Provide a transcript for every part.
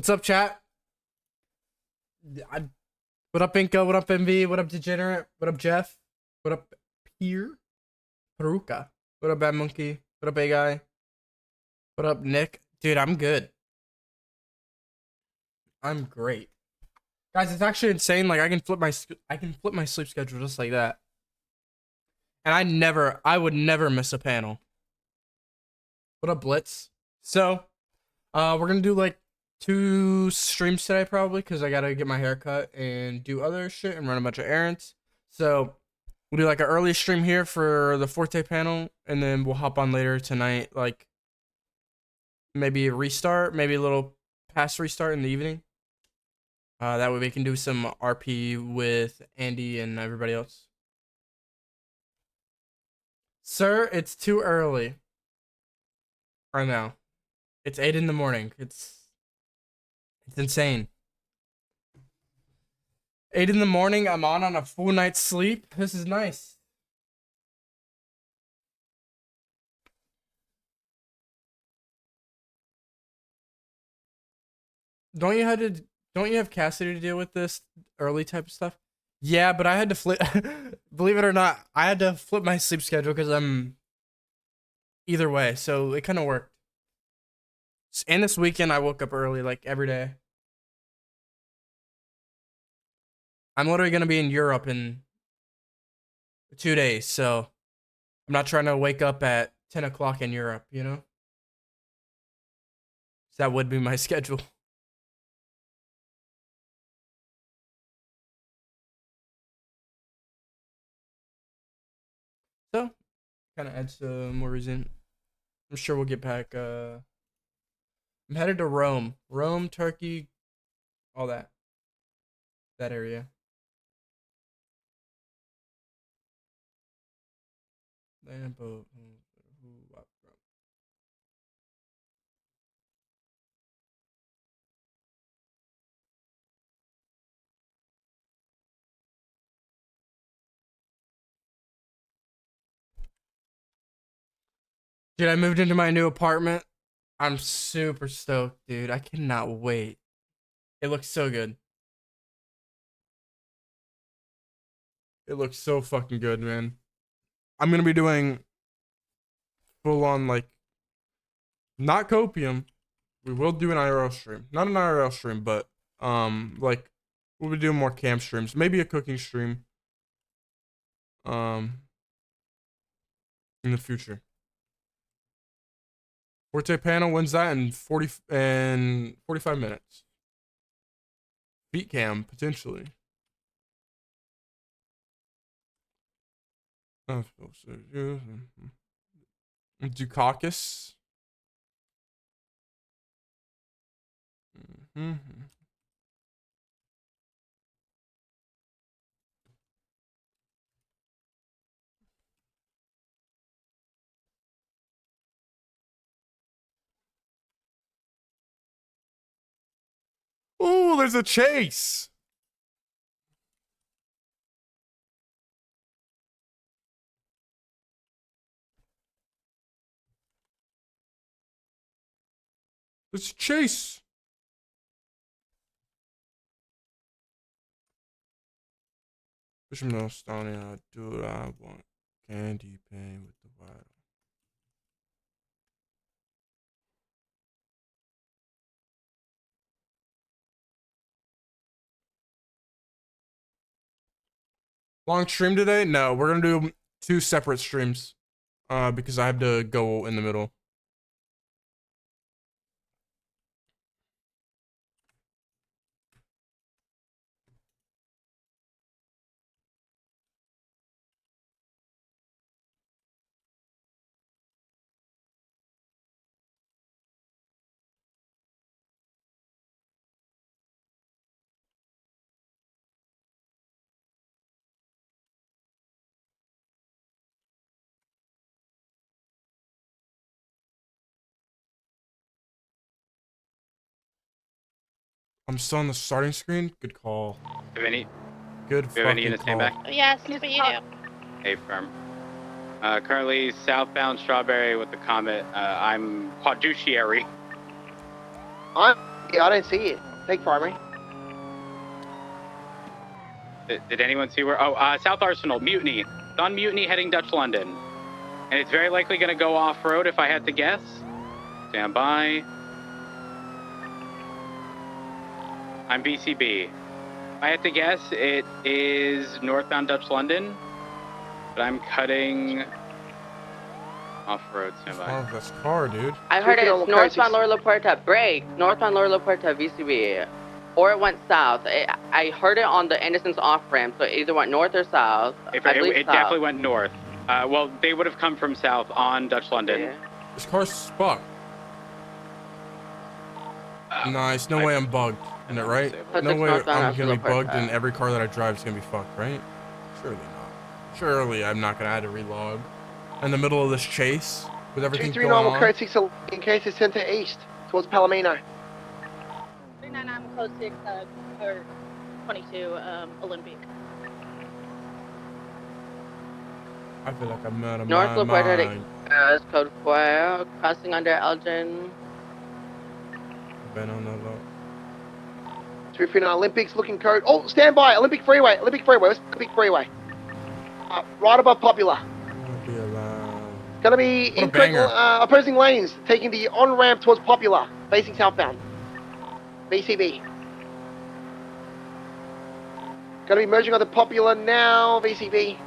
What's up, chat? I, what up, Inka? What up, MV? What up, Degenerate? What up, Jeff? What up, Pier? Peruka? What up, Bad Monkey? What up, A Guy? What up, Nick? Dude, I'm good. I'm great, guys. It's actually insane. Like I can flip my sleep schedule just like that, and I would never miss a panel. What up, Blitz? So, we're gonna do like 2 streams today probably because I gotta get my hair cut and do other shit and run a bunch of errands. So we'll do like an early stream here for the Forte panel, and then we'll hop on later tonight, like maybe a restart, maybe a little past restart in the evening. That way we can do some RP with Andy and everybody else. Sir, it's too early right now. It's 8 in the morning. It's insane. 8 in the morning, I'm on a full night's sleep. This is nice. Don't you have Cassidy to deal with this early type of stuff? Yeah, but I had to flip believe it or not, I had to flip my sleep schedule because I'm either way, so it kind of worked. And this weekend I woke up early like every day. I'm literally gonna be in Europe in 2 days, so I'm not trying to wake up at 10 o'clock in Europe, you know? So that would be my schedule. So, kind of adds more reason. I'm sure we'll get back. I'm headed to Rome. Rome, Turkey, all that. That area. Dude, I moved into my new apartment. I'm super stoked, dude. I cannot wait. It looks so good. It looks so fucking good, man. I'm gonna be doing full on, like, not copium. We will do an IRL stream. Not an IRL stream, but like we'll be doing more camp streams. Maybe a cooking stream. In the future. Forte panel wins that in 45 minutes. Beat cam, potentially. Dukakis. Oh, there's a chase. There's a chase. Bishop no Stony, I do what I want. Candy pain with the vital. Long stream today? No, we're gonna do 2 separate streams. Because I have to go in the middle. I'm still on the starting screen. Good call. Do any? Good Do you have any fucking units call. back? Yes, but you do. Hey, firm. Currently southbound Strawberry with the Comet. I'm quadruciary. I'm Yeah, I don't see it. Take primary. Did anyone see where? Oh, South Arsenal, Mutiny. It's on Mutiny heading Dutch London. And it's very likely going to go off-road if I had to guess. Stand by. I'm BCB. If I had to guess, it is northbound Dutch London. But I'm cutting off-road. Stand by. Oh, that's car, dude. I heard Normal it's car, northbound Lower La Puerta, break. Northbound Lower La Puerta, VCB. Or it went south. I heard it on the Anderson's off-ramp, so it either went north or south. It south. definitely went north. Well, they would have come from south on Dutch London. Yeah. This car's fucked. Nice. No way I'm bugged. Isn't it right? No way I'm gonna be bugged and every car that I drive is gonna be fucked, right? Surely not. Surely I'm not gonna have to relog. In the middle of this chase with everything 2-3 going normal on. code 6 in case it's center east towards Palomino. 399 code 6 or 22 Olympic. I feel like I'm out of North my La Puerta mind. is code 4, crossing under Elgin. Been on the low. 239 Olympics looking code. Oh, stand by. Olympic Freeway. Olympic Freeway. Where's Olympic Freeway? Right above Popular. I'll be alive. Gonna be What a incorrect banger. opposing lanes, taking the on-ramp towards Popular, facing southbound. VCB. Gonna be merging onto Popular now, VCB.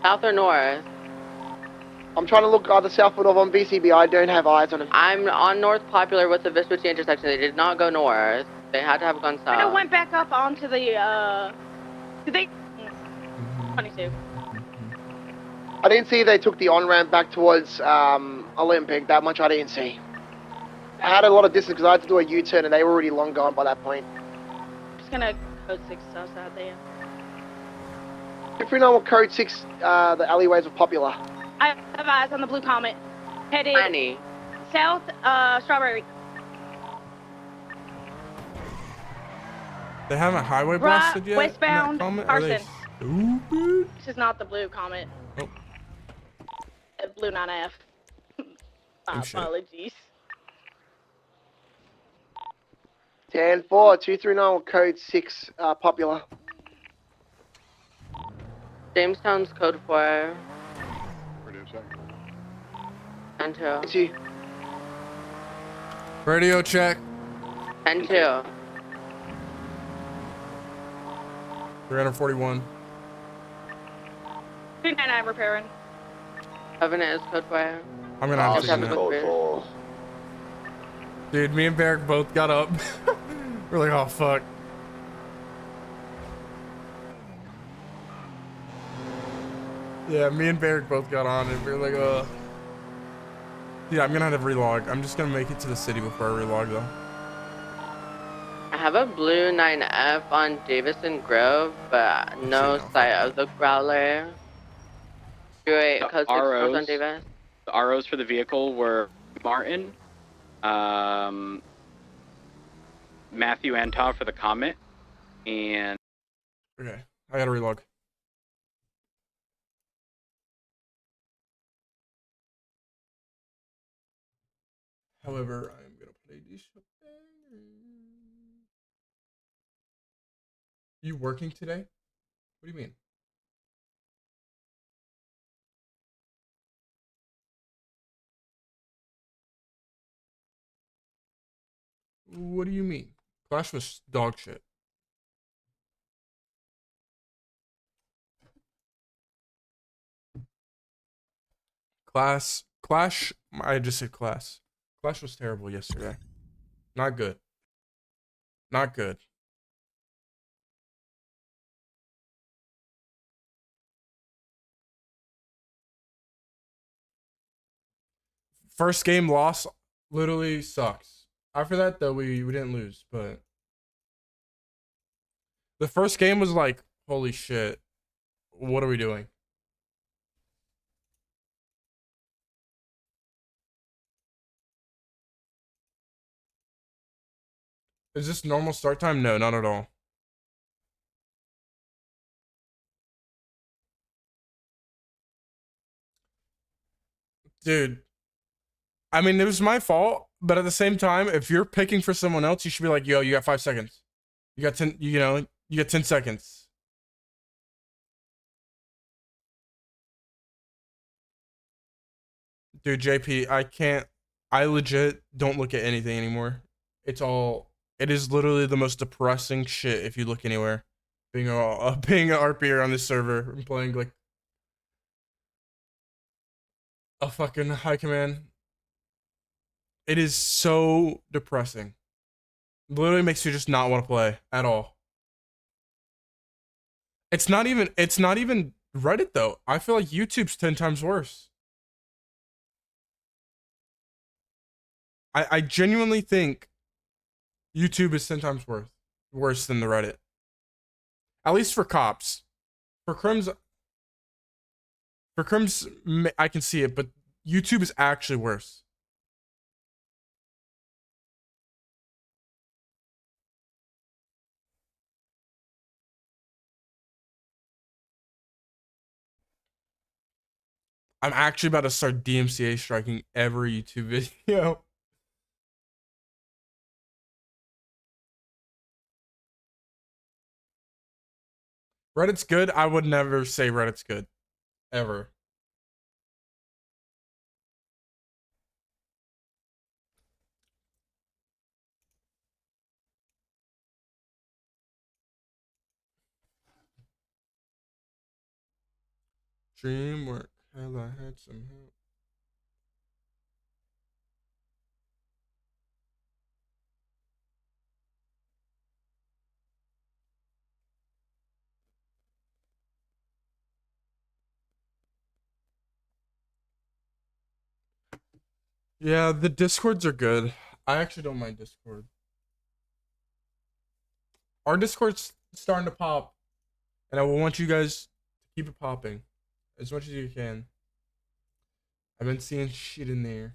South or north? I'm trying to look either south or north on VCB. I don't have eyes on him. I'm on North Popular with the Vespucci intersection. They did not go north. They had to have gone south. I went back up onto the, did they? 22. I didn't see they took the on-ramp back towards Olympic. That much I didn't see. I had a lot of distance because I had to do a U-turn and they were already long gone by that point. Just gonna code 6 south side there. If we know code 6, the alleyways of Popular. I have eyes on the blue comet. Headed Annie. south, Strawberry. They haven't highway Right, blasted yet? westbound, in that comment? Are they Carson. stupid? This is not the blue comet. Oh. Blue 9F. My shit. apologies. 10-4, 239 code 6, Popular. Jamestown's code 4. And 2. It's you. Radio check. And 2. 341. 299 repairing. Covenant is code 4. I'm gonna have to Just do have a that. quick Code 4. Dude, me and Barrick both got up. We're like, oh fuck. Yeah, me and Barrick both got on and we were like, yeah, I'm gonna have to relog. I'm just gonna make it to the city before I relog though. I have a blue 9F on Davison Grove, but no sight of the Growler. 28 The code 6 north on ROs. Davis. The ROs for the vehicle were Martin, Matthew Antov for the Comet, and Okay, I gotta relog. However, I'm gonna play this. You working today? What do you mean? What do you mean? Clash was dog shit. Clash, I just said class. Clash was terrible yesterday. Not good. Not good. First game loss literally sucks. After that though, we didn't lose, but the first game was like, holy shit. What are we doing? Is this normal start time? No, not at all. Dude, I mean, it was my fault. But at the same time, if you're picking for someone else, you should be like, yo, you got 5 seconds. You got 10, you know, you got 10 seconds. Dude, JP, I legit don't look at anything anymore. It is literally the most depressing shit if you look anywhere. Being being an RPer on this server and playing like a fucking high command. It is so depressing. Literally makes you just not want to play at all. It's not even Reddit though. I feel like YouTube's 10 times worse. I genuinely think YouTube is 10 times worse than the Reddit. At least for cops. For crims, I can see it, but YouTube is actually worse. I'm actually about to start DMCA striking every YouTube video. Reddit's good. I would never say Reddit's good. Ever. Dreamwork. Hell, I had some help. Yeah, the Discords are good. I actually don't mind Discord. Our Discord's starting to pop, and I will want you guys to keep it popping as much as you can. I've been seeing shit in there.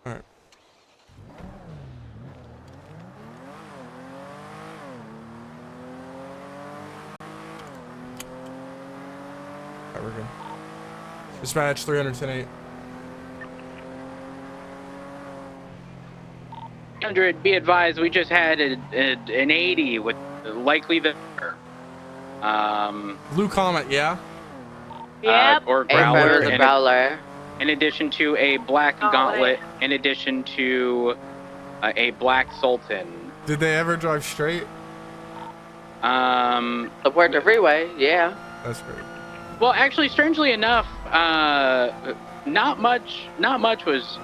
Alright. Alright, we're good. Dispatch 310-8. 100, be advised, we just had an 80 with likely the Blue Comet, yeah? Yep. or April Growler, was a Growler. in addition to a black Gauntlet, in addition to a black Sultan. Did they ever drive straight? Support the freeway, yeah. That's great. Well, actually, strangely enough, not much was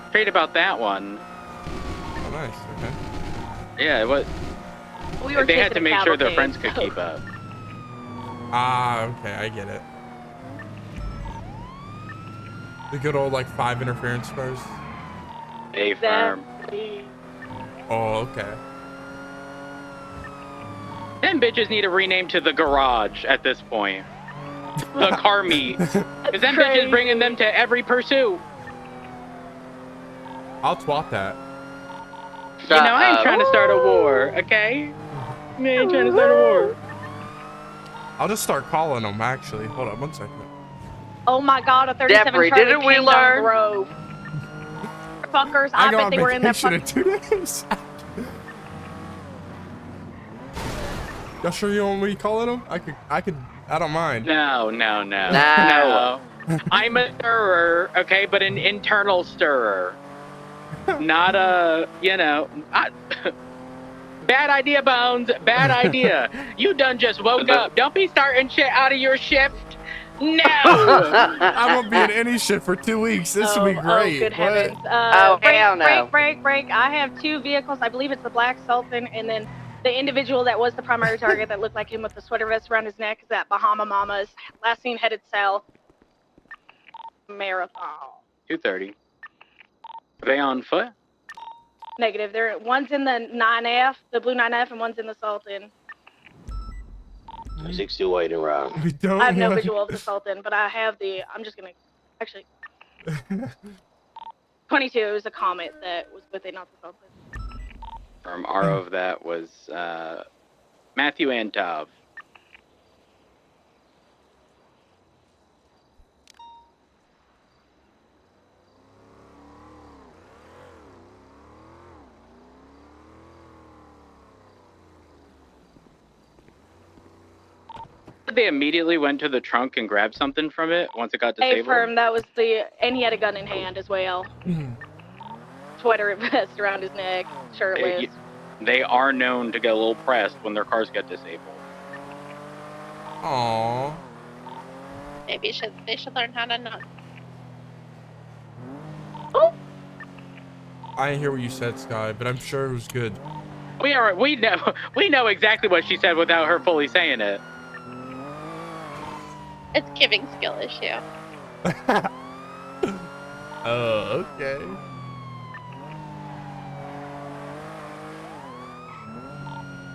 straight about that one. Oh, nice. Okay. Yeah, it was. We were They had to chasing a make sure their cavalcade, friends could keep up. Ah, okay, I get it. The good old like 5 interference bars. A firm. Exactly. Oh, okay. Them bitches need a rename to the garage at this point. The car meet. Because them bitches bringing them to every pursuit. I'll swap that. You know, I ain't trying to start a war, okay? I ain't trying to start a war. I'll just start calling them, actually. Hold on 1 second. Oh my god, a 37 Jeffrey, Charlie didn't we came down learn? Grove. Fuckers, I bet they were in that vacation fucking... in 2 days. Y'all sure you want me calling them? I don't mind. No. No. I'm a stirrer, okay, but an internal stirrer. Not a, bad idea, Bones. Bad idea. You done just woke up. Don't be starting shit out of your shift. No. I won't be in any shift for 2 weeks. This will be great. Oh, good What? heavens. Oh, break, hell no. break. I have 2 vehicles. I believe it's the Black Sultan, and then the individual that was the primary target that looked like him with the sweater vest around his neck is at Bahama Mamas. Last seen headed south. Marathon. 2:30. Are they on foot? Negative. One's in the 9F, the blue 9F, and one's in the Sultan. 68 around. We don't I have no want- visual of the Sultan, but I have the. I'm just gonna actually. 22 is a Comet that was with it, not the Sultan. From RO of that was Matthew Antov. They immediately went to the trunk and grabbed something from it once it got disabled. A-firm, that was the. And he had a gun in hand as well. Sweater vest around his neck, shirtless. They are known to get a little pressed when their cars get disabled. Aww. Maybe they should learn how to not. I didn't hear what you said, Sky, but I'm sure it was good. We know exactly what she said without her fully saying it. It's giving skill issue. Oh, okay.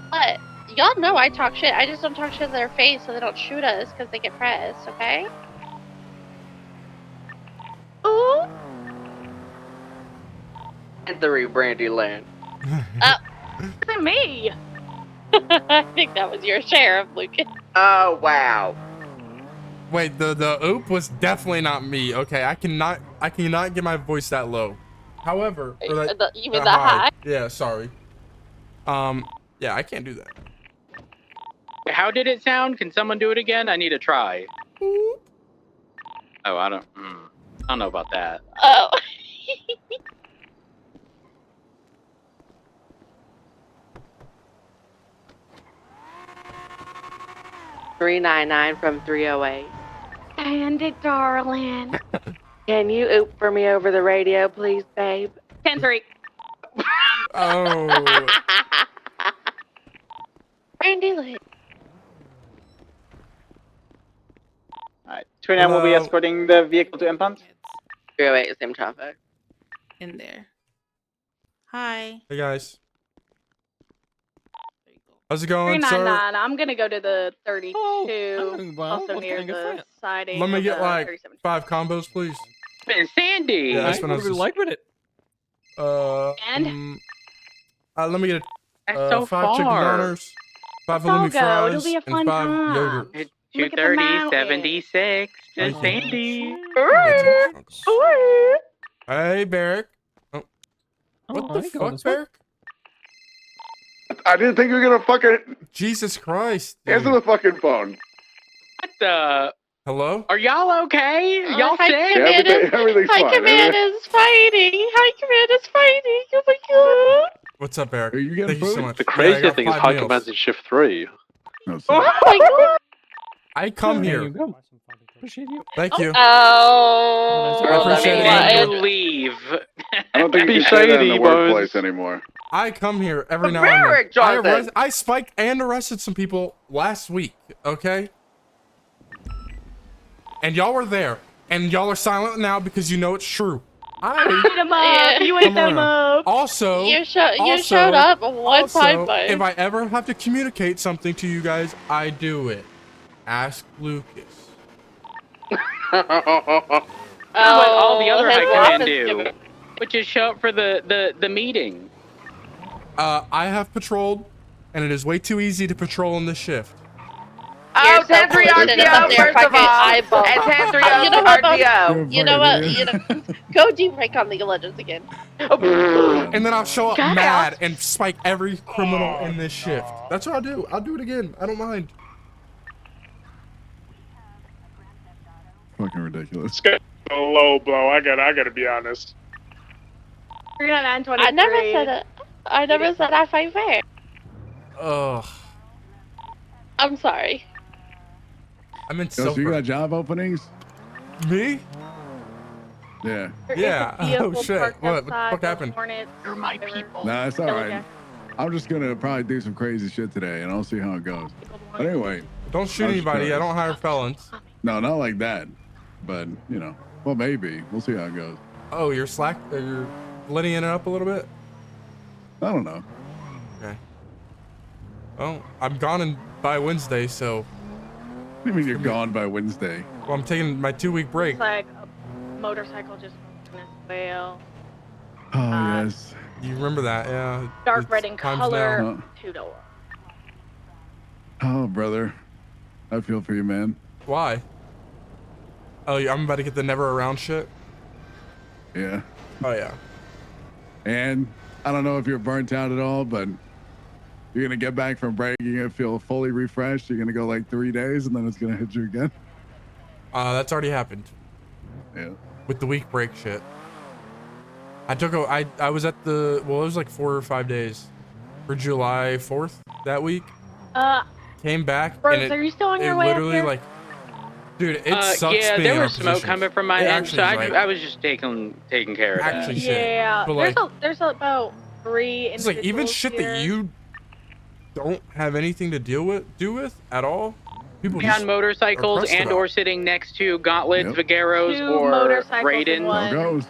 But y'all know I talk shit. I just don't talk shit in their face so they don't shoot us because they get pressed. Okay. Ooh. And 3 Brandy Land. Look at me. I think that was your sheriff, Lucas. Oh, wow. Wait, the oop was definitely not me. Okay, I cannot get my voice that low. However, or like, You mean the high? Yeah, sorry. Yeah, I can't do that. How did it sound? Can someone do it again? I need to try. Oh, I don't know about that. Oh. 399 from 308. Bandit, darling. Can you oop for me over the radio, please, babe? 10-3. Oh. Brandy Lee. Alright, 29 will be Hello. escorting the vehicle to impound. 308 is same traffic. In there. Hi. Hey guys, There you go. how's it going, sir? 399. I'm gonna go to the 32. well, also what near can I get for the it? siding. Let me of get the like 37. 5 combos, please. And Sandy! Yeah, that's what I was just- like with it. And? Let me get That's 5 so chicken far. doners, 5 Let's all halloumi go. fries, It'll be a and fun 5 time. yogurt. It's Look at the 2:30, mountains. 76 to Thank you. Sandy. Hey, Barrick. Oh. What the fuck, Barrick? I didn't think you were gonna fucking Jesus Christ. dude. answer the fucking phone. What the? Hello? Are y'all okay? Are y'all Hi, sick? Command everything- everything's Hi, fine. Command is fighting. Hi, Command is fighting. Oh my god. What's up, Barrick? Are you getting Thank you so food? much. The Yeah, I crazy got thing is 5 High meals. Command's in shift 3. No, Oh my god. I come here. Appreciate you. Thank you. Oh. I appreciate it. And What? you leave. I don't think Be you can say that in shady, the Bones. workplace anymore. I come here every But now and Barrick, then. Jonathan. I spiked and arrested some people last week, okay? And y'all were there. And y'all are silent now because you know it's true. Hit them up. Yeah. You ate Come them on. up. Also, You showed also- up one time, also, bud. if I ever have to communicate something to you guys, I do it. Ask Lucas. What all the other his high wife command is do, giving- which is show up for the meeting. I have patrolled, and it is way too easy to patrol in this shift. Oh, You're so 10-3 full of shit up RTO, there, first of fucking all. eyeball. And 10-3 You know what, Bob? RTO. You know what? Go deep rank on League of Legends again. And then I'll show up Got it. mad and spike every criminal in this shift. That's what I'll do. I'll do it again. I don't mind. Fucking ridiculous. It's got a low blow. I gotta be honest. 399, I never said it. I never said I fight fair. Ugh. I'm sorry. I'm in Yo, so you silver. got job openings? Me? Yeah. There is Yeah. a vehicle Oh shit. parked What the outside fuck the happened? Hornets. You're my people. Nah, it's all Yellow right. jacket. I'm just gonna probably do some crazy shit today, and I'll see how it goes. But anyway, Don't shoot I was just anybody. I curious. don't hire felons. No, not like that. But you know, well, maybe we'll see how it goes. Oh, you're you're letting it up a little bit? I don't know. Okay. Well, I'm gone by Wednesday, so. What do you mean you're gone by Wednesday? Well, I'm taking my 2-week break. It's like a motorcycle just moving as well. Oh yes. You remember that? Yeah. Dark It's red in times color. now. 2-door. Oh, brother, I feel for you, man. Why? Oh, yeah, I'm about to get the never around shit. Yeah. Oh yeah. And I don't know if you're burnt out at all, but you're gonna get back from break. You're gonna feel fully refreshed. You're gonna go like 3 days, and then it's gonna hit you again. That's already happened. Yeah. With the week break shit. I was at the, well, it was like 4 or 5 days for July 4th that week. Came back Bros, and are you still on it your way up literally here? like, dude, it sucks yeah, being there in our was smoke positions. coming from my It end, so actually is, I was just taking care of that. Actually shit. Yeah, But like, there's about 3 it's like even individuals shit here. that you don't have anything to do with at all. People Be just on motorcycles are pressed and about. or sitting next to gauntlets, Yep. vaqueros, 2 or motorcycles and Raiden. one goes.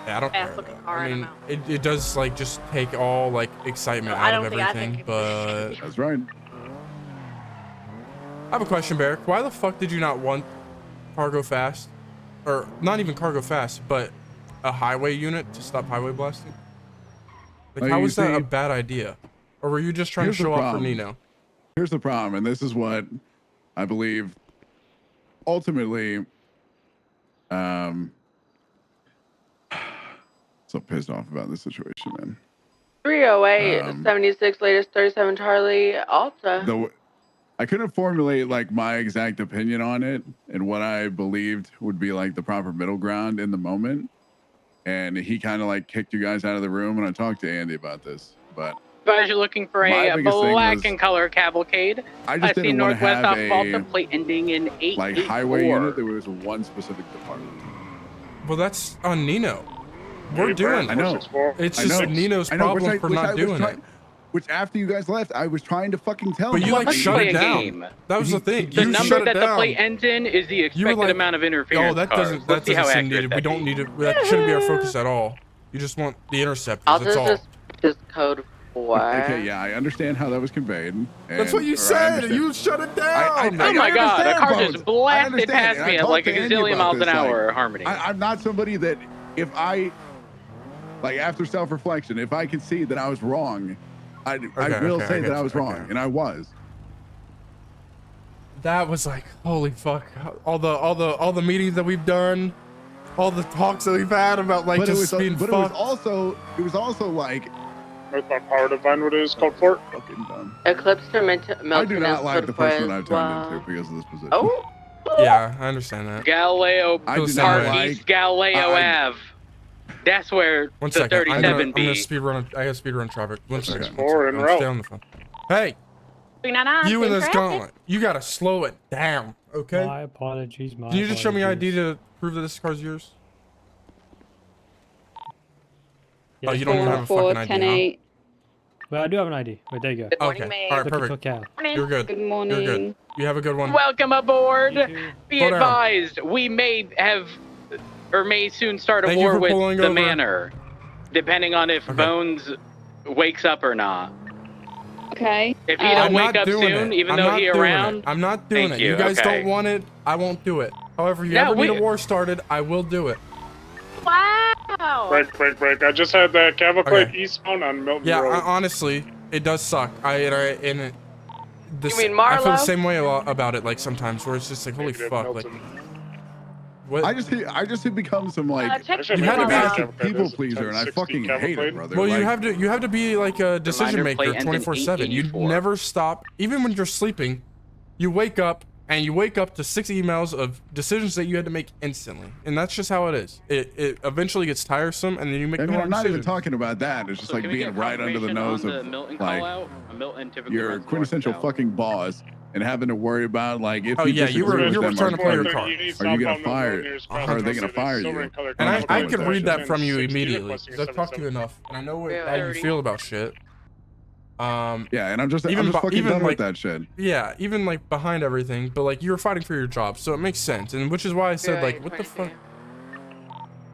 Yeah, I don't care. fast-looking car. I and mean, I'm out. it does like just take all like excitement I out of don't think I everything, think but That's right. I have a question, Barrick. Why the fuck did you not want cargo fast? Or not even cargo fast, but a highway unit to stop highway blasting? Like, Well, how you was that a see, bad idea? Or were you just trying to here's the show off for problem. Nino? Here's the problem, and this is what I believe ultimately so pissed off about this situation, man. 308, 76, latest 37 Charlie, Alta. I couldn't formulate like my exact opinion on it and what I believed would be like the proper middle ground in the moment. And he kind of like kicked you guys out of the room, and I talked to Andy about this. But Advise you're looking for My a biggest thing black was- and color cavalcade. I just see didn't want to Northwest have off Volta, a plate ending in 884. like highway unit that was one specific department. Well, that's on Nino. We're doing I know. it. It's I just know. Nino's I know, problem for not doing it. Which after you guys left, I was trying to fucking tell But him. you like Let's shut play it a down. game. That was the thing. The You number shut it that the down. plate ends in is the expected like, amount of interference. Oh, that cars. doesn't. Let's That see how doesn't seem accurate needed. We that don't be. need it. That shouldn't be our focus at all. You just want the interceptors. I'll That's all. just code 4. Okay, yeah, I understand how that was conveyed. That's what you or I said. understand. You shut it down. Oh my god, the car just blasted understand, past and I me at talked like a to Andy gazillion about miles an this, like, hour, Harmony. I'm not somebody that if I, like after self-reflection, if I could see that I was wrong, I will say that I was wrong, and I was. That was like, holy fuck! All the meetings that we've done, all the talks that we've had about like But it just was, being but fucked. it was also like That's not power divine. What it is called Forte. fucking dumb. Eclipse to Milton I do not is like code the 4 person as that I've well. turned into because of this position. Oh, Yeah, I understand that. Galileo I do not Park like- East Galileo Ave. That's where One the second. 37 I'm gonna B. speed run. I got speed run traffic. One second. 6-4 en route. Stay on the phone. Hey, 399. you in same this traffic. gauntlet, you gotta slow it down, okay? My apologies. Can you just show me ID to prove that this car's yours? Oh, you don't even have a fucking ID, Well, I do have an ID. Wait, there you go. huh? Okay. All right, Look at perfect. Cal. You're good. Good You're morning. good. You have a good one. Welcome aboard. You too. Be Slow down. advised, we may have or may soon start a Thank you war for with pulling the over. manor, depending on if Okay. Bones wakes up or not. Okay. If he don't I'm wake not up doing soon, it. even I'm though not he doing around. it. I'm not doing Thank it. You you, guys okay. don't want it. I won't do it. However, if you Yeah, ever need we- a war started, I will do it. Wow. Break. I just had that cavalcade Okay. eastbound on Milton Yeah, Road. honestly, it does suck. This, You mean I feel the Marlo? same way about it. Like sometimes, where it's just like, holy Negative fuck, like, Milton. what? I just have become some like check Actually, You had to be- Cavalcade people is a pleaser, and I 1060 fucking hate cavalcade. it, brother. Well, like, you have to be like a decision plate maker ends in 24/7. You 884. never stop, even when you're sleeping. You wake up and you wake up to 6 emails of decisions that you had to make instantly, and that's just how it is. It eventually gets tiresome, and then you make I the mean, wrong I'm not even decision. talking about that. It's just So like can we being get right under the confirmation nose on the of Milton like call out? A Milton typically your runs north quintessential south. fucking boss and having to worry about like if Oh, you yeah, you were- disagree with you were them, trying to play your You card. need Are you southbound gonna Milton fire? Road nearest Are they Crossing gonna City, fire silver you? and color And I California could read that from you 760, immediately. requesting 'Cause I've talked to you 77. enough, and I know Yeah, how you 30. feel about shit. Yeah, and I'm just Even fucking done like, with that shit. Yeah, even like behind everything, but like you were fighting for your job, so it makes sense, and which is why I said like, what the fuck?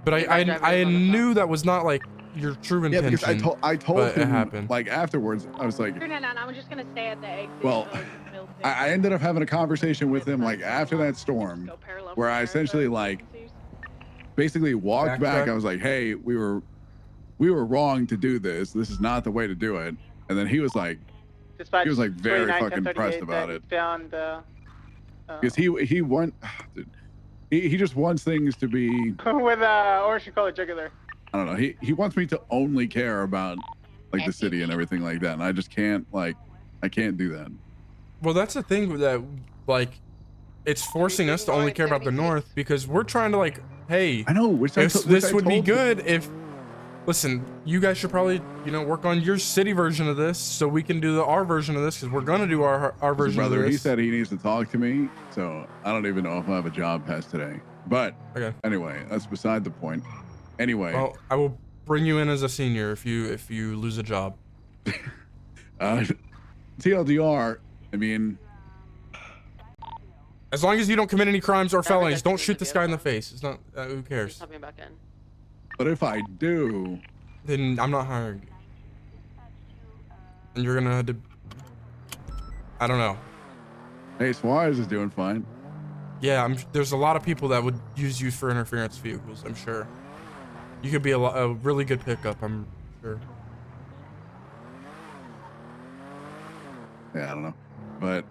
But I knew that was not like your true Yeah, intention. because I told but it him happened. like afterwards. I was like, No, I was just gonna stay at the exit. well, Milton. I ended up having a conversation with him like after that storm, where I essentially like basically walked back. I was like, hey, we were wrong to do this. This is not the way to do it. And then he was like, Dispatch he was like very 29, fucking 1038, pressed about it. Found, Because he want, dude, he just wants things to be with orange color jugular. I don't know. He wants me to only care about like the city and everything like that, and I just can't I can't do that. Well, that's the thing that like it's forcing us to only care about the north because we're trying to like, hey, I know this would be good if. Listen, you guys should probably, work on your city version of this so we can do our version of this because we're gonna do our version Brother, of this. he said he needs to talk to me, so I don't even know if I have a job past today. But anyway, that's beside the point. Anyway, well, I will bring you in as a senior if you lose a job. TLDR, I mean, as long as you don't commit any crimes or felonies, don't shoot this guy in the face. It's not. Who cares? Back in. But if I do, then I'm not hiring you. And you're gonna have to. I don't know. Hey, Suarez is doing fine. Yeah, there's a lot of people that would use you for interference vehicles. I'm sure. You could be a really good pickup. I'm sure. Yeah, I don't know, but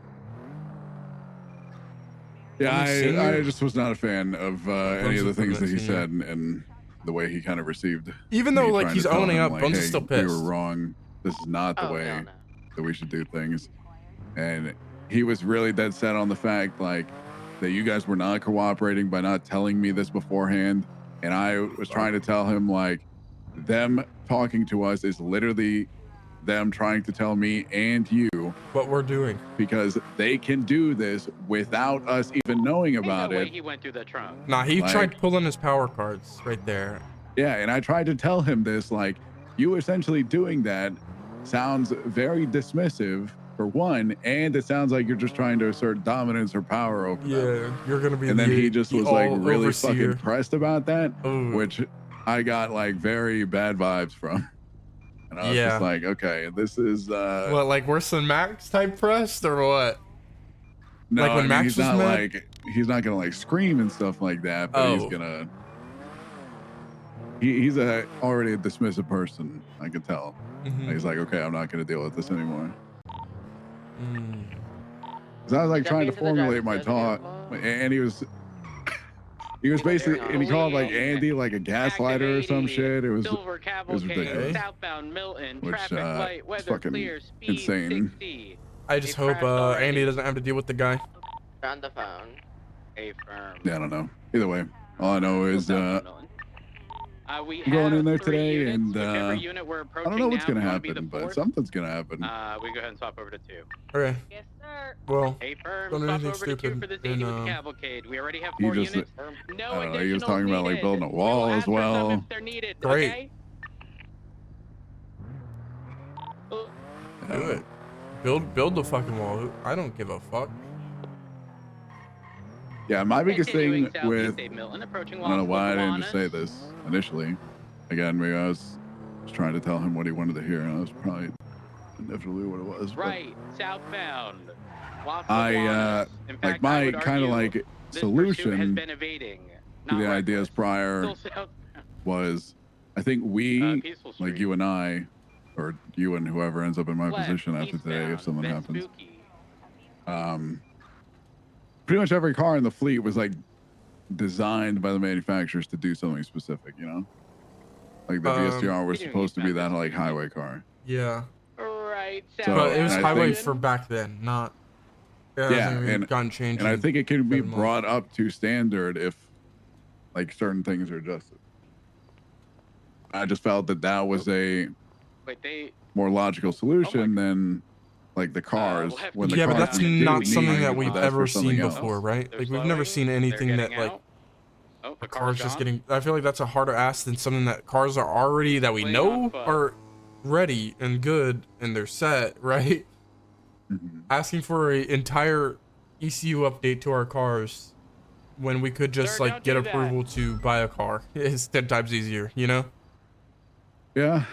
yeah, Only I just was not a fan of any of the things that he said and the way he kind of received. Even though me like trying he's to tell owning him, up, like, Bones is hey, still pissed. we were wrong. This is not the way that we should do things. And he was really dead set on the fact like that you guys were not cooperating by not telling me this beforehand. And I was trying to tell him like them talking to us is literally them trying to tell me and you what we're doing because they can do this without us even knowing about it. He went through the trunk. Nah, he Like- tried pulling his power cards right there. Yeah, and I tried to tell him this, like, you essentially doing that sounds very dismissive for one, and it sounds like you're just trying to assert dominance or power over them. Yeah, you're gonna be. And then he just was like really overseer. fucking pressed about that, Ooh. which I got like very bad vibes from. And I was Yeah. just like, okay, this is What, like worse than Max type pressed or what? no, like when I mean, Max he's was not mad? like he's not gonna like scream and stuff like that, but he's Oh. gonna he's already a dismissive person, I can tell. Mhm. He's like, okay, I'm not gonna deal with this anymore. Mm. Cause I was like trying to Stepping into the formulate my driver's talk, and he was basically, and he called like Andy like a gaslighter or some shit. It was Silver Cavalcade, ridiculous. southbound Milton, Which, traffic light, it's weather fucking clear, speed insane. 60. I just They hope crashed already. Andy doesn't have to deal with the guy. On the phone. A firm. Yeah, I don't know. Either way, all I know is We I'm going have in there 3 today, units. and Whichever unit we're I approaching don't know what's now, gonna you wanna be happen, the but fourth? something's gonna happen. We go ahead and swap over to 2. Okay. Yes, sir. Well, A firm, don't do swap anything over to 2 stupid. for this and, 80 with the cavalcade. We already have He 4 just- units. I No don't know. He was additionals talking about like needed. building a We wall will as ask for some well. if they're needed, Great. okay? do it. Build the fucking wall. I don't give a fuck. Yeah, my biggest Continuing thing southeast with Dave Milton, approaching I don't know Los why I didn't just say Guanas. this initially. Again, maybe I was trying to tell him what he wanted to hear, and that's probably definitely what it was. but Right, southbound. Los I Guanas. In like fact, I my would kind of argue like this pursuit has solution been evading, to not the ideas reckless. prior Still south- was I think we, Peaceful like Street. you and I, or you and whoever ends up in my Left, position after today, if eastbound, something then happens. Spooky. Pretty much every car in the fleet was like designed by the manufacturers to do something specific, you know? Like the VSTR was Continuing supposed to be eastbound, that like highway car. Yeah. Right, So, But it was and I highway think- for back then, not. It Yeah, hasn't even and- gotten changed. And I in think it can be 7 months. brought up to standard if like certain things are adjusted. I just felt that that was a Wait, they more logical solution than like the cars. we'll have to when the Yeah, but cars that's do not need something you, that but we've that's for ever something seen else. before, right? They're Like we've never slowing. seen anything They're that getting like out. Oh, a the car's just gone. getting. I feel like that's a harder ask than something that cars are already that we Playing know on foot. are ready and good and they're set, right? Mhm. Asking for an entire ECU update to our cars when we could just Sir, like don't get do that. approval to buy a car is 10 times easier, you know? Yeah,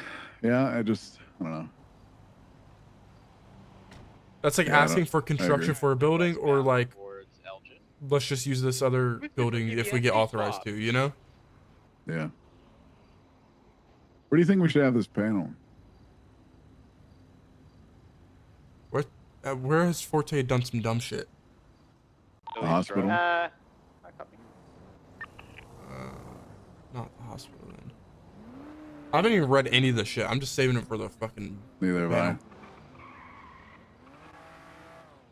I don't know. That's like Yeah, I asking don't- for I agree. construction for a building or like Towards Elgin. let's just use this other building if we get authorized to, you know? Yeah. Where do you think we should have this panel? Where has Forte done some dumb shit? The hospital. I copy. Not the hospital then. I haven't even read any of the shit. I'm just saving it for the fucking Neither have I. panel.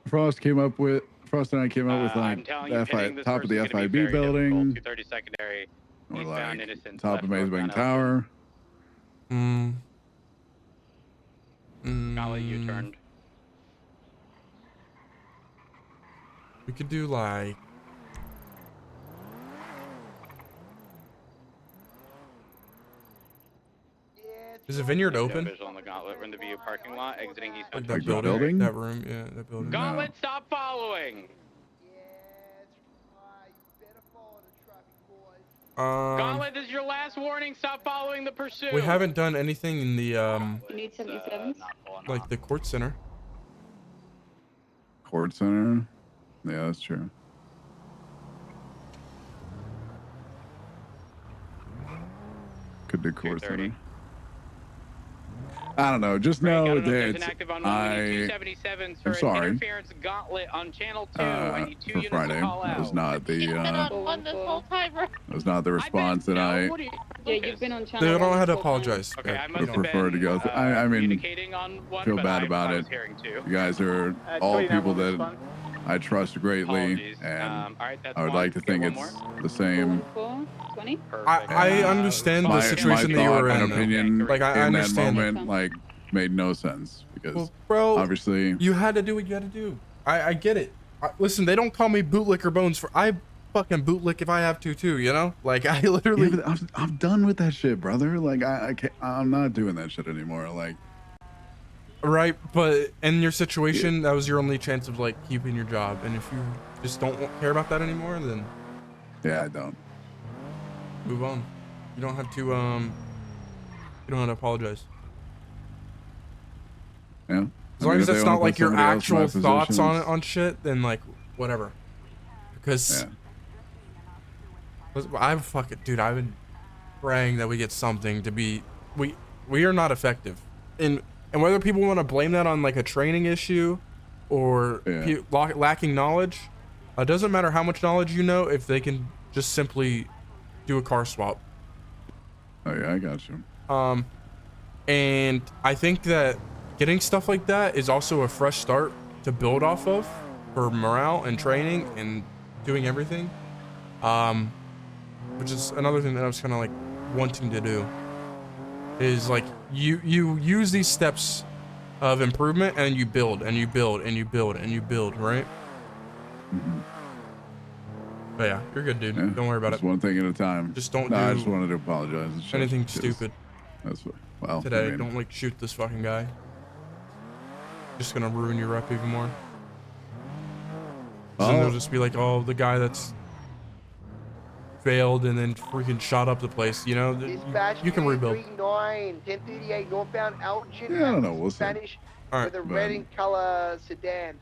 Frost and I came up with I'm like telling you, the pitting this top of the person's gonna FIB be very difficult. building, 230 secondary. or Eastbound like Innocence, top left of Maze Bank northbound Elgin. Tower. Gauntlet U-turned. We could do like is the vineyard No open? visual on the Gauntlet. We're in the VU parking lot, exiting eastbound. Like that Like the building? building? That room? Yeah, that building. Gauntlet, stop following. Gauntlet, this is your last warning. Stop following the pursuit. We haven't done anything in the You need 77s? like the court center. Court Center. Yeah, that's true. Could do Court 230. Center. I don't know. Just Frank, I know don't know if there's that an active on one. We need I 277s I'm for sorry. an interference Gauntlet on channel 2. I need 2 for units Friday to call out. was not You've been the on one this whole time, right? was not the response that I Yeah, you've been on channel. They don't one have to this whole time. apologize. Okay, I would must have have preferred to been, go. I mean, communicating on one, feel but bad I about was it. hearing two. You guys are all people 29 that I trust greatly, Apologies. and All right, that's I would one. like to Get think one it's more. the same. 20? Perfect. I understand the My situation that you thought were and in. though. opinion Like I in that understand. moment like made no sense because Well, bro, obviously you had to do what you had to do. I get it. Listen, they don't call me bootlicker bones for I fucking bootlick if I have to too. You know, like I literally. yeah, but I'm done with that shit, brother. Like I can't, I'm not doing that shit anymore. Like Right, but in your situation, that was your only chance of like keeping your job. And if you just don't care about that anymore, then yeah, I don't. move on. You don't have to you don't have to apologize. Yeah. As long as that's not like your actual thoughts on it. it on shit, then like whatever. Because I've fucking dude, I've been praying that we get something to be we are not effective. And whether people want to blame that on like a training issue or lacking knowledge, it doesn't matter how much knowledge you know if they can just simply do a car swap. Oh yeah, I got you. And I think that getting stuff like that is also a fresh start to build off of for morale and training and doing everything. Which is another thing that I was kind of like wanting to do is like you use these steps of improvement and you build and you build and you build and you build, right? But yeah, you're good, dude. Yeah, Don't worry about just it. one thing at a time. Just don't No, do I just wanted to apologize. It's just- anything just- stupid That's what. Well, today. I mean, Don't like shoot this fucking guy. Just gonna ruin your rep even more. 'Cause then they'll just be like, oh, the guy that's failed and then freaking shot up the place. You know, you can rebuild. 1038 northbound Elgin. Yeah, I don't know. We'll see. Spanish All right. with a red in color sedan.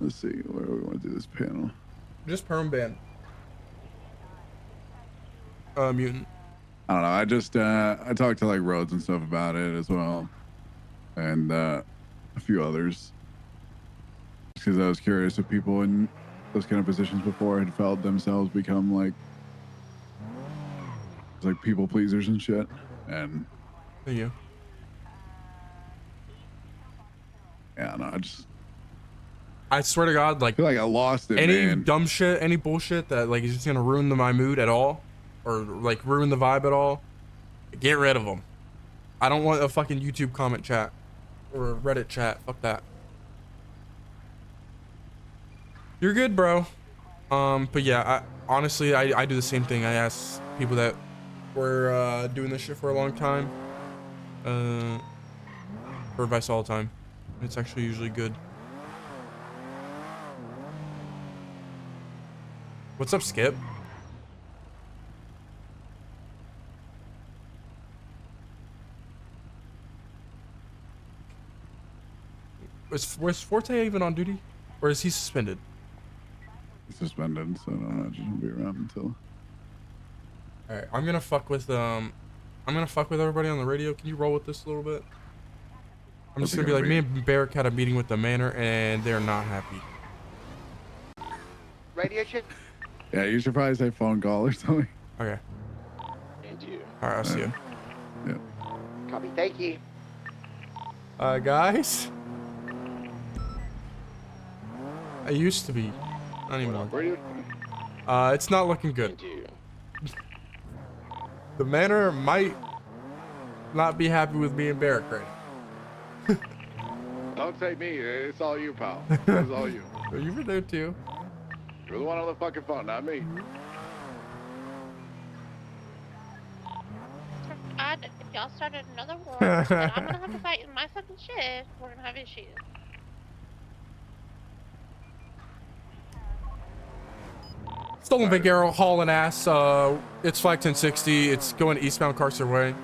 Let's see where we want to do this panel. Just perm ban. Mutant. I don't know. I just I talked to like Rhodes and stuff about it as well, and a few others, because I was curious if people in those kind of positions before had felt themselves become like people pleasers and shit. And Thank you. yeah, no, I swear to God, like I feel like I lost it, any man. dumb shit, any bullshit that like is just gonna ruin my mood at all, or like ruin the vibe at all, get rid of them. I don't want a fucking YouTube comment chat or a Reddit chat. Fuck that. You're good, bro. But yeah, honestly, I do the same thing. I ask people that were doing this shit for a long time for advice all the time. It's actually usually good. What's up, Skip? Was Forte even on duty? Or is he suspended? He's suspended, so I don't imagine he'll be around until. Alright, I'm gonna fuck with everybody on the radio. Can you roll with this a little bit? I'm just gonna be like, me and Barrick had a meeting with the manor and they're not happy. Radio shit. Yeah, you should probably say phone call or something. Okay. And you. Alright, I'll see you. Yeah. Copy. Thank you. Guys. I used to be. Not anymore. It's not looking good. And you. The manor might not be happy with me and Barrick right now. Don't say me. It's all you, pal. It's all you. You were there too. You're the one on the fucking phone, not me. God, if y'all started another war, then I'm gonna have to fight in my fucking shit. We're gonna have issues. Stolen Vigero hauling ass. It's flag 1060. It's going eastbound Carcerway.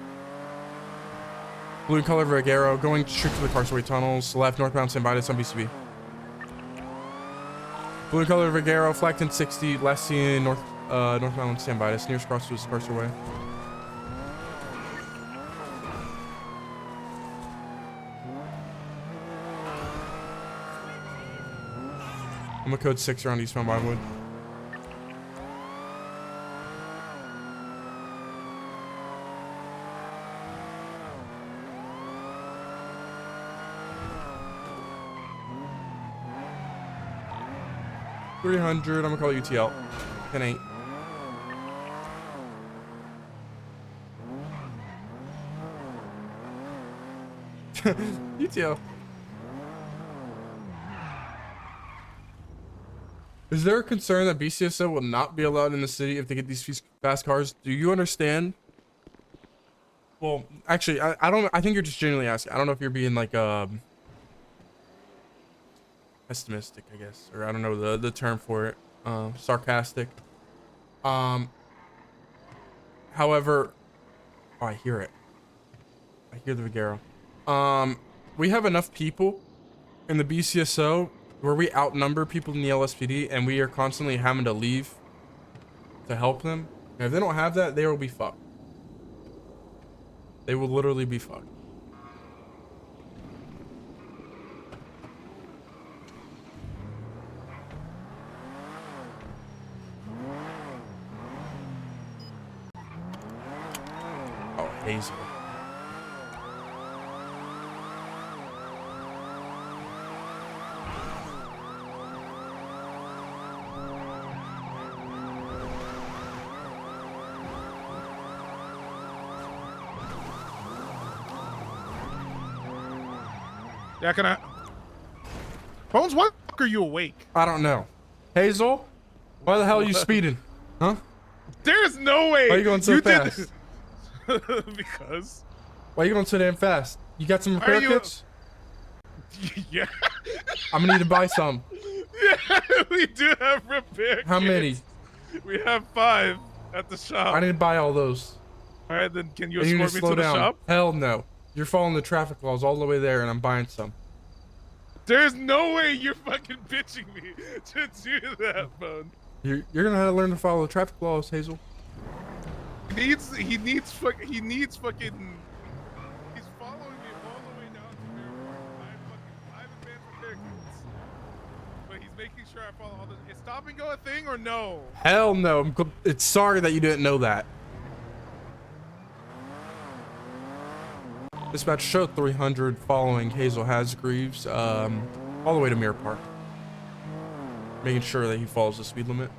Blue color Vigero going straight to the Carcerway tunnels. Left northbound San Vitus on BCB. Blue color Vigero, flag 1060. Last seen northbound San Vitus. Nearest cross was Carcerway. I'm a code 6 around eastbound Bottomwood. $300. I'm gonna call UTL. 10-8. UTL. Is there a concern that BCSO will not be allowed in the city if they get these fast cars? Do you understand? Well, actually, I don't. I think you're just genuinely asking. I don't know if you're being like pessimistic, I guess, or I don't know the term for it. Sarcastic. However, oh, I hear it. I hear the Vigero. We have enough people in the BCSO where we outnumber people in the LSPD, and we are constantly having to leave to help them. And if they don't have that, they will be fucked. They will literally be fucked. Oh, Hazel. Yeah, can I? Bones, why the fuck are you awake? I don't know. Hazel, why the hell are you speeding? Huh? There's no way. Why are you going so fast? Because. Why are you going so damn fast? You got some repair kits? Yeah. I'm gonna need to buy some. Yeah, we do have repair How many? kits. We have 5 at the shop. I need to buy all those. All right, then can you And escort me to the shop? Hell no. You're following the traffic laws all the way there, and I'm buying some. There's no way you're fucking bitching me to do that, Bone. You're gonna have to learn to follow the traffic laws, Hazel. He needs fucking. He's following me all the way down to Fairport. I have advanced repair kits, but he's making sure I follow all this. Is stop and go a thing or no? Hell no. It's sorry that you didn't know that. Dispatch show 300 following Hazel Hasgreaves, all the way to Mirror Park. Making sure that he follows the speed limit.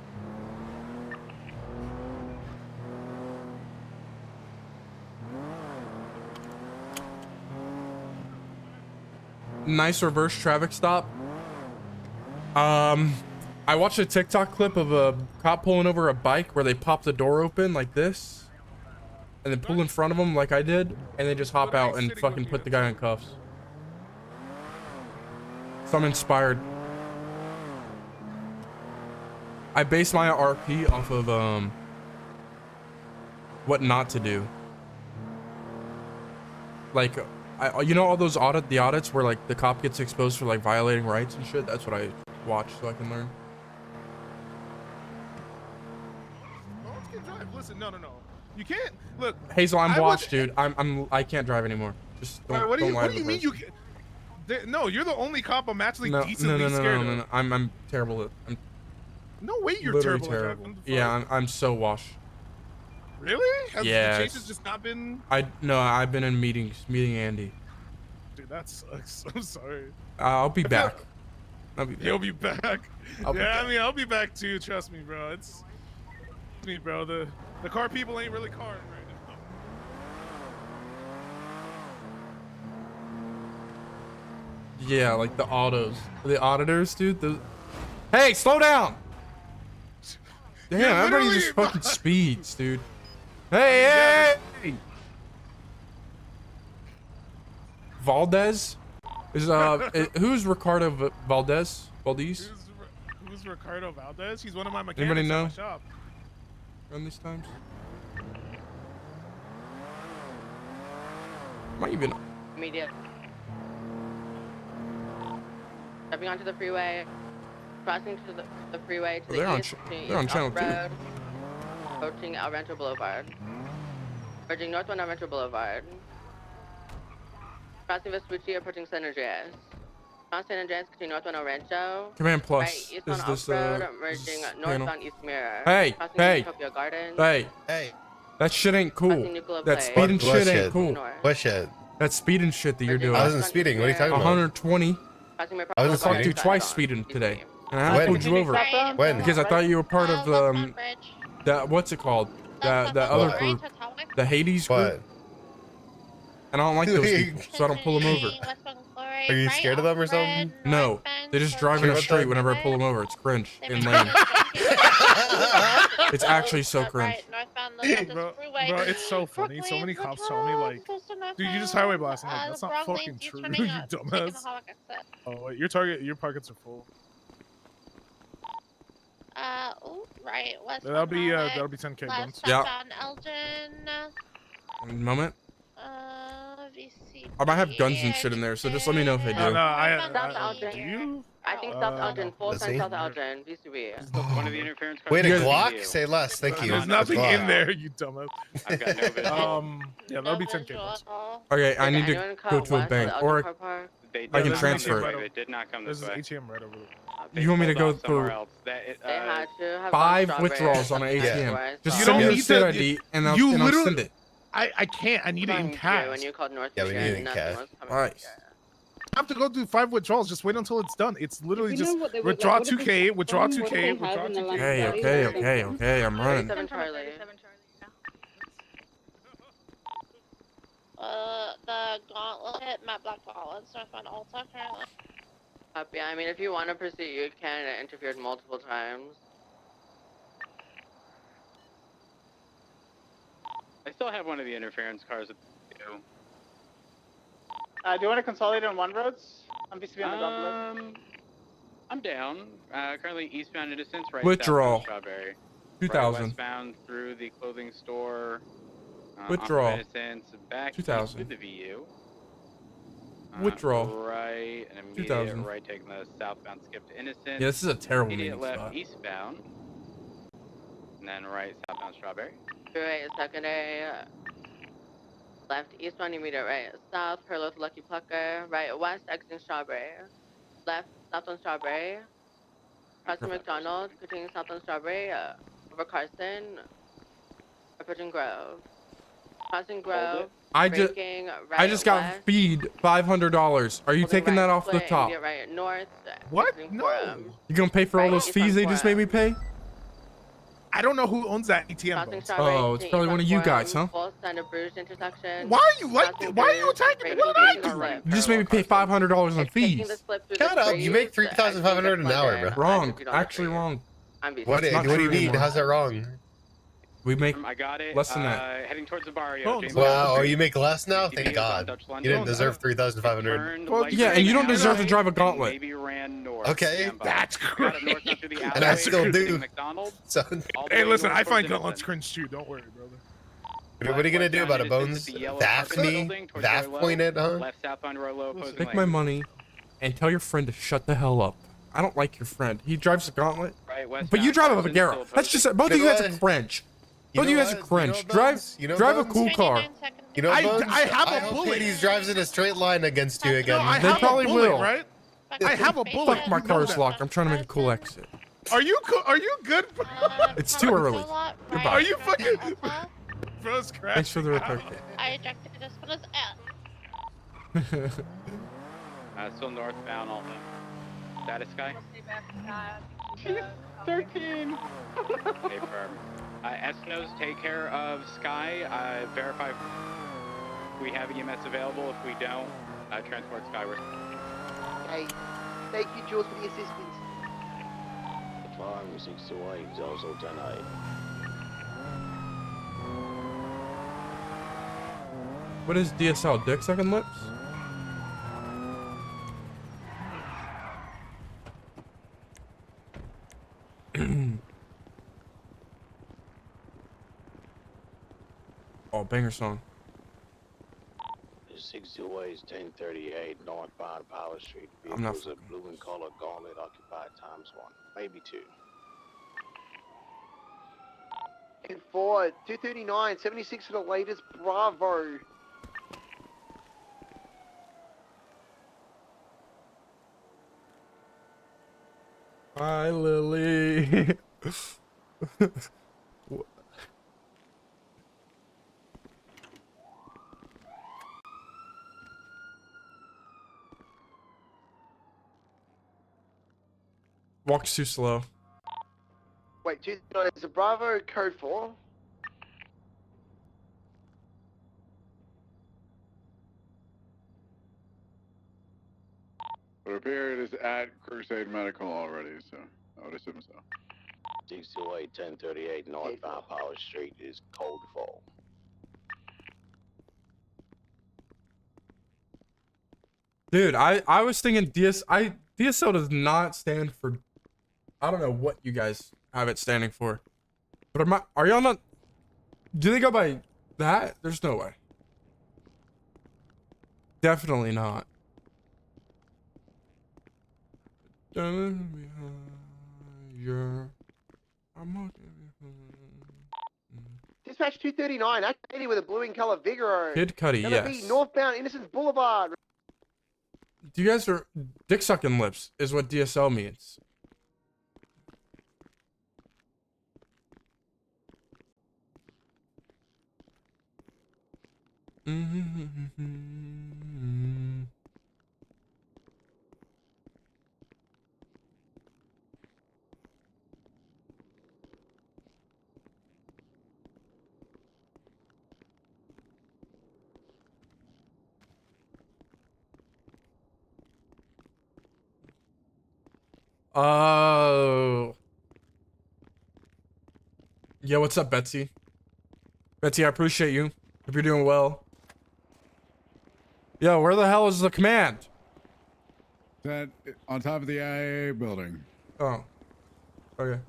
Nice reverse traffic stop. I watched a TikTok clip of a cop pulling over a bike where they pop the door open like this, and then pull in front of them like I did, and they just hop out and fucking put the guy in cuffs. So I'm inspired. I base my RP off of what not to do. Like, you know all those the audits where like the cop gets exposed for like violating rights and shit. That's what I watch so I can learn. Listen, no. You can't look. Hazel, I'm washed, dude. I can't drive anymore. Just don't. What do lie to you the mean person. you can't? No, you're the only cop I'm actually No, decently scared of. no. I'm terrible at. I'm No way, you're literally terrible. terrible. Yeah, I'm so washed. Really? Has Yeah. the chases just not been? I've been in meetings, meeting Andy. Dude, that sucks. I'm sorry. I'll be back. He'll be back. I'll be back. I mean, I'll be back too. Trust me, bro. It's me, bro. The car people ain't really carring right now. Yeah, like the auditors, dude. Hey, slow down! Damn, Yeah, everybody literally, just fucking speeds, dude. Hey! Valdez? Who's Ricardo Valdez? Valdez? Who's Ricardo Valdez? He's one of my mechanics Anybody know? at my shop. Around these times? Might even. Immediate. Stepping onto the freeway. Crossing to the freeway to They're the on east. they're on channel 2. Road, approaching El Rancho Boulevard. Merging northbound El Rancho Boulevard. Crossing Vespucci, approaching San Andreas. Cross San Andreas, continue northbound El Rancho. Command plus. Right, eastbound off-road, merging northbound East Mirror. Hey, Crossing hey, Utopia Gardens. hey. That shit ain't cool. Nuclear That Place. speeding What shit ain't cool. What shit? That speeding shit that you're doing. I wasn't speeding. What are you talking about? 120. I was I caught you speeding. twice speeding today, and I When? pulled you over. When? Because I thought you were part of that. What's it called? That other group, the Hades group. What? And I don't like those people, so I don't pull them over. Are you scared of them or something? No, they just drive in a straight whenever I pull them over. It's cringe and lame. It's actually so cringe. Bro, it's so funny. So many cops tell me like, dude, you just highway blasting. Like, that's not fucking true, you dumbass. Oh, wait, your pockets are full. Right. That'll be 10K bucks. Yeah. Elgin. Moment. VC. I might have guns and shit in there, so just let me know if they do. South Elgin. Do you? I think South Elgin. Full Let's time see. South Elgin. VCB. One of the interference cars. Wait, a is Glock? you. Say less. Thank you. There's A nothing Glock. in there, you dumbass. I've got no vision. Yeah, that'll be 10K bucks. Okay, I need to Anyone go caught to a west bank, of or Elgin Park? They I did can not transfer come it. this way. They did not come There's this an way. ATM right over there. They You want me to pulled go off somewhere through else. They had to have 5 gone withdrawals on an strawberry. ATM. Yeah. Just You send me don't the need state to- ID, and I'll you literally- send it. I can't. I need it in cash. When you called North Yeah, we Michigan, need it in nothing cash. was coming Nice. through. I have to go through 5 withdrawals. Just wait until it's done. It's literally If you know just what they would withdraw like, what if 2K, it's withdraw what 2K, they withdraw have in the 2K. Okay, I'm running. 37 Charlie. The Gauntlet, Matt Black Gauntlets, northbound Alta currently. Yeah, I mean, if you want to pursue, you can. It interfered multiple times. I still have one of the interference cars with you. Do you want to consolidate on one roads? I'm VCB on the gauntlet. I'm down. Currently eastbound Innocence, right Withdrawal. southbound Strawberry. 2000. Right westbound through the clothing store. Withdrawal. Off of Innocence, back 2000. to the VU. Withdrawal. Right, and immediate 2000. right, taking the southbound skip to Innocence. Yeah, this is a terrible Immediate meeting left spot. eastbound. And then right southbound Strawberry. Right, secondary. Left eastbound, immediate right. South, parallel to Lucky Plucker. Right, west, exiting Strawberry. Left, southbound Strawberry. Crossing McDonald, continuing southbound Strawberry. Over Carson. Approaching Grove. Crossing Grove. I just got west, feed $500. Are you holding taking right, that off the split, top? immediate right, north. What? exiting No. Forum. You gonna pay for all Right, those eastbound fees they just made me pay? I don't know who owns that ATM. Crossing Bones. Strawberry Oh, it's to probably one of you eastbound guys, huh? Full Center Bruges intersection. Why are you like Crossing that? Why are you Bruges, attacking me? right What did I into the do? slip. You just made me pay $500 in It's taking the fees. slip through Shut the up! You make trees, $3,500 an hour, bro. Wrong. if you don't Actually agree. wrong. I'm being What? That's not What do you true mean? anymore. How's that wrong? We make I got it. less than that. Heading towards the barrio. Bones, James Wow. Street. Oh, you make less now? CCTV Thank is on God. Dutch You London. didn't deserve 3,500. Turned Well, like Yeah, and you don't down deserve to right drive a and gauntlet. Maybe ran north. Okay. Stand by. That's Got it north down through the And I alleyway, still using do. McDonald's. Son, all the Hey, way listen, north I find towards gauntlets Innocent. cringe too. Don't worry, brother. what are you gonna do about it, West Bones? the yellow Vaff apartment me? building towards Vaff Roylow. point it, huh? Left southbound Roylow, opposing Take lane. my money and tell your friend to shut the hell up. I don't like your friend. He drives a gauntlet. Right, west But you drive a Patterson, Vigera. still That's just opposing. both of You you know guys are what? cringe. You Both of know you guys are what? cringe. You know, Drive Bones? You know, drive a Bones? cool car. You know, I Bones? have a I hope bullet. Hades drives in a straight line against you No, again. I They have probably a bullet, will. right? I have a bullet. Fuck, my You know car's that. locked. I'm trying to make a cool exit. Are you good? It's too early. Goodbye. Are you fucking? Bro's crashing. Thanks for the repair out. kit. I ejected this one as Still northbound on them. Status guy? She's 13. Okay, firm. S-Nos take care of Sky. Verify if we have EMS available. If we don't, transport Skyward. Hey, thank you, Jules, for the assistance. Flying 628 is also 10-8. What is DSL? Dick sucking lips? Oh, banger song. 628 is 1038 northbound Power Street. I'm not Vehicles are blue and color gauntlet occupied ×1, maybe 2. And Forte, 239, 76 for the latest. Bravo. Hi, Lily. Walks too slow. Wait, 239 is a Bravo, code 4. It would appear it is at Crusade Medical already, so I would assume so. 628 1038 northbound Power Street is code 4. Dude, I was thinking DSL does not stand for, I don't know what you guys have it standing for, but are y'all not? Do they go by that? There's no way. Definitely not. Dispatch 239, that's lady with a blue in color Vigoro. Kid Cudi, Gonna yes. be northbound Innocence Boulevard. You guys are dick sucking lips is what DSL means. Oh. Yo, what's up, Betsy? Betsy, I appreciate you. Hope you're doing well. Yo, where the hell is the command? That on top of the IA building. Oh. Okay.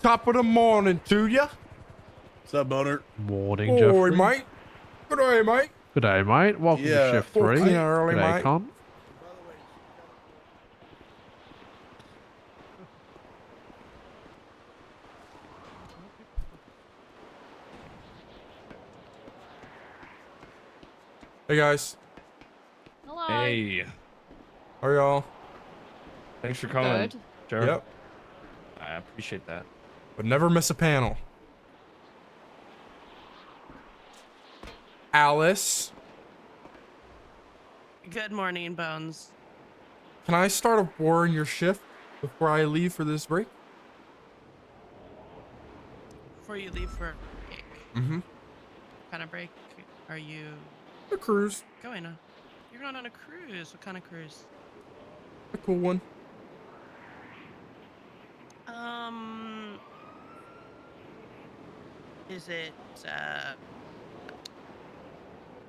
Top of the morning to ya. What's up, Boner? Morning, Oi, Jeffrey. mate. Good day, mate. Good day, mate. Welcome to Yeah, shift 3. fucking early, Good day, mate. Con. Hey, guys. Hello. Hey. How are y'all? Thanks for coming, Good. Jared. Yep. I appreciate that. But never miss a panel. Alice, Good morning, Bones. can I start a war in your shift before I leave for this break? Before you leave for Mm-hmm. what kind of break are you A cruise. going on? You're going on a cruise. What kind of cruise? A cool one.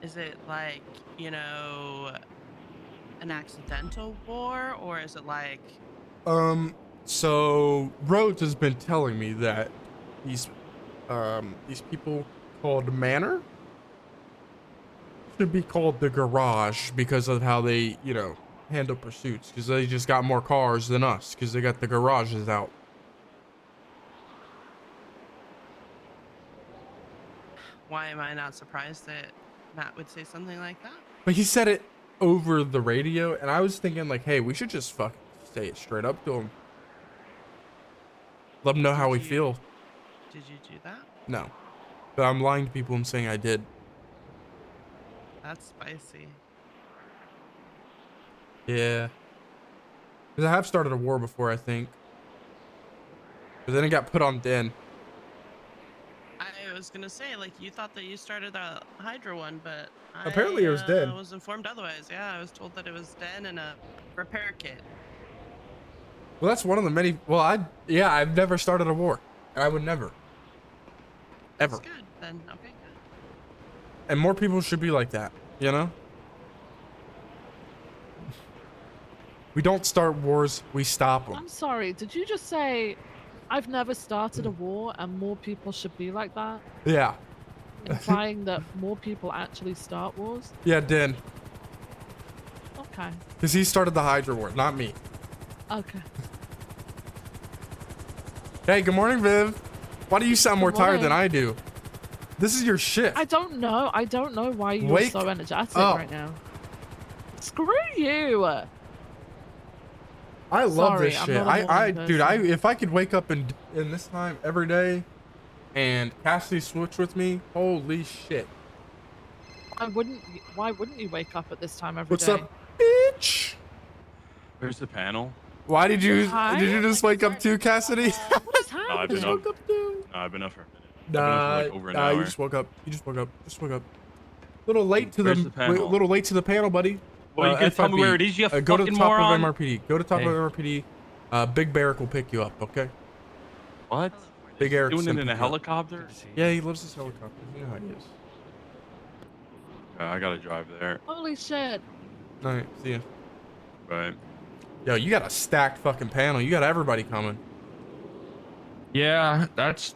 Is it like, you know, an accidental war, or is it like So Rhodes has been telling me that these people called Manor should be called the Garage because of how they, you know, handle pursuits, because they just got more cars than us because they got the garages out. why am I not surprised that Matt would say something like that? But he said it over the radio, and I was thinking like, hey, we should just fucking say it straight up to him. Let them know how we feel. Did you do that? No. But I'm lying to people and saying I did. That's spicy. Yeah. Because I have started a war before, I think. But then it got put on Den. I was gonna say, like, you thought that you started the Hydra one, but Apparently it was Den. I was informed otherwise. Yeah, I was told that it was Den and a repair kit. Well, that's one of the many. Well, I've never started a war. I would never. Ever. That's good, then. Okay, good. And more people should be like that, you know? We don't start wars, we stop them. I'm sorry, did you just say I've never started a war and more people should be like that? Yeah. Implying that more people actually start wars? Yeah, Den. Okay. Because he started the Hydra war, not me. Okay. Hey, good morning, Viv. Why do you sound more Good tired than morning. I do? This is your shift. I don't know why you're Wake so energetic up. right now. Screw you! I love Sorry, this I'm shit. not a morning Dude, person. if I could wake up in this time every day and Cassidy switch with me, holy shit. Why wouldn't you wake up at this time every day? What's up, bitch? Where's the panel? Why did you Hi? just wake up too, Cassidy? What is No, I've been happening? up. No, I've been up for a minute. I've been up for like over an hour. you just woke up. You just woke up. Just woke up. Little late to Where's the, the panel? little late to the panel, buddy. Well, you can tell me FIP. where it is, you Go to the fucking top moron. of MRPD. Go to top Hey. of MRPD. Big Barrack will pick you up, okay? What? Big Eric Doing it sent in a pick you up. helicopter? Yeah, he loves his helicopter. You know how he is. I gotta drive there. Holy shit. All right, see ya. Right. Yo, you got a stacked fucking panel. You got everybody coming. Yeah, that's.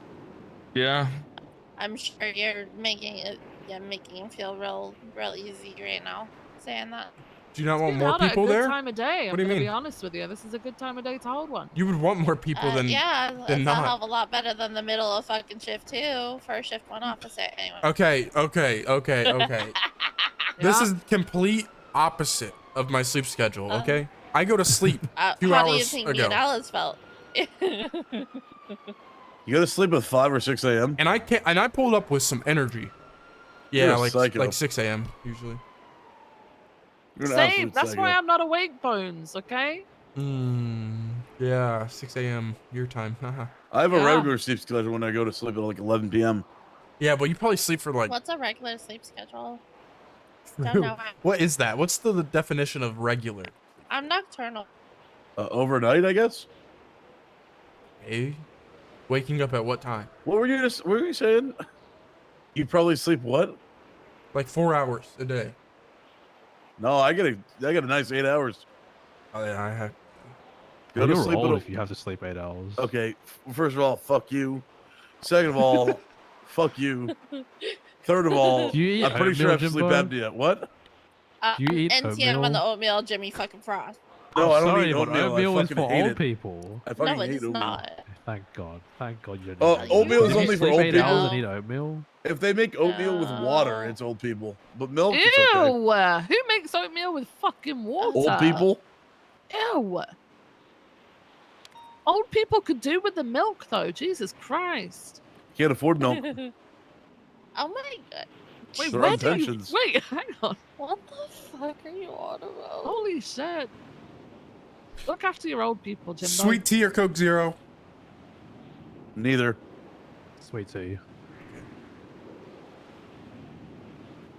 Yeah. I'm sure you're making it, making him feel real easy right now, saying that. Do you not want It's more held at people a good there? time of day. I'm What do you gonna mean? be honest with you. This is a good time of day to hold one. You would want more people than Yeah, than it's a hell not. of a lot better than the middle of fucking shift 2 for shift 1 officer. Anyway. Okay. This is complete opposite of my sleep schedule, okay? I go to sleep 2 how do you hours think me ago. and Alice felt? You go to sleep at 5 or 6 a.m. And I pulled up with some energy. Yeah, You're a psycho. like 6 a.m. usually. You're an Same. absolute That's psycho. why I'm not awake, Bones. Okay. Yeah, 6 a.m. your time. I have a Yeah. regular sleep schedule when I go to sleep at like 11 p.m. Yeah, but you probably sleep for like. What's a regular sleep schedule? Don't know. What is that? What's the definition of regular? I'm nocturnal. Overnight, I guess. Hey, waking up at what time? What were you saying? You probably sleep what? Like 4 hours a day. No, I get a nice 8 hours. Oh yeah, I have. Go to You're sleep old at if you have to sleep 8 hours. Okay, first of all, fuck you. Second of all, fuck you. Third of all, Do you eat I'm pretty sure I have oatmeal, sleep Jimbo? apnea. What? Do you eat NTM on the oatmeal? oatmeal, Jimmy fucking Frost. No, I'm I don't sorry, eat but oatmeal. I oatmeal is fucking for hate old it. people. I fucking No, it hate is oatmeal. not. Thank God. Thank God you Oh, don't. oatmeal is Did you only for sleep old 8 hours people. and eat oatmeal? If they make oatmeal with water, it's old people. But milk, it's Ew! okay. Who makes oatmeal with fucking water? Old people? Ew! Old people could do with the milk though. Jesus Christ! Can't afford milk. Oh my god. Wait, They're where on do you? pensions. Wait, hang on. What the fuck are you on about? Holy shit! Look after your old people, Jimbo. Sweet tea or Coke Zero? Neither. Sweet tea.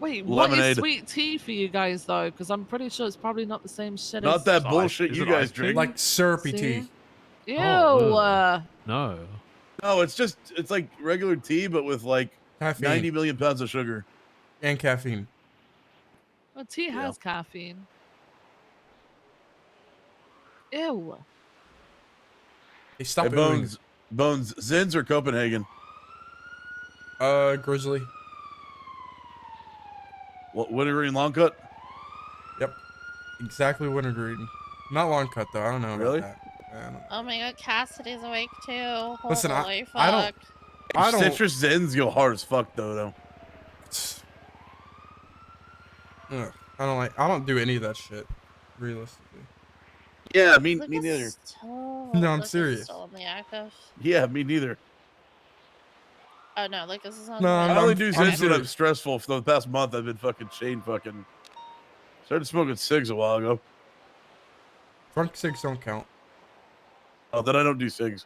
Wait, what is Lemonade. sweet tea for you guys though? Because I'm pretty sure it's probably not the same shit Not as. that bullshit you guys drink. Like syrupy See? tea. Ew! No. No, it's like regular tea, but with like Caffeine. 90 million pounds of sugar. And caffeine. Well, tea has caffeine. Ew. Hey, stop Hey, Bones, Zins or Copenhagen? Grizzly. What, wintergreen long cut? Yep. Exactly wintergreen. Not long cut though. I don't know Really? about that. I don't know. Oh my god, Cassidy's awake too. Listen, Holy fuck. I don't. Citrus Zins go hard as fuck though. Ugh, I don't do any of that shit. Realistically. Yeah, me Look neither. Still, No, I'm Lucas is serious. Still on the active. Yeah, me neither. Oh no, Lucas is on. No, the I only do I'm Zins when I'm serious. stressful. For the past month, I've been fucking chain fucking. Started smoking cigs a while ago. Drunk cigs don't count. Oh, then I don't do cigs.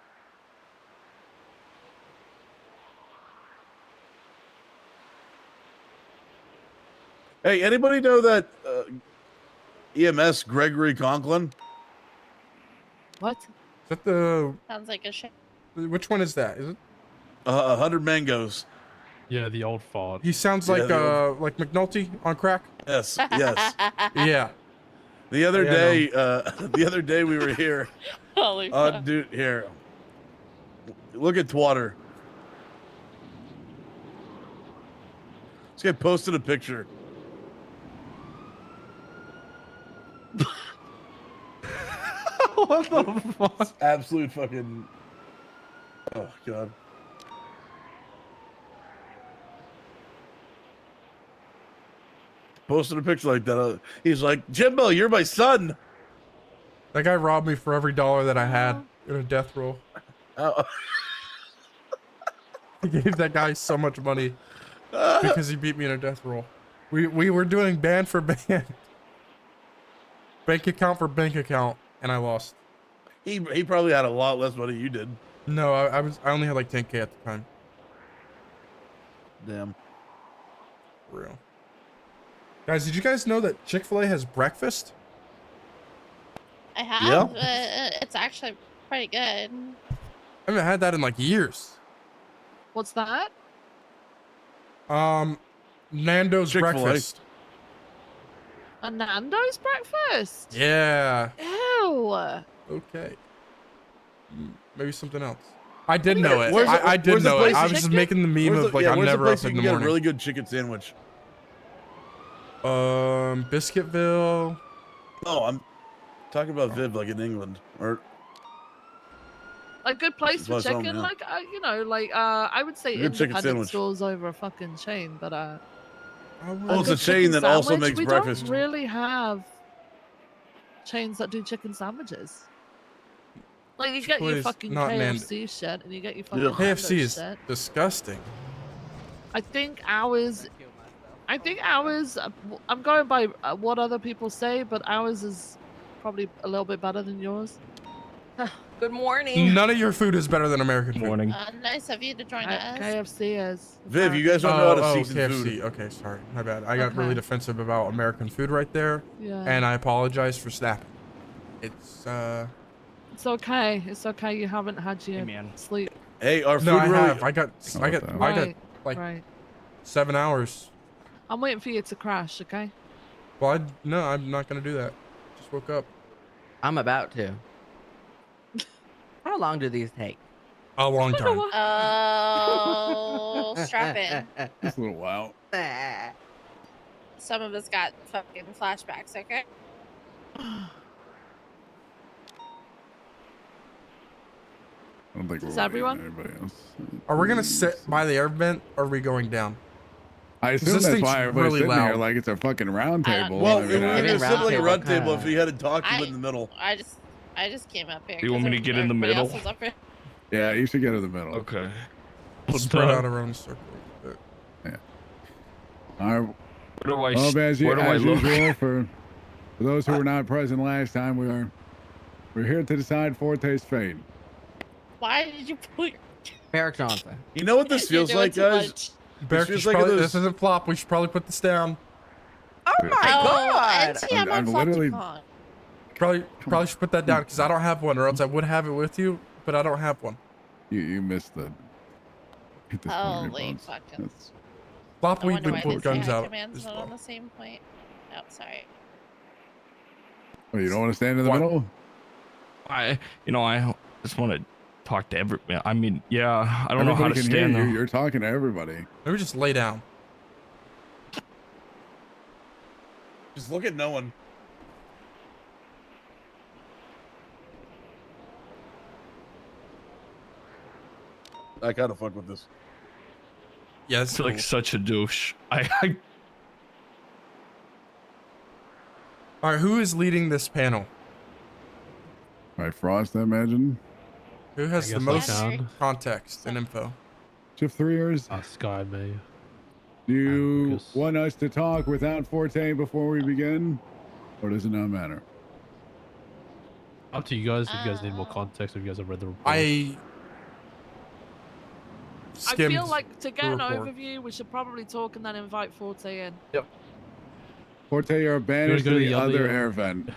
Hey, anybody know that EMS Gregory Conklin? What? Is that the? Sounds like a shit. Which one is that? Is it? 100 mangoes. Yeah, the old fart. He sounds Yeah, like the like McNulty on crack. Yes, yes. Yeah. The other Yeah, I day, the other day we were here. Holy fuck. Dude, here. Look at Twatter. This guy posted a picture. What the fuck? Absolute fucking. Oh god. Posted a picture like that. He's like, Jimbo, you're my son. That guy robbed me for every dollar that I had in a death roll. Oh. He gave that guy so much money because he beat me in a death roll. We were doing band for band, bank account for bank account, and I lost. He probably had a lot less money than you did. No, I only had like 10K at the time. Damn. For real. Guys, did you guys know that Chick-fil-A has breakfast? I have. It's actually pretty good. I haven't had that in like years. What's that? Nando's Chick-fil-A. breakfast. A Nando's breakfast? Yeah. Ew. Okay. Maybe something else. I did know it. Where's the- I did where's the know it. place I in was just Chicken? making the meme Where's of like yeah, I'm where's the never place up you in can the get morning. a really good chicken sandwich? Biscuitville. Oh, I'm talking about Viv like in England or A good place She's for my son, chicken, yeah. like you know, like I would say Good chicken independent sandwich. stores over a fucking chain, but Oh, good it's a chain chicken that also sandwich, makes we breakfast. don't really have chains that do chicken sandwiches. Like you get your Chick-fil-A is fucking not KFC shit, and you get your fucking Ugh. KFC Nando's is shit. disgusting. I think ours. I'm going by what other people say, but ours is probably a little bit better than yours. Good morning. None of your food is better than American food. Nice of you to join us. KFC is. Viv, you guys don't know how to season KFC. food. Okay, sorry, my bad. I got Okay. really defensive about American food right there, Yeah. and I apologize for snapping. It's It's okay. It's okay. You haven't had your sleep. Hey, our food no, I really. have. I got Right, like right. 7 hours. I'm waiting for you to crash. Okay. Well, no, I'm not gonna do that. Just woke up. I'm about to. How long do these take? A long time. Oh, strap in. Just a little while. Some of us got fucking flashbacks, okay? I don't think Is we're everyone? anybody else. Are we gonna sit by the air vent or are we going down? I 'Cause assume this that's thing's why everybody's really sitting here loud. like it's a fucking round I don't table. Well, I it mean, would I- be a simple like a round table if we had to talk you I- in the middle. I just came up here. You want me to 'cause get in the everybody else middle? is up here. yeah, you should get in the middle. Okay. Spread out around the circle. Yeah. All right. Where do I? Well, as Where do I look? usual, for those who were not present last time, we're here to decide Forte's fate. Why did you put your... Barrack Johnson. You know what this You're feels doing like, too guys? much. Barrack, feels you should like probably, those- this isn't flop. We should probably put this down. Oh my god! NTM I'm on literally- Flopticon. Probably should put that down because I don't have one, or else I would have it with you, but I don't have one. You missed the. hit this point, Holy Bones. fucking... That's- Flop, I we wonder why put this guns AI out. command's as not well. on the same point. Oh, sorry. Oh, you don't want to stand in the What? middle? I just want to talk to everyone. I mean, yeah, I don't know how Everybody to can hear stand you. though. You're talking to everybody. Maybe just lay down. Just look at no one. I kind of fuck with this. Yeah, I that's feel like such a douche. I All right, who is leading this panel? Right, Frost, I imagine. Who has the guess I most can. context and info? Shift 3 years. Sky me. Do you Lucas. want us to talk without Forte before we begin? Or does it not matter? Up to you guys if you guys need more context, if you guys have read the report. I I skimmed feel like to get the an report. overview, we should probably talk and then invite Forte in. Forte, you're banished go to to the the other other- air vent.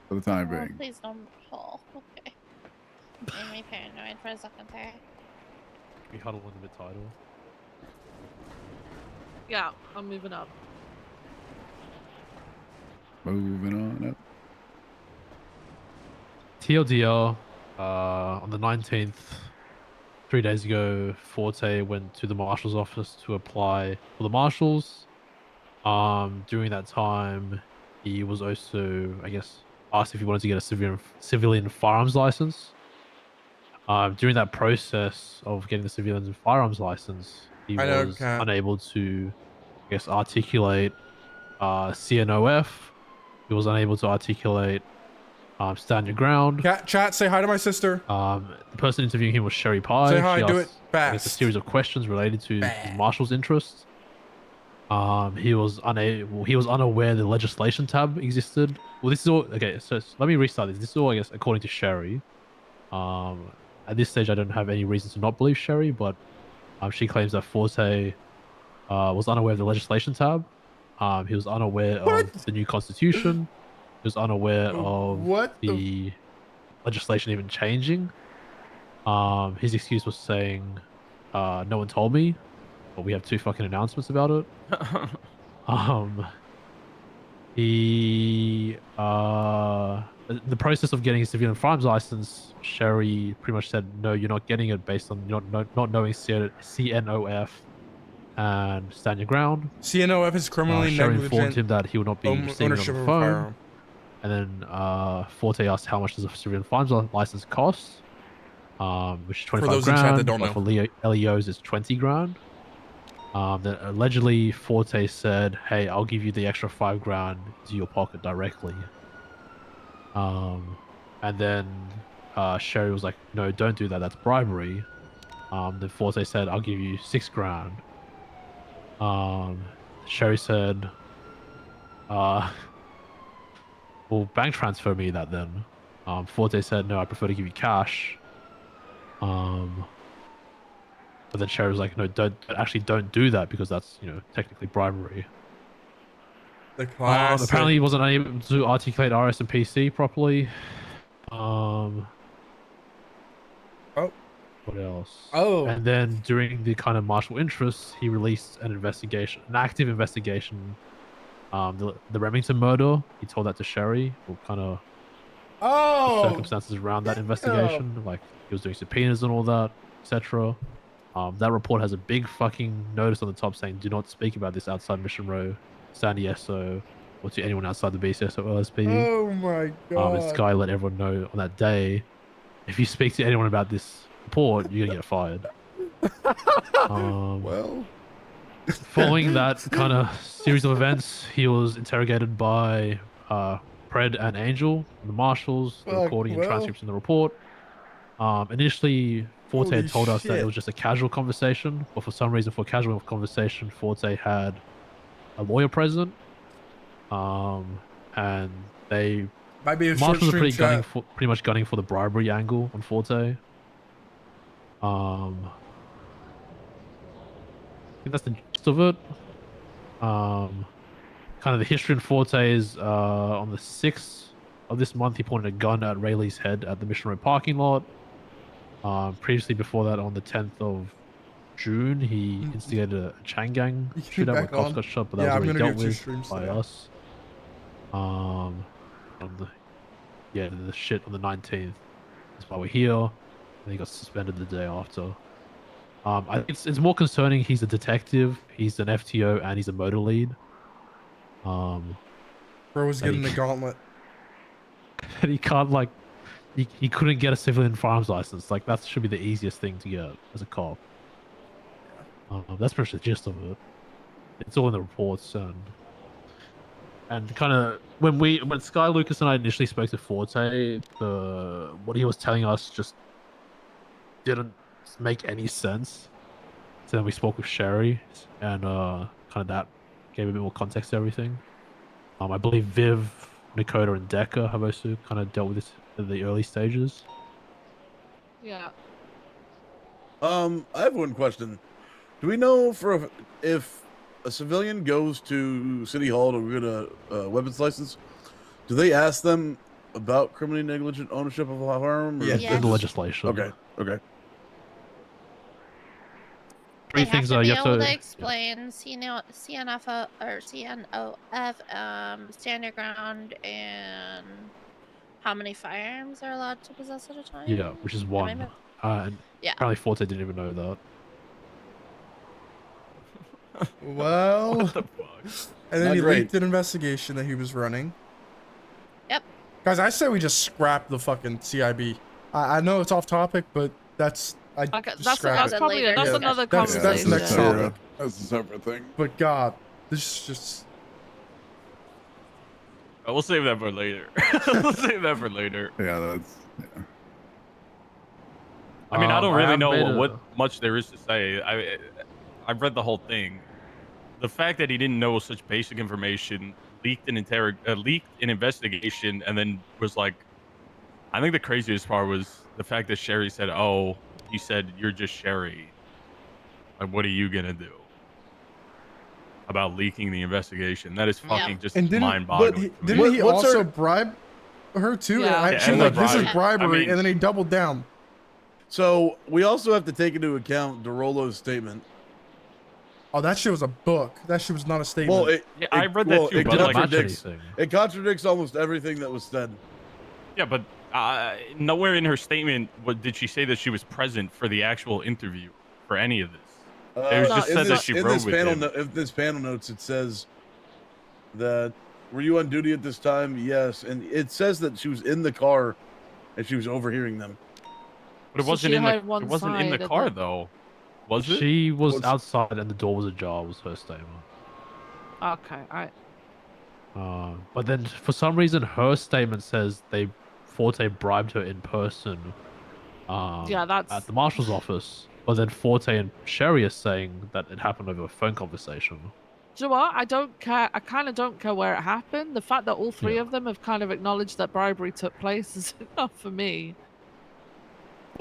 For the time Oh, being. please don't fall. Okay. Made me paranoid for a second there. We huddle in the mid title. Yeah, I'm moving up. Moving on up. TLDR, on the 19th, 3 days ago, Forte went to the marshal's office to apply for the marshals. During that time, he was also, I guess, asked if he wanted to get a civilian firearms license. During that process of getting the civilian firearms license, he I know, was Kat. unable to, I guess, articulate CNOF. He was unable to articulate stand your ground. Chat, say hi to my sister. The person interviewing him was Sherry Pye. Say hi, She do asked, it I guess, a fast. series of questions related to the marshal's interests. He was unaware the legislation tab existed. Well, this is all okay. So let me restart this. This is all, I guess, according to Sherry. At this stage, I don't have any reason to not believe Sherry, but she claims that Forte was unaware of the legislation tab. He was unaware of the new constitution. He was unaware of the legislation even changing. His excuse was saying, "No one told me," but we have 2 fucking announcements about it. The process of getting a civilian firearms license, Sherry pretty much said, "No, you're not getting it based on not knowing CNOF and stand your ground." CNOF is criminally Sherry informed negligent him that he would not be receiving it ownership on the of a phone. firearm. And then Forte asked how much does a civilian firearms license cost, which is 25 those in chat grand, that don't but know. for LEOs it's 20 grand. Then allegedly Forte said, "Hey, I'll give you the extra 5 grand to your pocket directly." And then Sherry was like, "No, don't do that. That's bribery." Then Forte said, "I'll give you 6 grand." Sherry said, "Well, bank transfer me that then." Forte said, "No, I prefer to give you cash." But then Sherry was like, "No, don't do that because that's, technically bribery." The classic. Apparently, he wasn't able to articulate RS and PC properly. What else? Oh. And then during the kind of martial interests, he released an active investigation. The Remington murder. He told that to Sherry. We'll kind of circumstances around that investigation. Like he was doing subpoenas and all that, etc. That report has a big fucking notice on the top saying, "Do not speak about this outside Mission Row, San Diego, or to anyone outside the BCS or LSP." Oh my And Sky let everyone know on that day, if you speak to anyone about this report, you're gonna get fired. Well, Following that kind of series of events, he was interrogated by Pred and Angel, the marshals, the Fuck, recording and well. transcripts in the report. Initially, Forte Holy had told us that shit. it was just a casual conversation, but for some reason, for casual conversation, Forte had a lawyer present, and they Might be a short marshals are stream chat. pretty much gunning for the bribery angle on Forte. I think that's the gist of it. Kind of the history in Forte is on the 6th of this month, he pointed a gun at Rayleigh's head at the Mission Road parking lot. Previously, before that, on the 10th of June, he instigated a Chang Gang You can shootout where back cops on. got shot, but that Yeah, I'm was already gonna dealt do 2 with streams by today. us. On the shit on the 19th. That's why we're here. And he got suspended the day after. I think it's more concerning. He's a detective, he's an FTO, and he's a motor lead. Bro was that getting he- the gauntlet. And he can't like he couldn't get a civilian firearms license. Like that should be the easiest thing to get as a cop. That's pretty much the gist of it. It's all in the reports and kind of when Sky Lucas and I initially spoke to Forte, what he was telling us just didn't make any sense. So then we spoke with Sherry and kind of that gave a bit more context to everything. I believe Viv, Nakota, and Decker have also kind of dealt with this in the early stages. Yeah. I have one question. Do we know if a civilian goes to City Hall to get a weapons license, do they ask them about criminally negligent ownership of a firearm? Yeah, in the legislation. Okay. Okay. Three They things have to be you have able to to explain CNFO or CNOF, stand your ground, and how many firearms are allowed to possess at a time. yeah, which is Am I one. mi- And Yeah. apparently Forte didn't even know that. Well, What the fuck? and then Not he great. leaked an investigation that he was running. Yep. Guys, I say we just scrap the fucking CIB. I know it's off topic, but that's Okay, just that's scrap it. probably that's Yeah, another that's conversation. next topic. That's a separate thing. But God, this is just We'll save that for later. We'll save that for later. Yeah, that's. Yeah. I mean, I don't I really have know made what much there is to say. I've read the whole thing. The fact that he didn't know such basic information, leaked an investigation, and then was like, I think the craziest part was the fact that Sherry said, "Oh, you said you're just Sherry. Like, what are you gonna do about leaking the investigation?" That is fucking just and mind-boggling. Didn't he also bribe her too? Yeah. She was and like, the "This is bribe. bribery," I mean- and then he doubled down. So we also have to take into account DeRolo's statement. Oh, that shit was a book. That shit was not a statement. Well, I read that too, It but like, contradicts almost everything that was said. yeah, but nowhere in her statement did she say that she was present for the actual interview for any of this. It was just said that she rode with him. If this panel notes, it says that were you on duty at this time? Yes, and it says that she was in the car and she was overhearing them. But it So wasn't she in had the one it wasn't in the side of car the- though, was it? She was outside and the door was ajar, was her statement. Okay, alright. But then for some reason her statement says Forte bribed her in person. Yeah, that's- at the marshal's office. But then Forte and Sherry are saying that it happened over a phone conversation. Do you know what? I don't care. I kind of don't care where it happened. The fact that all three of them have kind of acknowledged that bribery took place is enough for me.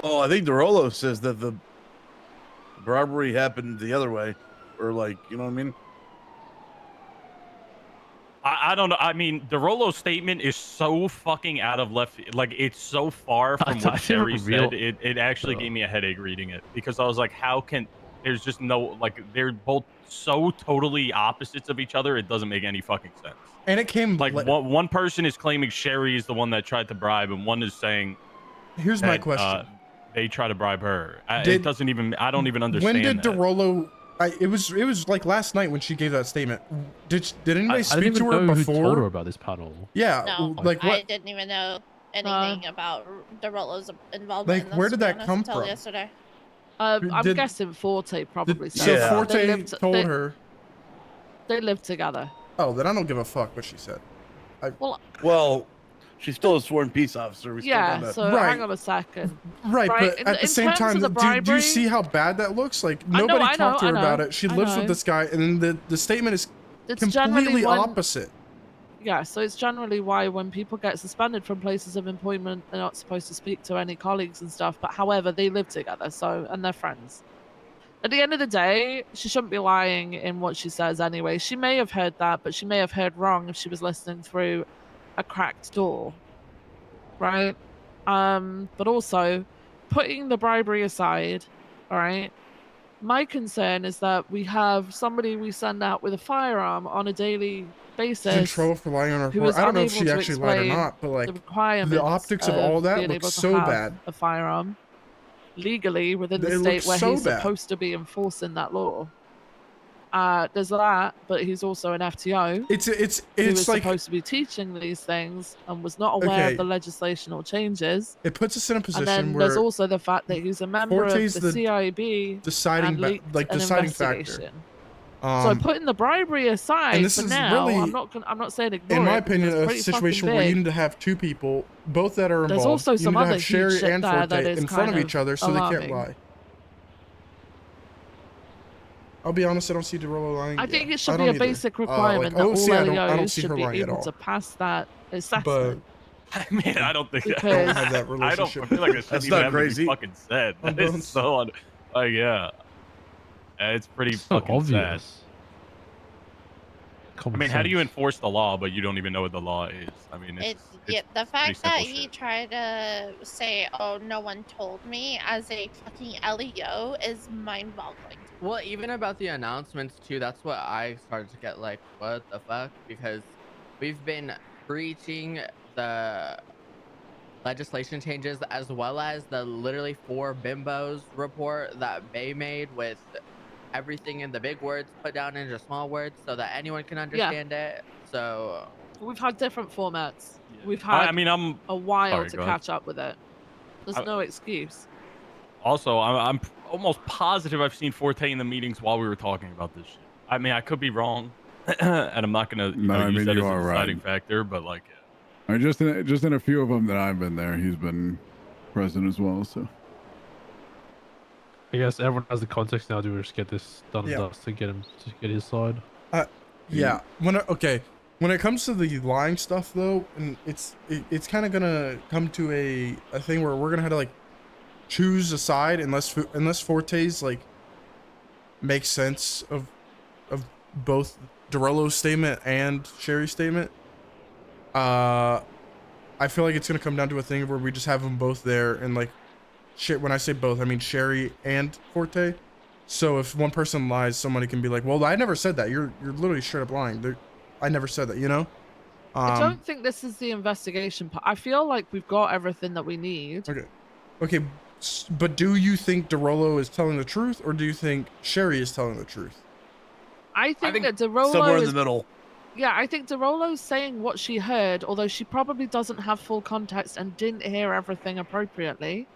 Oh, I think DeRolo says that the robbery happened the other way, or like, you know what I mean? I don't know. I mean, DeRolo's statement is so fucking out of left. Like, it's so far from I what Sherry didn't real- said. It actually gave me a headache reading it because I was like, how can There's just no like they're both so totally opposites of each other. It doesn't make any fucking sense. And it came Like one person is claiming Sherry is the one that tried to bribe, and one is saying Here's my question. They try to bribe her. It Did- doesn't even. I don't even understand. When did that. DeRollo? It was like last night when she gave that statement. Did anybody I speak didn't to even her know before? who told her about this panel. Yeah, No, like I what? didn't even know anything about Derulo's involvement. Like, in this, where to did be that honest, come until from? yesterday. I'm Did- guessing Forte probably said So that. Forte They lived, told her. They lived together. Oh, then I don't give a fuck what she said. Well, she's still a sworn peace officer. We still Yeah, gotta... so hang on a second. Right, but at the in same terms time, of the do bribery, you see how bad that looks? Like I know, nobody I talked to know, her I about know, it. She I lives with know. this guy, and then the statement is It's completely generally when- opposite. Yeah, so it's generally why when people get suspended from places of employment, they're not supposed to speak to any colleagues and stuff. But however, they live together, and they're friends. At the end of the day, she shouldn't be lying in what she says anyway. She may have heard that, but she may have heard wrong if she was listening through a cracked door, right? But also, putting the bribery aside, all right. My concern is that we have somebody we send out with a firearm on a daily basis. She's in trouble for lying on her who report. is I don't know if unable she to actually lied or explain not, but like the requirements the optics of all that being looks able to so have bad. a firearm legally within the It state looks where so he's bad. supposed to be enforcing that law. There's that, but he's also an FTO. It's who is like supposed to be teaching these things and was not aware Okay. of the legislation or changes. It puts us in a And position then where there's also the fact that he's a member Forte's of the the CIB deciding and leaked like an deciding factor. investigation. So putting the bribery aside and this for is now, really, I'm not saying ignore in my it, because opinion, it's a pretty situation fucking where you big. need to have two people, both that are involved. There's also you some need to other have huge Sherry shit and there Forte that is in front of kind each other, so they can't alarming. lie. I'll be honest, I don't see DeRollo lying. I think Yeah, it should I be don't a either. basic requirement that all I don't LEOs see should her be lying at able all. to pass that assessment. I mean, I don't think Because- have that I don't relationship feel like with it her. shouldn't That's even not have to crazy. be fucking said. On That is bones. so yeah. It's pretty It's so fucking sad. obvious. I Common mean, how do you sense. enforce the law, but you don't even know what the law is? I mean, it's Yeah, the pretty fact that simple he shit. tried to say, "Oh, no one told me," as a fucking LEO is mind-boggling. Well, even about the announcements too, that's what I started to get like, what the fuck? Because we've been preaching the legislation changes as well as the literally 4 bimbos report that Bay made with everything in the big words put down into small words so that anyone can understand it. So We've had different formats. We've I had mean, I'm a while sorry, to go ahead. catch up with it. There's I- no excuse. Also, I'm almost positive I've seen Forte in the meetings while we were talking about this shit. I mean, I could be wrong, and I'm not gonna No, I use mean, that you as a are right. deciding factor. But like, I mean, just in a few of them that I've been there, he's been present as well. So I guess everyone has the context now. Do we just get this done and Yeah. dust to get him to get his side? Yeah. When it comes to the lying stuff though, and it's kind of gonna come to a thing where we're gonna have to like choose a side unless Forte's like makes sense of both DeRollo's statement and Sherry's statement. I feel like it's gonna come down to a thing where we just have them both there, and like shit. When I say both, I mean Sherry and Forte. So if one person lies, somebody can be like, "Well, I never said that. You're literally straight up lying. I never said that." You know. I don't think this is the investigation part. I feel like we've got everything that we need. Okay, but do you think DeRollo is telling the truth, or do you think Sherry is telling the truth? I think that DeRollo somewhere in is, the middle. Yeah, I think DeRollo's saying what she heard, although she probably doesn't have full context and didn't hear everything appropriately.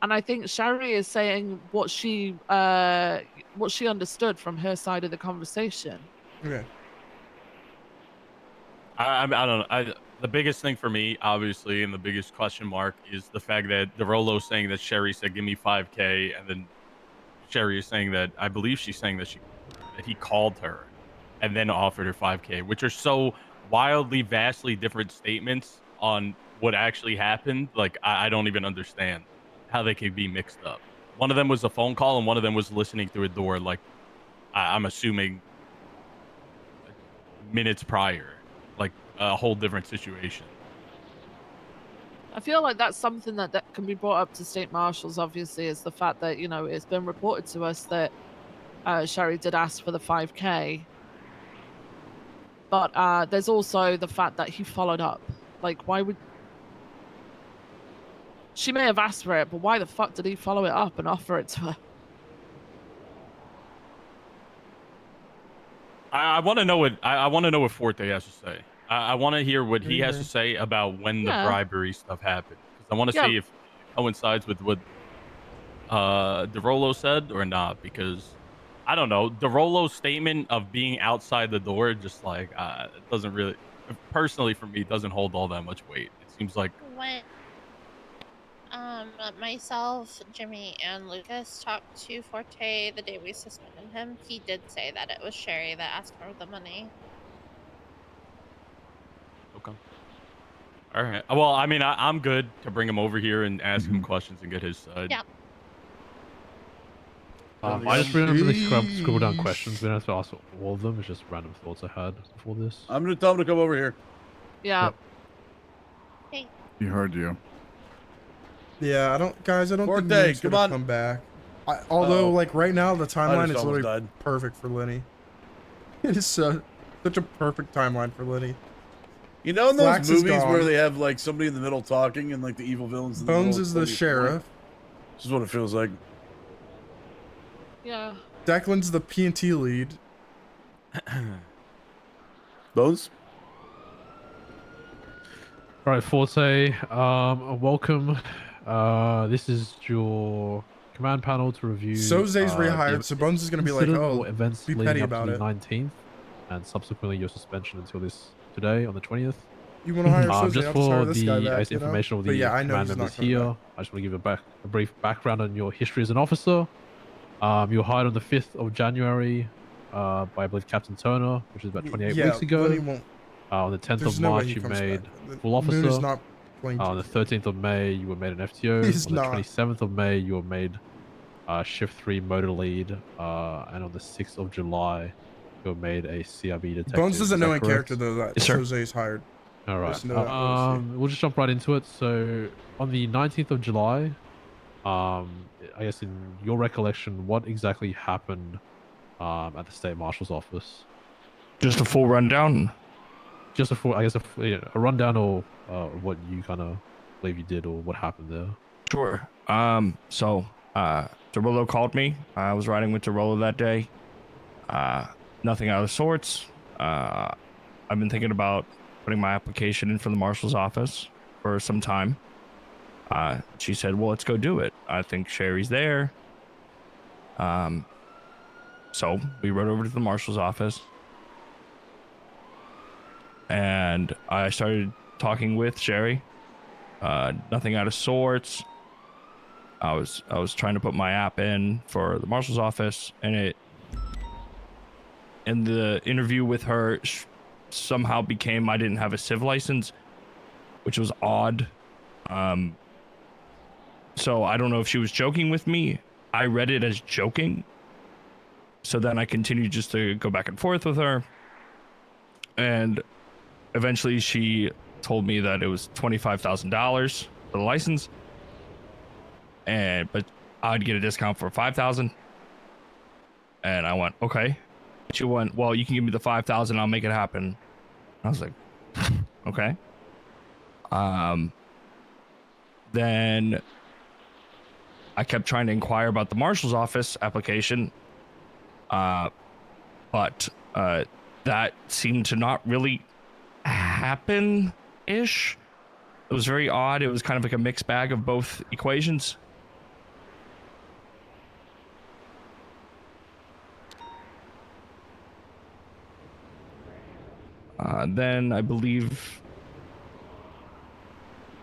And I think Sherry is saying what she understood from her side of the conversation. Okay. I don't know. The biggest thing for me, obviously, and the biggest question mark is the fact that DeRollo saying that Sherry said, "Give me 5K," and then Sherry is saying that I believe she's saying that he called her and then offered her 5K, which are so wildly, vastly different statements on what actually happened. Like I don't even understand how they could be mixed up. One of them was a phone call, and one of them was listening through a door. Like I'm assuming minutes prior, like a whole different situation. I feel like that's something that can be brought up to state marshals. Obviously, is the fact that it's been reported to us that Sherry did ask for the 5K, but there's also the fact that he followed up. Like, why would she may have asked for it, but why the fuck did he follow it up and offer it to her? I want to know what I want to know what Forte has to say. I want to hear what he has to say about when the Yeah. bribery stuff happened, because I want to Yeah. see if it coincides with what DeRollo said or not. Because I don't know, DeRollo's statement of being outside the door just like it doesn't really, personally for me, doesn't hold all that much weight. It seems like When myself, Jimmy, and Lucas talked to Forte the day we suspended him, he did say that it was Sherry that asked for the money. okay. All right. Well, I mean, I'm good to bring him over here and ask him questions and get his side. Yeah. I just randomly scribbled down questions. We don't have to ask all of them. It's just random thoughts I had before this. I'm gonna tell him to come over here. Yeah. Hey. He heard you. Yeah, I don't think Forte, Moon's come gonna on. come back. Although, like right now, the timeline is almost literally died. perfect for Lenny. It is such a perfect timeline for Lenny. You know in those Flax is movies where gone. they have like somebody in the middle talking and like the evil villains in the Bones middle is the playing a sheriff. point? This is what it feels like. Yeah. Declan's the P&T lead. Bones? All right, Forte. Welcome. This is your command panel to review. Soze's the rehired, so Bones is gonna be like, incident "Oh, or events be leading petty up to about the it." 19th, and subsequently your suspension until today on the 20th. You want to hire Soze? Just I'll just hire for this guy the back, you know? information of But the yeah, I know command he's members not coming here, back. I just want to give a brief background on your history as an officer. You were hired on the 5th of January by, I believe, Captain Turner, which is about 28 weeks ago. Lenny won't. On the 10th There's of no way March, he you comes made back. full officer. Moon is not playing. On the 13th of May, you were made an FTO. He's on the not. 27th of May, you were made Shift 3 motor lead. And on the 6th of July, you were made a CRB detective. Bones doesn't Is know that in correct? character though that Soze's hired. All right. Just know that, obviously. We'll just jump right into it. So on the 19th of July, I guess in your recollection, what exactly happened at the state marshal's office? Just a full rundown. Just a rundown or what you kind of believe you did or what happened there. Sure. So Derolo called me. I was riding with Derolo that day. Nothing out of sorts. I've been thinking about putting my application in for the marshal's office for some time. She said, well, let's go do it. I think Sherry's there. So we rode over to the marshal's office. And I started talking with Sherry. Nothing out of sorts. I was trying to put my app in for the marshal's office, and in the interview with her somehow became I didn't have a civ license, which was odd. So I don't know if she was joking with me. I read it as joking. So then I continued just to go back and forth with her. And eventually she told me that it was $25,000 for the license. But I'd get a discount for $5,000. And I went, okay. She went, well, you can give me the $5,000, I'll make it happen. I was like, okay. Then I kept trying to inquire about the marshal's office application. But that seemed to not really happen-ish. It was very odd. It was kind of like a mixed bag of both equations. Then I believe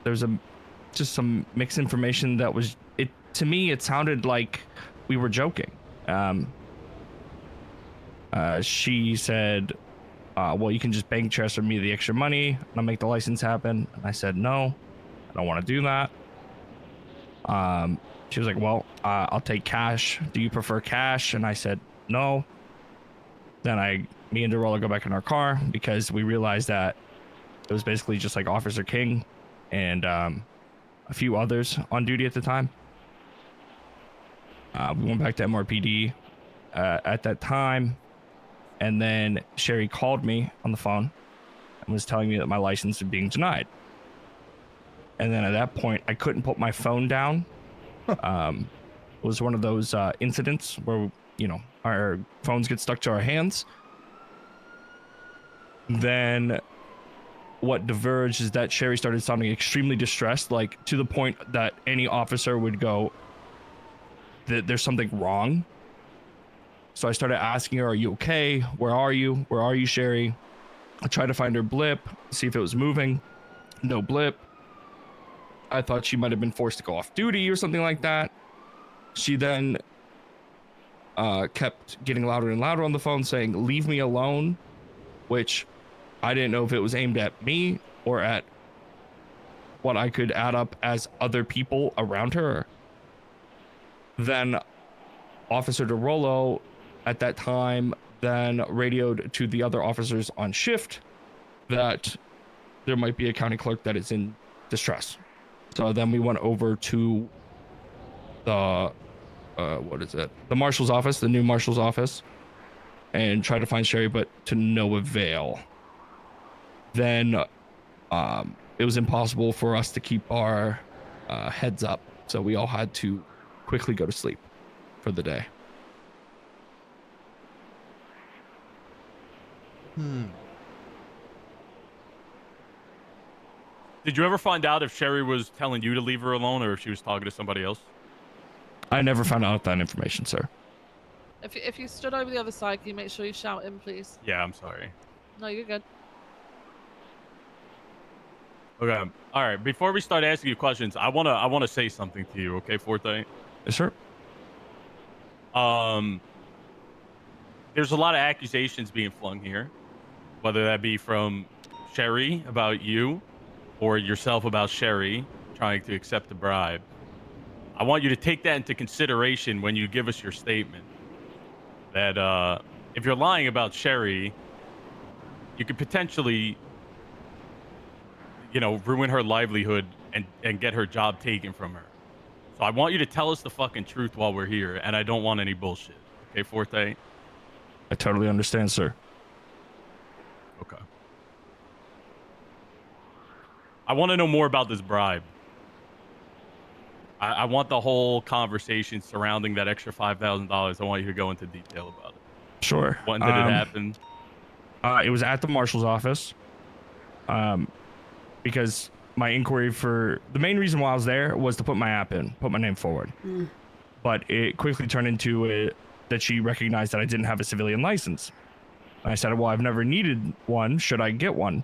there's just some mixed information that was to me it sounded like we were joking. She said, well, you can just bank transfer me the extra money and I'll make the license happen. And I said, no, I don't want to do that. She was like, well, I'll take cash. Do you prefer cash? And I said, no. Then me and Derola go back in our car because we realized that it was basically just like Officer King. And a few others on duty at the time. We went back to MRPD at that time, and then Sherry called me on the phone and was telling me that my license was being denied. And then at that point, I couldn't put my phone down. It was one of those incidents where, you know, our phones get stuck to our hands. Then what diverged is that Sherry started sounding extremely distressed, like to the point that any officer would go, there's something wrong. So I started asking her, are you okay? Where are you? Where are you, Sherry? I tried to find her blip, see if it was moving. No blip. I thought she might have been forced to go off duty or something like that. She then kept getting louder and louder on the phone saying, leave me alone, which I didn't know if it was aimed at me or at what I could add up as other people around her. Then Officer DeRollo at that time then radioed to the other officers on shift that there might be a county clerk that is in distress. So then we went over to the the marshal's office, the new marshal's office, and tried to find Sherry, but to no avail. Then it was impossible for us to keep our heads up, so we all had to quickly go to sleep for the day. Did you ever find out if Sherry was telling you to leave her alone or if she was talking to somebody else? I never found out that information, sir. If you stood over the other side, can you make sure you shout in, please? Yeah, I'm sorry. No, you're good. Okay. All right. Before we start asking you questions, I wanna say something to you, okay, Forte? Yes, sir. There's a lot of accusations being flung here, whether that be from Sherry about you or yourself about Sherry trying to accept a bribe. I want you to take that into consideration when you give us your statement. That if you're lying about Sherry, you could potentially, you know, ruin her livelihood and get her job taken from her. So I want you to tell us the fucking truth while we're here, and I don't want any bullshit. Okay, Forte? I totally understand, sir. Okay. I want to know more about this bribe. I want the whole conversation surrounding that extra $5,000. I want you to go into detail about it. Sure. When did it happen? It was at the marshal's office. Because my inquiry for the main reason why I was there was to put my app in, put my name forward. But it quickly turned into that she recognized that I didn't have a civilian license. And I said, well, I've never needed one. Should I get one?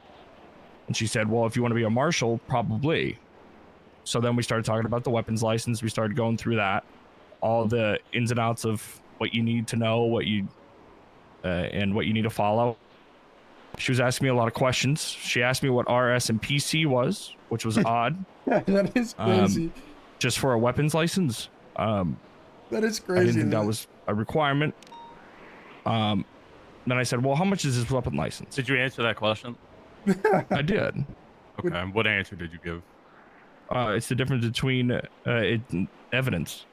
And she said, well, if you want to be a marshal, probably. So then we started talking about the weapons license. We started going through that, all the ins and outs of what you need to know, what you and what you need to follow. She was asking me a lot of questions. She asked me what RS and PC was, which was odd. That is crazy. Just for a weapons license. That is crazy. I didn't think that was a requirement. Then I said, well, how much is this weapon license? Did you answer that question? I did. Okay. What answer did you give? It's the difference between evidence.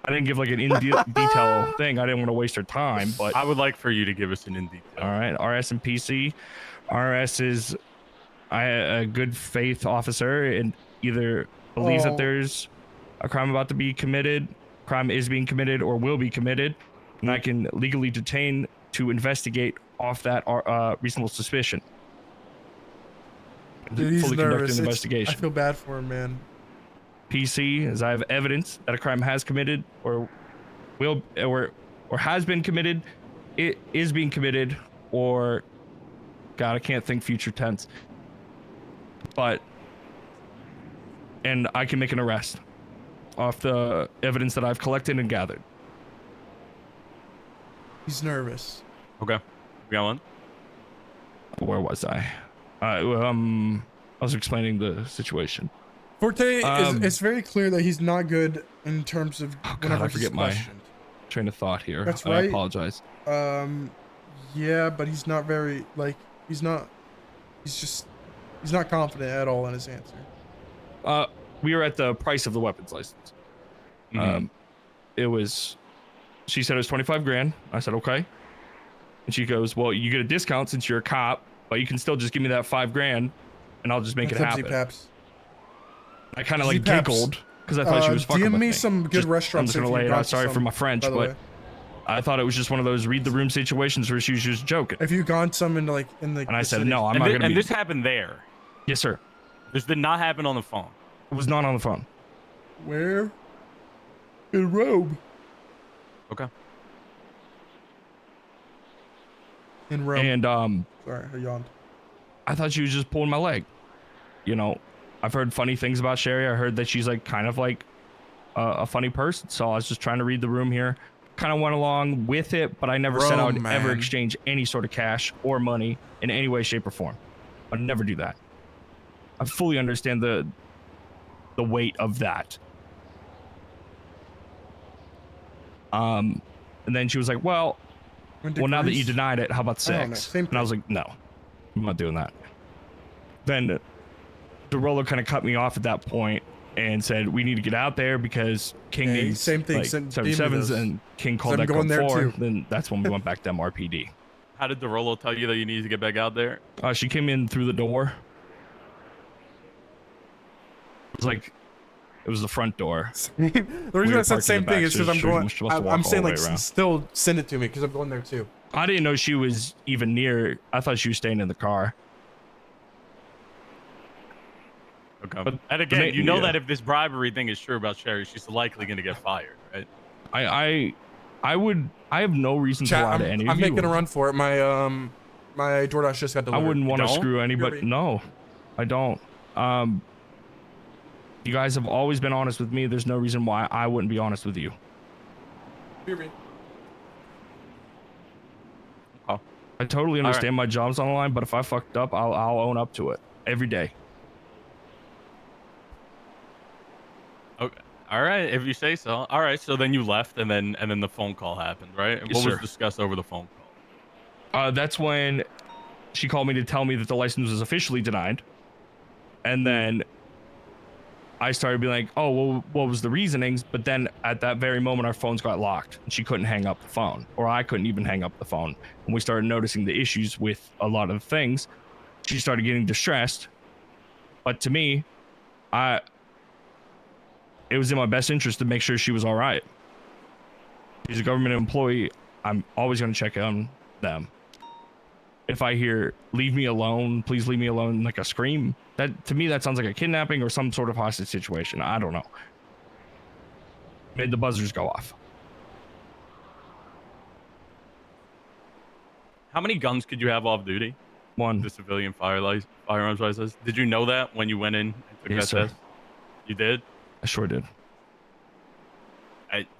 I didn't give like an in-detail thing. I didn't want to waste her time, but I would like for you to give us an in detail. All right, RS and PC. RS is a good faith officer and either believes that there's a crime about to be committed, crime is being committed, or will be committed, and I can legally detain to investigate off that reasonable suspicion. Dude, he's fully nervous. conduct an investigation. I feel bad for him, man. PC is I have evidence that a crime has committed or will or has been committed, it is being committed, or God, I can't think future tense. And I can make an arrest off the evidence that I've collected and gathered. He's nervous. Okay. We got one. Where was I? I was explaining the situation. Forte it's very clear that he's not good in terms of whenever I forget my questioned. train of thought here. That's right. I apologize. Yeah, but he's not very he's not confident at all in his answer. we were at the price of the weapons license. It was, she said it was 25 grand. I said, okay. And she goes, well, you get a discount since you're a cop, but you can still just give me that 5 grand and I'll just make it happen. Paps. I kind of like Z-Paps, giggled because I thought she was fucking DM with me me. some good Just- restaurants I'm just if gonna lay you've it gone out. to Sorry some, for my French, by the but way. I thought it was just one of those read the room situations where she was just joking. If you've gone some in like in the And I the said, city. no, I'm not gonna And be. this happened there. Yes, sir. This did not happen on the phone. It was not on the phone. Where? In Rome. Okay. In Rome. And Sorry, I yawned. I thought she was just pulling my leg. You know, I've heard funny things about Sherry. I heard that she's like kind of like a funny person. So I was just trying to read the room here. Kind of went along with it, but I never said I would Rome, ever man. exchange any sort of cash or money in any way, shape, or form. I'd never do that. I fully understand the weight of that. And then she was like, well, now that you Greece? denied it, how about I don't know, 6? same And I was like, no, I'm not doing that. Then the roller kind of cut me off at that point and said, we need to get out there because King Hey, needs same thing, like send- 77s, those. and King called I'm that going code there 4. too. Then that's when we went back to MRPD. How did Derolo tell you that you needed to get back out there? She came in through the door. It was like, it was the front door. The reason I said same thing is because I'm going. I'm saying like around. still send it to me because I'm going there too. I didn't know she was even near. I thought she was staying in the car. Okay. But and again, ma- you know yeah. that if this bribery thing is true about Sherry, she's likely going to get fired, right? I have no reason Chat, to lie to any I'm of you. making a run for it. My DoorDash just got I delivered. wouldn't want to Don't? screw anybody. No, I don't. You guys have always been honest with me. There's no reason why I wouldn't be honest with you. Hear me. Oh. I totally All understand my job's on the line, but if I fucked up, I'll own up to it every day. Okay. All right, if you say so. All right, so then you left, and then the phone call happened, right? Yes, What was sir. discussed over the phone call? That's when she called me to tell me that the license was officially denied. And then I started being like, oh, well, what was the reasonings? But then at that very moment, our phones got locked and she couldn't hang up the phone, or I couldn't even hang up the phone. And we started noticing the issues with a lot of things. She started getting distressed. But to me, it was in my best interest to make sure she was all right. She's a government employee. I'm always going to check on them. If I hear, leave me alone, please leave me alone, like a scream, that to me, that sounds like a kidnapping or some sort of hostage situation. I don't know. Made the buzzers go off. How many guns could you have off duty? One. The civilian firearms license. Did you know that when you went in and took Yes, that sir. test? You did? I sure did.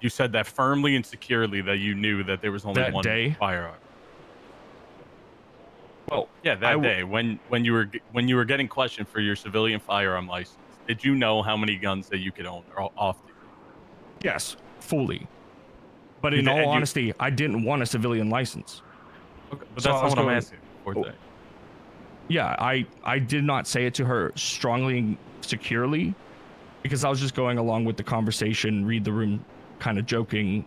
You said that firmly and securely that you knew that there was only That one day? firearm. Well, yeah, that day when you were getting questioned for your civilian firearm license, did you know how many guns that you could own off duty? Yes, fully. But You in did- all and you- honesty, I didn't want a civilian license. Okay, but So that's I was not what I'm going- asking. Forte. Yeah, I did not say it to her strongly and securely because I was just going along with the conversation, read the room kind of joking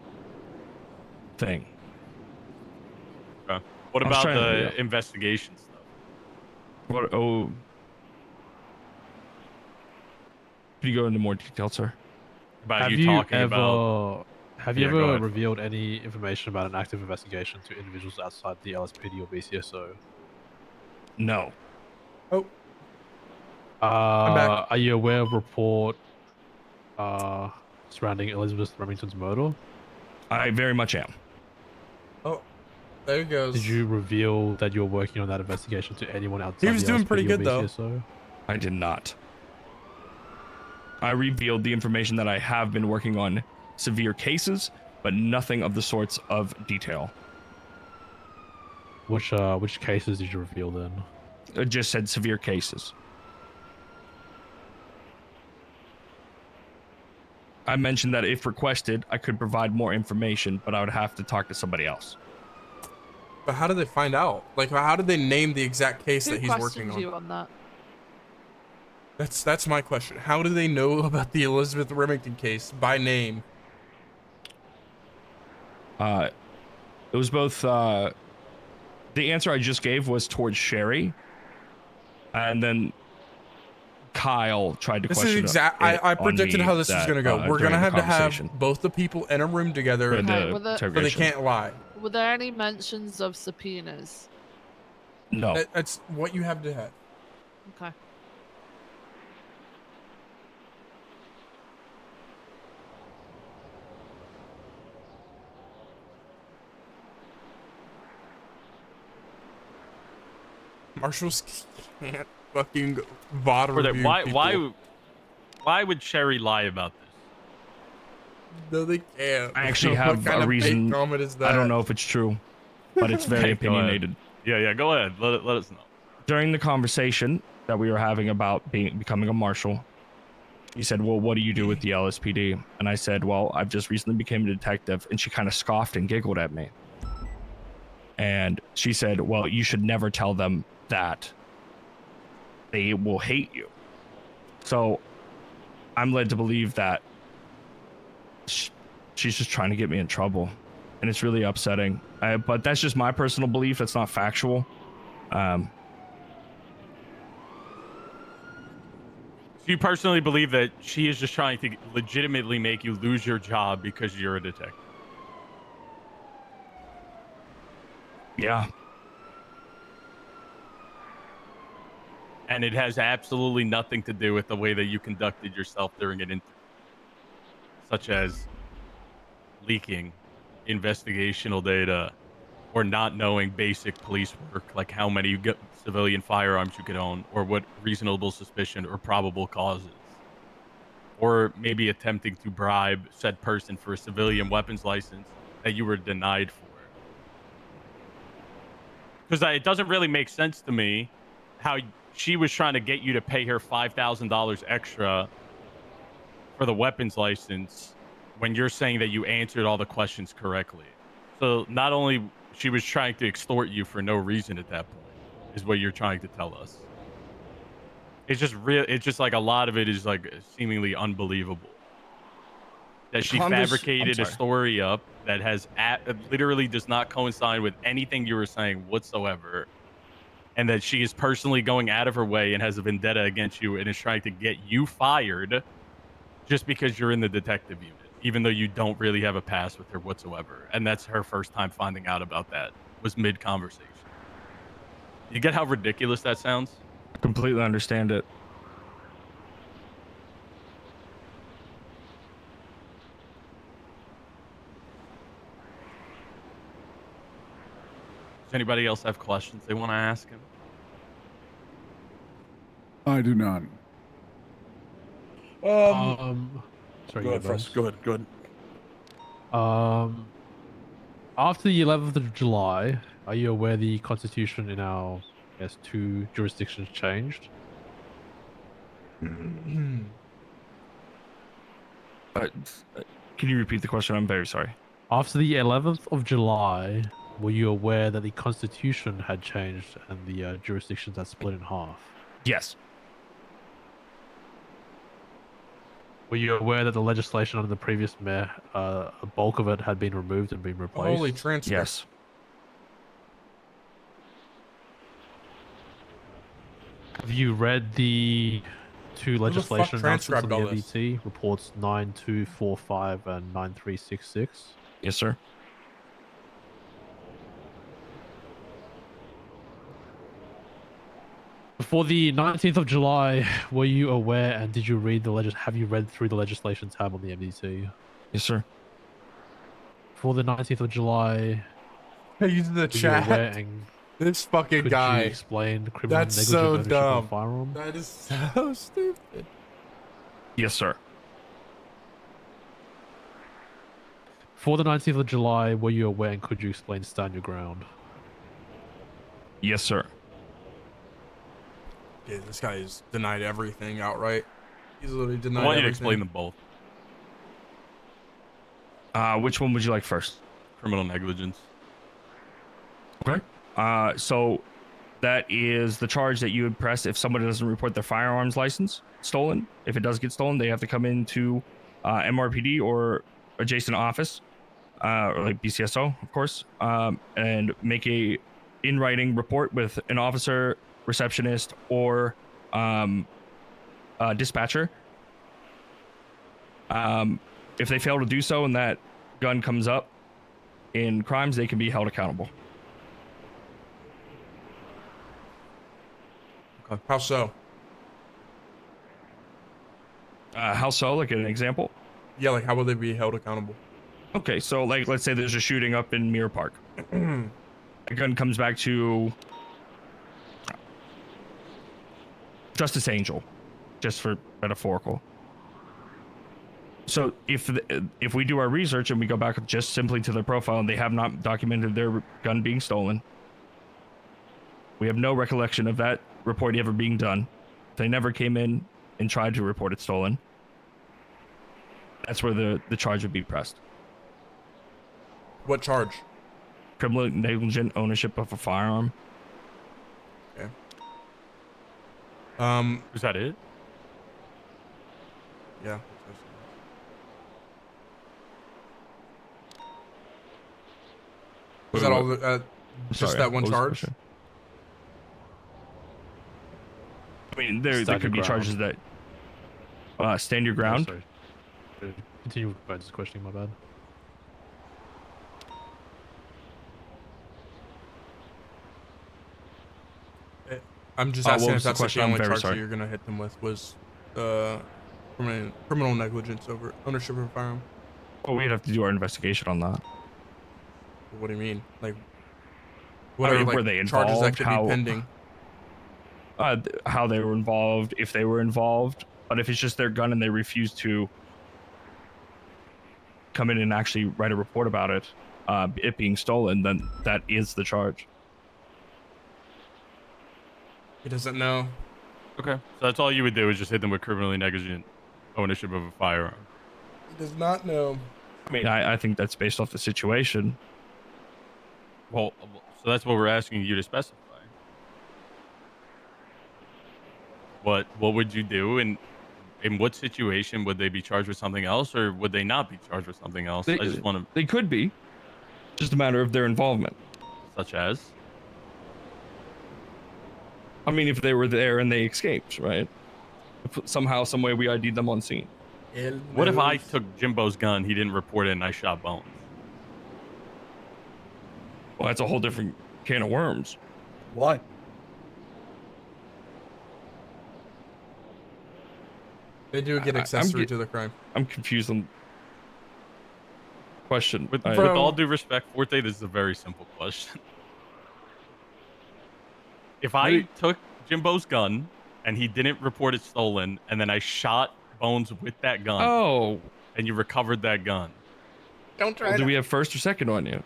thing. Okay. What I was about trying to- the yeah. investigation stuff? What? Oh, could you go into more detail, sir? About Have you you talking ever about. have you Yeah, go ever ahead. revealed any information about an active investigation to individuals outside the LSPD or BCSO? No. Oh. I'm back. Are you aware of report surrounding Elizabeth Remington's murder? I very much am. Oh, there he goes. Did you reveal that you're working on that investigation to anyone outside He was the doing pretty LSPD or good, though. BCSO? I did not. I revealed the information that I have been working on severe cases, but nothing of the sorts of detail. Which cases did you reveal then? It just said severe cases. I mentioned that if requested, I could provide more information, but I would have to talk to somebody else. But how did they find out? Like, how did they name the exact case Who that he's working questioned on? you on that? That's my question. How do they know about the Elizabeth Remington case by name? It was both. The answer I just gave was towards Sherry, and then Kyle tried to This is question. exact. it I on predicted me how this was that, gonna go. We're during gonna the have conversation. both the people in a room together, For the Okay, well, so they interrogation. can't lie. Were there any mentions of subpoenas? No. That's what you have to have. Okay. Marshals can't fucking VOD For that, review people. why would Sherry lie about this? No, they can't. I actually What have kind a of fake reason. comment is I don't that? know if it's true, but it's very Okay, go ahead. opinionated. Yeah, go ahead. Let us know. During the conversation that we were having about becoming a marshal, he said, well, what do you do with the LSPD? And I said, well, I've just recently became a detective. And she kind of scoffed and giggled at me. And she said, well, you should never tell them that. They will hate you. So I'm led to believe that she's just trying to get me in trouble. And it's really upsetting. But that's just my personal belief. That's not factual. So you personally believe that she is just trying to legitimately make you lose your job because you're a detective? Yeah. And it has absolutely nothing to do with the way that you conducted yourself during an interview, such as leaking investigational data or not knowing basic police work, like how many civilian firearms you could own, or what reasonable suspicion or probable causes, or maybe attempting to bribe said person for a civilian weapons license that you were denied for. Because it doesn't really make sense to me how she was trying to get you to pay her $5,000 extra for the weapons license when you're saying that you answered all the questions correctly. So not only she was trying to extort you for no reason at that point, is what you're trying to tell us. It's just real. It's just like a lot of it is like seemingly unbelievable. That she fabricated a story up that has literally does not coincide with anything you were saying whatsoever. And that she is personally going out of her way and has a vendetta against you and is trying to get you fired just because you're in the detective unit, even though you don't really have a past with her whatsoever. And that's her first time finding out about that, was mid-conversation. You get how ridiculous that sounds? I completely understand it. Does anybody else have questions they want to ask him? I do not. Sorry, Go ahead, Frost. Go ahead. After the 11th of July, are you aware the constitution in our, I guess, 2 jurisdictions changed? Can you repeat the question? I'm very sorry. After the 11th of July, were you aware that the constitution had changed and the jurisdictions had split in half? Yes. Were you aware that the legislation under the previous mayor, a bulk of it had been removed and been replaced? Holy transfer. Yes. Have you read the 2 Who the fuck legislation announcements on transcribed the all this? MDT, reports 9245 and 9366? Yes, sir. Before the 19th of July, were you aware and did you read have you read through the legislation tab on the MDT? Yes, sir. Before the 19th of July, Use the were chat. you aware and This fucking could guy. you explain criminal That's negligent so ownership dumb. of a firearm? That is so stupid. Yes, sir. Before the 19th of July, were you aware and could you explain stand your ground? Yes, sir. Yeah, this guy is denied everything outright. He's literally I denied want you to everything. explain them both. Which one would you like first? Criminal negligence. Okay. So that is the charge that you would press if somebody doesn't report their firearms license stolen. If it does get stolen, they have to come into MRPD or adjacent office, or like BCSO, of course, and make a in-writing report with an officer, receptionist, or dispatcher. If they fail to do so and that gun comes up in crimes, they can be held accountable. Okay. How so? How so? Like an example? Yeah, like how will they be held accountable? Okay, so like let's say there's a shooting up in Mirror Park. A gun comes back to Justice Angel, just for metaphorical. So if we do our research and we go back just simply to their profile and they have not documented their gun being stolen, we have no recollection of that report ever being done. They never came in and tried to report it stolen. That's where the charge would be pressed. What charge? Criminal negligent ownership of a firearm. Okay. Is that it? Yeah. Is that all? Just Sorry, that one what was the charge? question? I mean, there could be charges that stand your ground. Oh, sorry. Continue with Bird's questioning, my bad. I'm just asking if that's the only charge that sorry. you're gonna hit them with was criminal negligence over ownership of a firearm. Well, we'd have to do our investigation on that. What do you mean? Like, What what are were like they charges involved? that could be pending? How they were involved, if they were involved. But if it's just their gun and they refuse to come in and actually write a report about it, it being stolen, then that is the charge. He doesn't know. Okay, so that's all you would do is just hit them with criminally negligent ownership of a firearm. He does not know. I mean, I think that's based off the situation. Well, so that's what we're asking you to specify. What would you do, and in what situation would they be charged with something else, or would they not be charged with something else? I just want to. They could be. Just a matter of their involvement. Such as? I mean, if they were there and they escaped, right? If somehow, some way, we ID'd them on scene. What if I took Jimbo's gun, he didn't report it, and I shot Bones? Well, that's a whole different can of worms. Why? They do get accessory to the crime. I'm confused on question. With all due respect, Forte, this is a very simple question. If I took Jimbo's gun and he didn't report it stolen, and then I shot Bones with that gun, and you recovered that gun, don't try. Do we have first or second on you?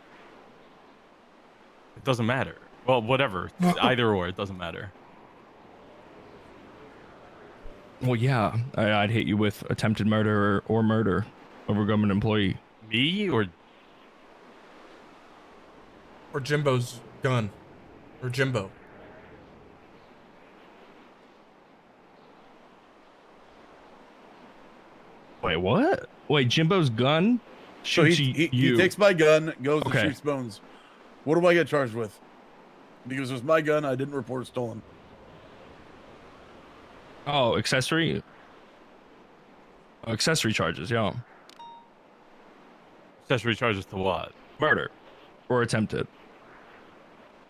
It doesn't matter. Well, whatever. Either or, it doesn't matter. Well, yeah, I'd hit you with attempted murder or murder of a government employee. Me or Jimbo's gun, or Jimbo. Wait, what? Wait, Jimbo's gun So shoots he you. takes my gun, goes Okay. and shoots Bones. What do I get charged with? Because it was my gun, I didn't report it stolen. Oh, accessory. Accessory charges, yeah. accessory charges to what? Murder or attempted.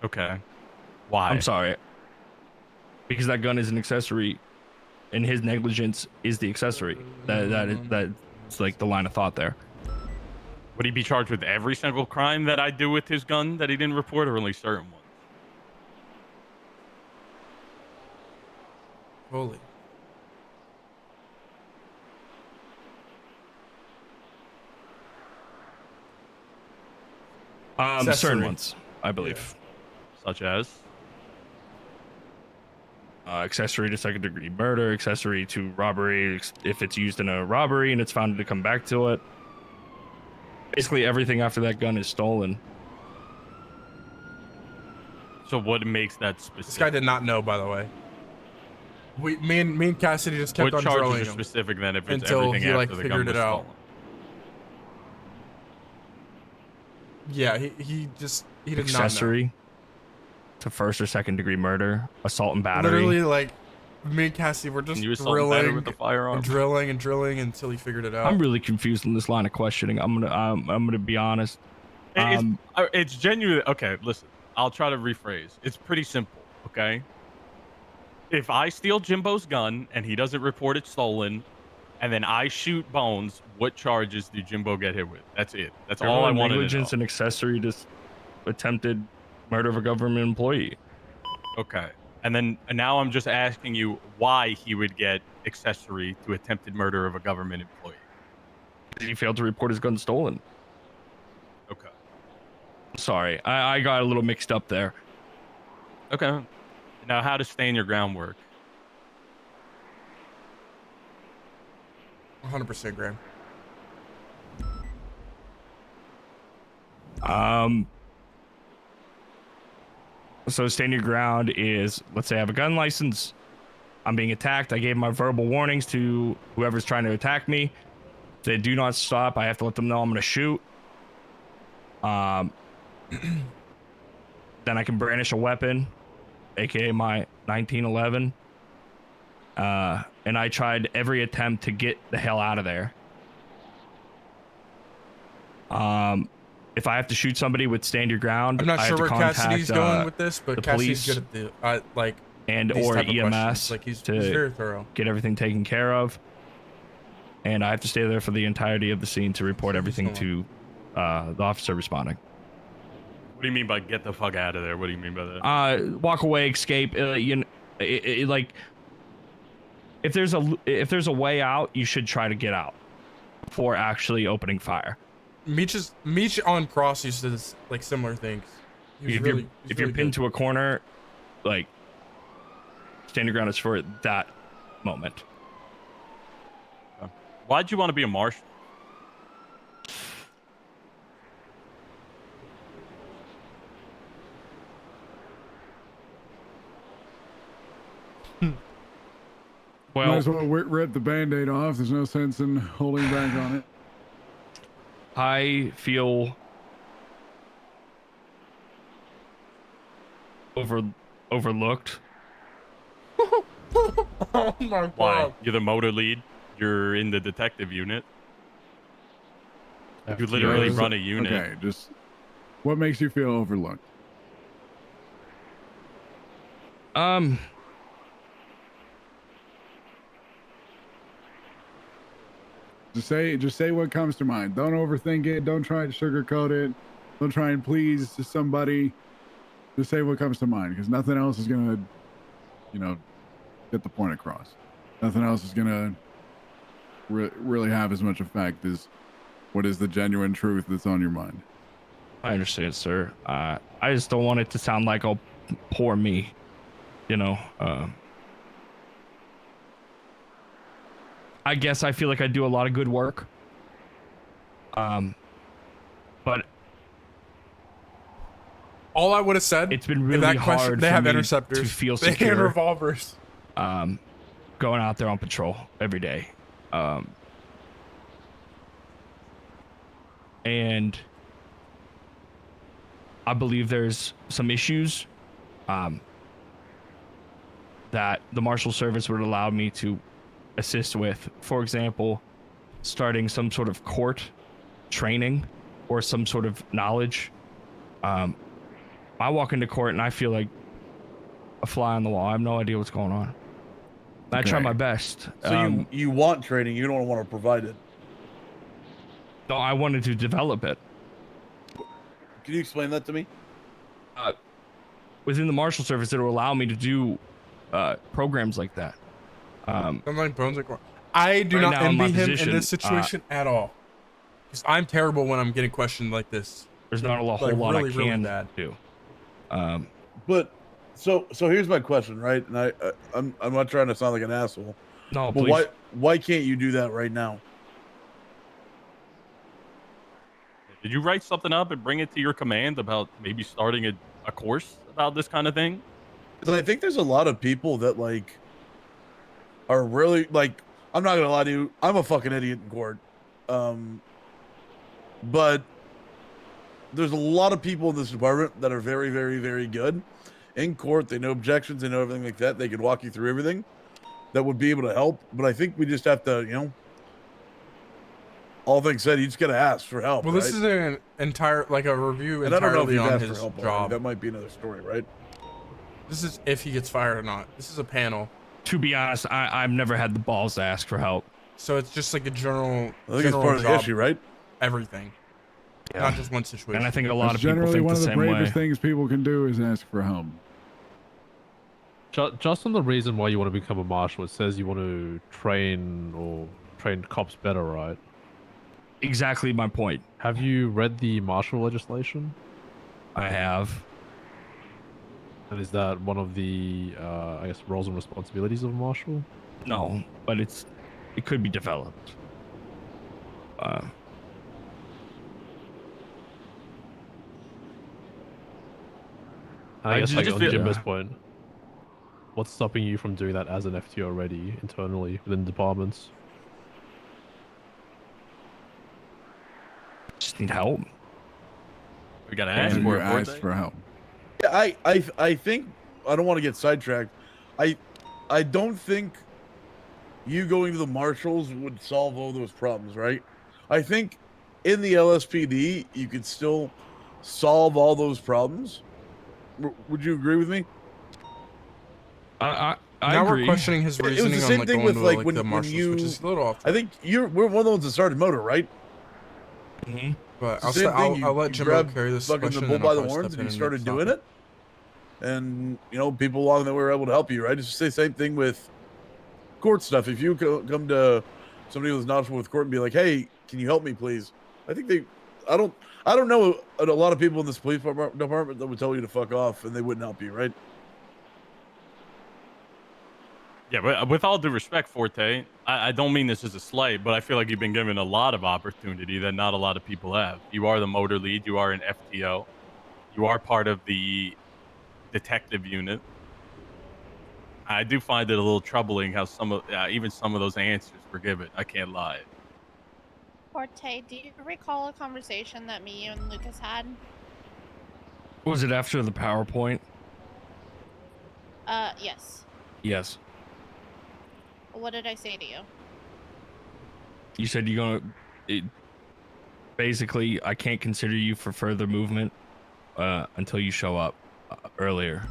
Okay. Why? I'm sorry. Because that gun is an accessory, and his negligence is the accessory. That's like the line of thought there. Would he be charged with every single crime that I do with his gun that he didn't report, or only certain ones? Holy. Certain Accessory. ones, I believe. Such as? Accessory to second degree murder, accessory to robbery if it's used in a robbery and it's found to come back to it. Basically everything after that gun is stolen. So what makes that specific? This guy did not know, by the way. Me and Cassidy just kept What on charges drilling are him specific then if it's until everything he after like the gun figured was it out. stolen? Yeah, he did not know. Accessory to first or second degree murder, assault and battery. Literally, like me and Cassidy were just Can you assault and batter drilling with a firearm? and drilling and drilling until he figured it out. I'm really confused in this line of questioning. I'm gonna be honest. It's genuine. Okay, listen. I'll try to rephrase. It's pretty simple. Okay. If I steal Jimbo's gun and he doesn't report it stolen, and then I shoot Bones, what charges do Jimbo get hit with? That's it. That's all I wanted to know. Negligence and accessory to attempted murder of a government employee. Okay. And then now I'm just asking you why he would get accessory to attempted murder of a government employee. He failed to report his gun stolen. Okay. Sorry, I got a little mixed up there. Okay. Now, how does stand your ground work? 100% Graham. So stand your ground is, let's say I have a gun license. I'm being attacked. I gave my verbal warnings to whoever's trying to attack me. If they do not stop, I have to let them know I'm going to shoot. Then I can brandish a weapon, aka my 1911. And I tried every attempt to get the hell out of there. If I have to shoot somebody with stand your ground, I'm not I sure have to where contact, Cassidy's going with this, but the Cassidy's police good at the and these or type of EMS questions. Like he's very thorough. get everything taken care of. And I have to stay there for the entirety of the scene to report everything to the officer responding. What do you mean by get the fuck out of there? What do you mean by that? Walk away, escape. Like if there's a way out, you should try to get out before actually opening fire. Meech on Cross used to this, like similar things. If you're pinned to a corner, like stand your ground is for that moment. Why'd you want to be a marshal? Well, might as well rip the Band-Aid off. There's no sense in holding back on it. I feel overlooked. Oh my god. Why? You're the motor lead. You're in the detective unit. You literally run a unit. Okay, just what makes you feel overlooked? Just say what comes to mind. Don't overthink it. Don't try to sugarcoat it. Don't try and please somebody. Just say what comes to mind, because nothing else is gonna, get the point across. Nothing else is gonna really have as much effect as what is the genuine truth that's on your mind. I understand, sir. I just don't want it to sound like, oh, poor me. I guess I feel like I do a lot of good work. But all I would have said, it's been really hard they for have me interceptors to feel they secure. have revolvers. Going out there on patrol every day. And I believe there's some issues that the Marshal Service would allow me to assist with. For example, starting some sort of court training or some sort of knowledge. I walk into court and I feel like a fly on the wall. I have no idea what's going on. I try my best. So you want training, you don't want to provide it. No, I wanted to develop it. Can you explain that to me? Within the Marshal Service, it will allow me to do programs like that. I do Right not now in my envy him position, in this situation at all. Because I'm terrible when I'm getting questioned like this. There's not a whole lot I can do. But so here's my question, right? And I'm not trying to sound like an asshole. No, but please. why can't you do that right now? Did you write something up and bring it to your command about maybe starting a course about this kind of thing. Because I think there's a lot of people that like are really like. I'm not gonna lie to you. I'm a fucking idiot in court, but there's a lot of people in this department that are very, very, very good in court. They know objections. They know everything like that. They can walk you through everything that would be able to help. But I think we just have to, all things said, you just gotta ask for help. Well, right? this is an entire like a review And I don't know if entirely he's on asked for his help already. job. That might be another story, right? This is if he gets fired or not. This is a panel. To be honest, I've never had the balls to ask for help. So it's just like a general. I think it's part of the issue, right? Everything. Yeah. Not just one situation. And I think a lot That's of people generally think one the of the same way. bravest things people can do is ask for help. Just on the reason why you want to become a marshal, it says you want to train cops better, right? Exactly my point. Have you read the marshal legislation? I have. And is that one of the, I guess, roles and responsibilities of a marshal? No, but it could be developed. I guess like just on feel- Jimbo's point, what's stopping you from doing that as an FT already internally within departments? Just need help. We gotta ask And for you it. asked for help. Yeah, I think I don't want to get sidetracked. I don't think you going to the marshals would solve all those problems, right? I think in the LSPD you could still solve all those problems. Would you agree with me? I Now agree. we're questioning his It was reasoning the on same like thing going with to like like when, the when marshals, you. which is a little off. I think we're one of the ones that started motor, right? Mm-hmm. But It's the I'll, same thing. I'll let you Jimbo grabbed carry this fucking question. the bull and by I'll the probably horns step and in you started stop doing it. And people along the way were able to help you, right? It's the same thing with court stuff. If you come to somebody who's knowledgeable with court and be like, "Hey, can you help me, please?" I think I don't know a lot of people in this police department that would tell you to fuck off and they wouldn't help you, right? Yeah, but with all due respect, Forte, I don't mean this as a slight, but I feel like you've been given a lot of opportunity that not a lot of people have. You are the motor lead. You are an FTO. You are part of the detective unit. I do find it a little troubling how even some of those answers were given. I can't lie. Forte, do you recall a conversation that me, you, and Lucas had? Was it after the PowerPoint? Yes. Yes. What did I say to you? You said you're gonna. Basically, I can't consider you for further movement until you show up earlier,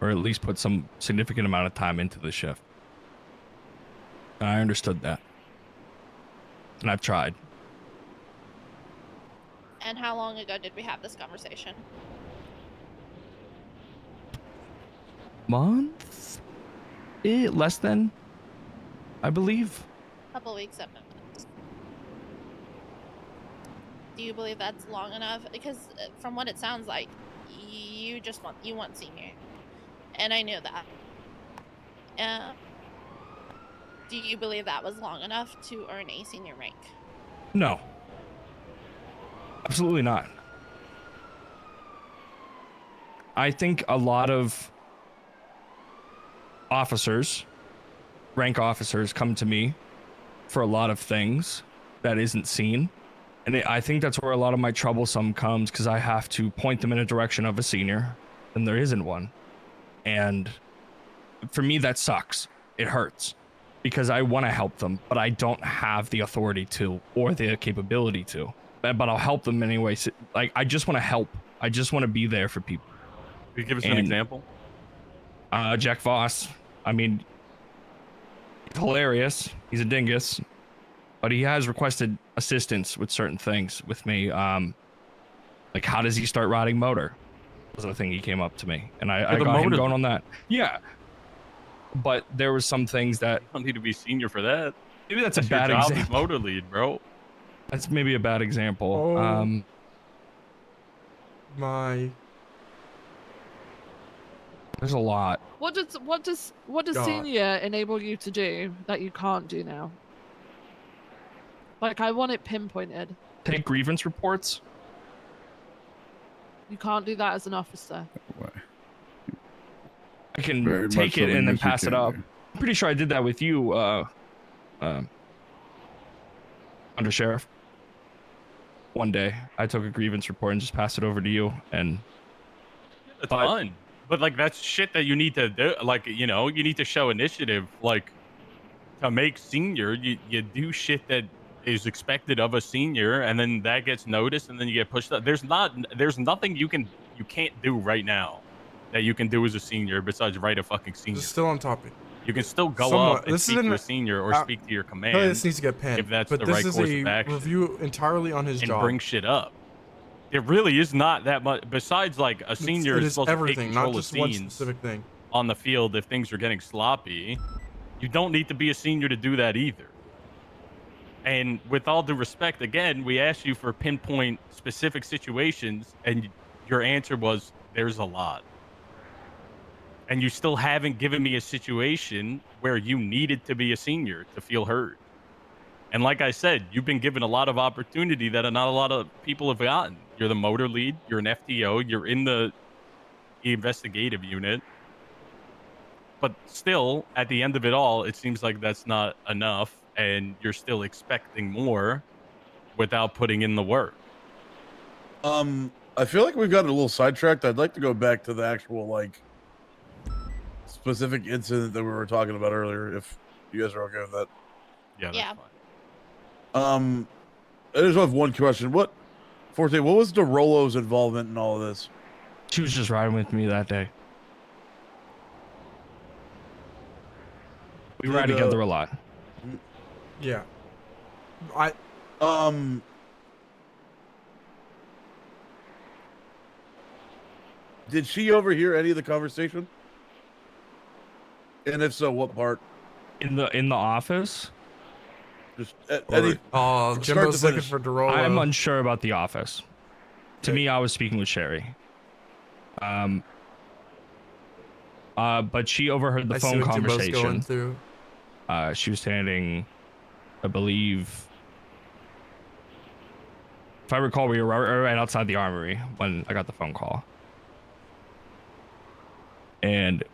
or at least put some significant amount of time into the shift. And I understood that, and I've tried. And how long ago did we have this conversation? Month? Less than, I believe. Couple weeks at most. Do you believe that's long enough? Because from what it sounds like, you want senior, and I knew that. Do you believe that was long enough to earn a senior rank? No. Absolutely not. I think a lot of rank officers come to me for a lot of things that isn't seen. And I think that's where a lot of my troublesome comes, because I have to point them in a direction of a senior, and there isn't one. And for me, that sucks. It hurts, because I want to help them, but I don't have the authority to, or the capability to. But I'll help them anyway. Like, I just want to help. I just want to be there for people. Could you give us an example? Jack Voss. I mean, he's hilarious. He's a dingus, but he has requested assistance with certain things with me. Like, how does he start riding motor? Was the thing he came up to me, and I got him going on that. Yeah, but there was some things that you don't need to be senior for that. Maybe that's a your bad job example. as motor lead, bro. That's maybe a bad example. Oh. There's a lot. What does God. senior enable you to do that you can't do now? Like, I want it pinpointed. Take grievance reports. You can't do that as an officer. I can Very much take it something and then that you pass it can up. do. I'm pretty sure I did that with you, under sheriff. One day, I took a grievance report and just passed it over to you, and A ton. But like that's shit that you need to do. Like you need to show initiative. Like to make senior, you do shit that is expected of a senior, and then that gets noticed, and then you get pushed up. There's nothing you can't do right now that you can do as a senior besides write a fucking senior. This is still on topic. You can still go Somewhat. up and This speak to isn't- a senior or speak to your command. Clearly this needs to get pinned. if that's but the this right is course a of action. review entirely on his and job. bring shit up. It really is not that much. Besides, like a senior it is is supposed everything, to take not control just of one scenes specific thing. on the field if things are getting sloppy. You don't need to be a senior to do that either. And with all due respect, again, we asked you for pinpoint specific situations, and your answer was there's a lot. And you still haven't given me a situation where you needed to be a senior to feel heard. And like I said, you've been given a lot of opportunity that not a lot of people have gotten. You're the motor lead, you're an FTO, you're in the investigative unit. But still, at the end of it all, it seems like that's not enough, and you're still expecting more without putting in the work. I feel like we've gotten a little sidetracked. I'd like to go back to the actual like specific incident that we were talking about earlier, if you guys are okay with that. Yeah, Yeah. I just have one question. Forte, what was DeRolo's involvement in all of this? She was just riding with me that day. We ride together a lot. Yeah. Did she overhear any of the conversation? And if so, what part? In the office? Just Jimbo's looking for DeRolo. I'm unsure about the office. To me, I was speaking with Sherry. But she overheard the I see phone what Jimbo's conversation. going through. She was standing, I believe, if I recall, we were right outside the armory when I got the phone call. And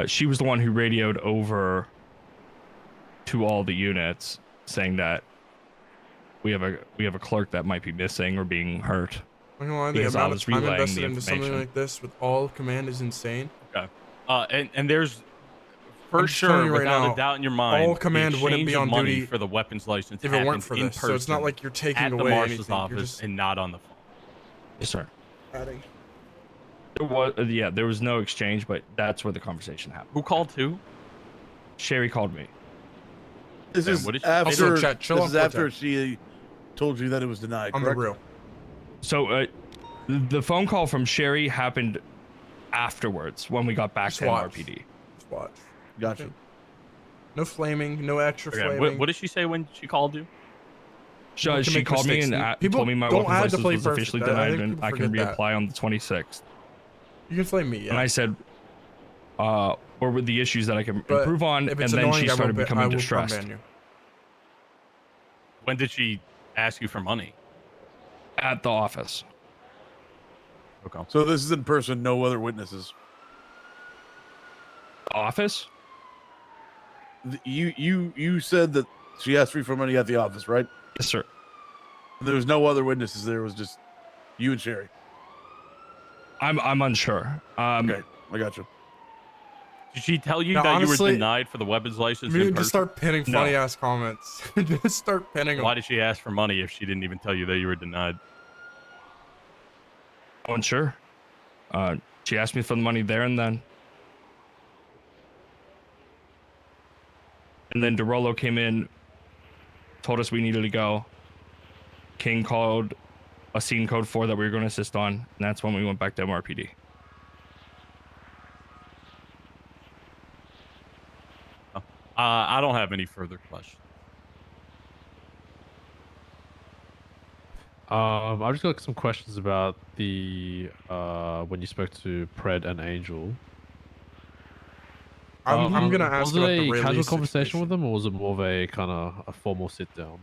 she was the one who radioed over to all the units saying that we have a clerk that might be missing or being hurt. I'm not gonna lie, the Because I amount was of time relaying invested the into something information. like this with all command is insane. Okay. And there's I'm for just telling sure, you right without now, a doubt in your mind, all command the wouldn't be exchange of on money duty for the weapons license if it weren't happened for in this. So it's not person like you're taking at the away marshal's anything. You're office just and not on the phone. Yes, sir. adding. There was no exchange, but that's where the conversation happened. Who called who? Sherry called me. This Then is what did she- after, Also, chat, chill this on is Forte. after she told you that it was denied, On the correct? real. So the phone call from Sherry happened afterwards when we got back Just to watch. NRPD. Just watch. Gotcha. No flaming, no extra Okay, flaming. what did she say when she called you? People can She make called me mistakes. and People told me my don't weapons have to license play was perfect. officially I denied think and people I can forget that. reapply on the 26th. You can flame me, yeah. And I said, what were the issues that I can But improve on? if And it's then annoying, she I started will becoming ban distressed. you. When did she ask you for money? At the office. Okay. So this is in person, no other witnesses. Office? You said that she asked you for money at the office, right? Yes, sir. There was no other witnesses. There was just you and Sherry. I'm unsure. Okay, I got you. Did she tell you Now, that you honestly, were denied for the weapons license? You in need to person? start pinning No. funny ass comments. Just start pinning them. Why did she ask for money if she didn't even tell you that you were denied? Unsure. She asked me for the money there and then. And then DeRolo came in, told us we needed to go. King called a scene code 4 that we were going to assist on, and that's when we went back to MRPD. I don't have any further questions. I just got some questions about the when you spoke to Pred and Angel. I'm gonna ask Was it about the a Ray casual Lee conversation situation. with them, or was it more of a kind of a formal sit down?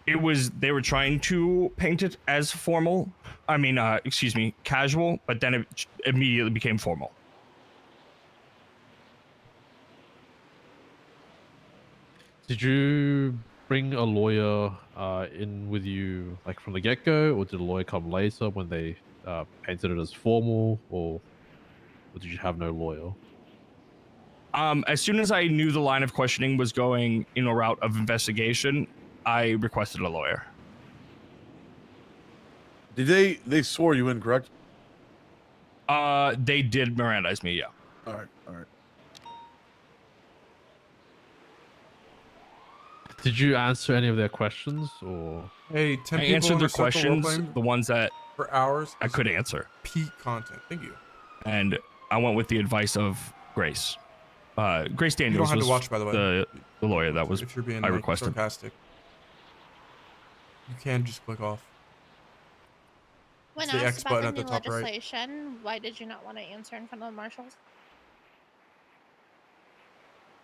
they were trying to paint it as formal. I mean, excuse me, casual, but then it immediately became formal. Did you bring a lawyer in with you like from the get-go, or did a lawyer come later when they painted it as formal, or did you have no lawyer? As soon as I knew the line of questioning was going in a route of investigation, I requested a lawyer. Did they swore you in, correct? They did Mirandize me, yeah. All right, all right. Did you answer any of their questions, or? Hey, 10 I people answered on their the circle questions, roleplaying the ones that for hours. I could answer. Peak content. Thank you. And I went with the advice of Grace. Grace You don't Daniels have was to watch, by the way. the lawyer that was If you're being I like, requested. sarcastic, you can just click off. When It's the asked X about button the at the new top right. legislation, why did you not want to answer in front of the marshals?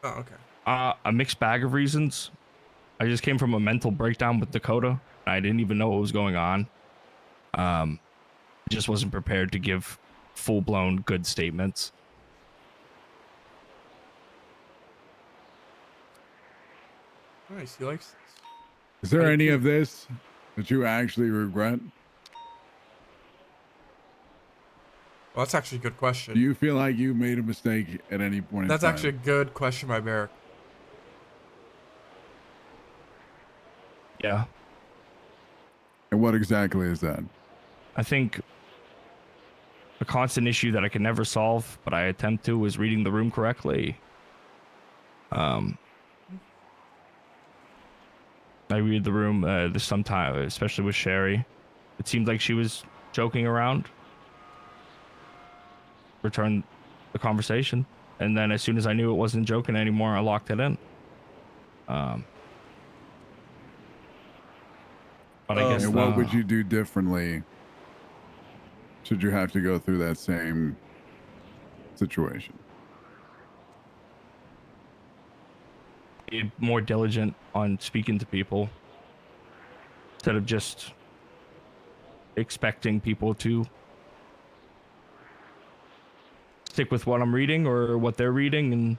Oh, okay. A mixed bag of reasons. I just came from a mental breakdown with Dakota. I didn't even know what was going on. Just wasn't prepared to give full-blown good statements. Nice. He likes. Is there any of this that you actually regret? Well, that's actually a good question. Do you feel like you made a mistake at any point That's in time? actually a good question by Barrick. Yeah. And what exactly is that? I think a constant issue that I can never solve, but I attempt to, is reading the room correctly. I read the room there's sometime, especially with Sherry. It seemed like she was joking around. Returned the conversation, and then as soon as I knew it wasn't joking anymore, I locked it in. But I guess. And what would you do differently should you have to go through that same situation? Be more diligent on speaking to people instead of just expecting people to stick with what I'm reading or what they're reading, and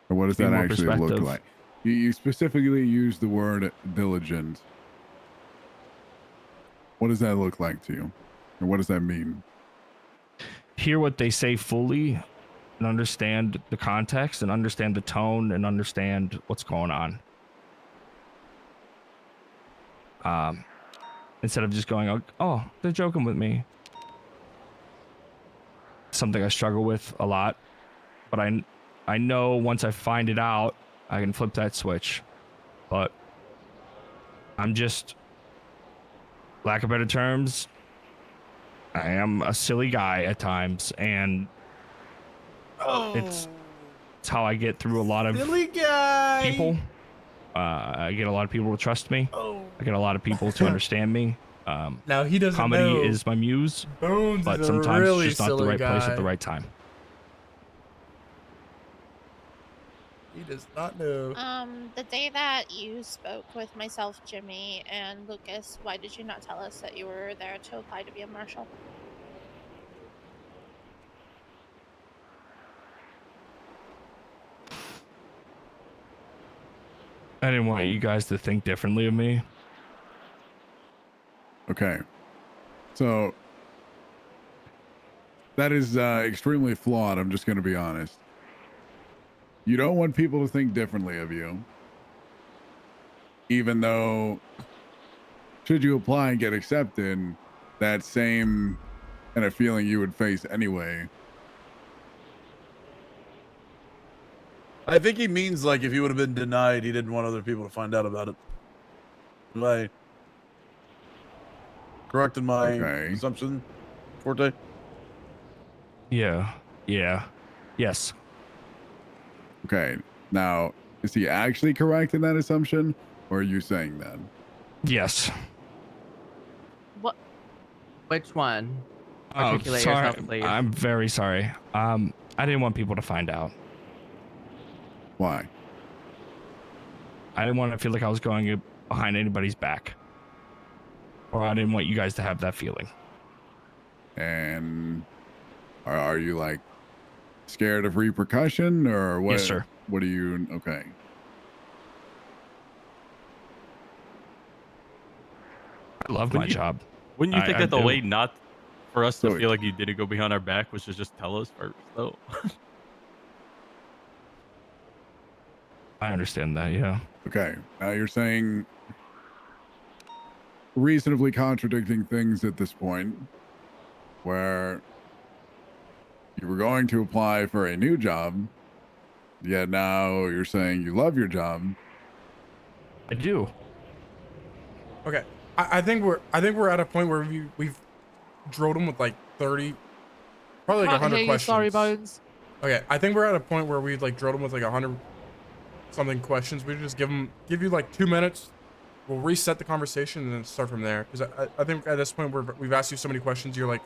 what does be that more actually look perspective. like? You specifically use the word diligent. What does that look like to you? And what does that mean? Hear what they say fully and understand the context and understand the tone and understand what's going on. Instead of just going, oh, they're joking with me. Something I struggle with a lot, but I know once I find it out, I can flip that switch. But I'm just, lack of better terms, I am a silly guy at times, and it's how I get through a lot of Silly guy. people. I get a lot of people to trust me. I get a lot of people to understand me. Now he doesn't comedy know. is my muse, Bones but is a sometimes really it's just not the silly right place guy. at the right time. He does not know. The day that you spoke with myself, Jimmy, and Lucas, why did you not tell us that you were there to apply to be a marshal? I didn't want you guys to think differently of me. Okay. So that is extremely flawed. I'm just going to be honest. You don't want people to think differently of you. Even though, should you apply and get accepted, that same kind of feeling you would face anyway. I think he means like if he would have been denied, he didn't want other people to find out about it. Am I correct in my assumption, Forte? Yeah. Yes. Okay. Now, is he actually correct in that assumption, or are you saying that? Yes. What? Which one? Oh, Articulate sorry. yourself, please. I'm very sorry. I didn't want people to find out. Why? I didn't want to feel like I was going behind anybody's back, or I didn't want you guys to have that feeling. And are you like scared of repercussion or what? Yes, sir. What are you? Okay. I love my job. Wouldn't you think I that the do. way not for us to So- feel like you didn't go behind our back was to just tell us first, though? I understand that. Yeah. Okay. Now you're saying reasonably contradicting things at this point, where you were going to apply for a new job, yet now you're saying you love your job. I do. Okay. I think we're at a point where we've drilled them with like 30, probably like Can't 100 hear you, questions. sorry, Bones. Okay, I think we're at a point where we've like drilled them with like 100 something questions. We just give you like 2 minutes. We'll reset the conversation and then start from there. Because I think at this point we've asked you so many questions, you're like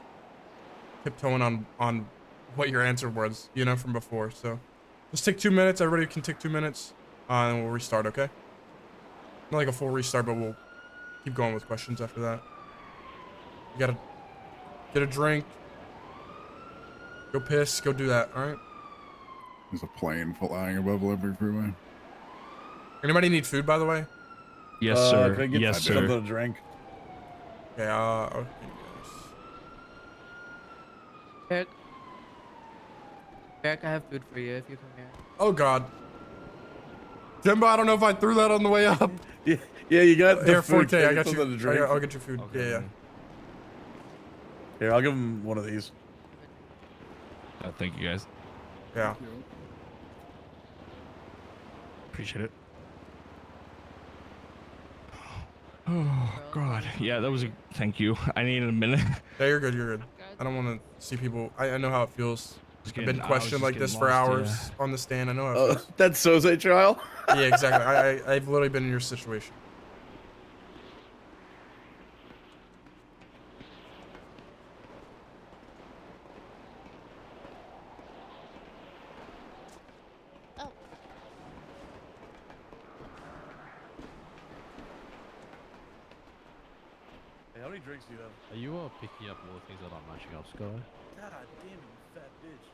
tiptoeing on what your answer was, you know, from before. So let's take 2 minutes. Everybody can take 2 minutes, and we'll restart. Okay? Not like a full restart, but we'll keep going with questions after that. You gotta get a drink. Go piss. Go do that. All right. There's a plane flying above Liberty Freeway. Anybody need food, by the way? Yes, sir. Can I get Yes, something sir. to drink? Okay. Okay. Eric. Eric, I have food for you if you come here. Oh God. Jimbo, I don't know if I threw that on the way up. Yeah, you got the Here, food. Forte, Can I got something you. to drink? I'll get your food. Yeah. Here, I'll give him one of these. Thank you guys. Yeah. Appreciate it. Oh God. Yeah, that was a thank you. I needed a minute. Yeah, you're good. You're good. I don't want to see people. I know how it feels. I've been I was questioned just like this getting for lost, hours on the stand. I know how it Oh, feels. that's Soze trial? Yeah, exactly. I've literally been in your situation. Hey, how many drinks do you have? Are you picking up all the things that aren't matching up, Sky? God damn you, fat bitch.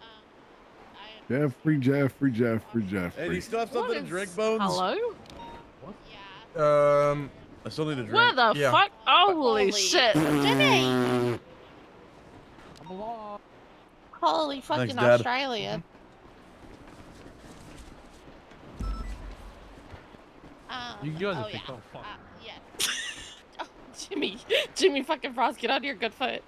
Jeffrey. Hey, do you still have something to drink, Bones? Hello? I still need a drink. Where the fuck? Holy shit. Jimmy! Holy fucking Dad. Australia. You guys are oh, big. yeah. Oh, fuck. Yeah. Oh, Jimmy fucking Frost, get on your good foot.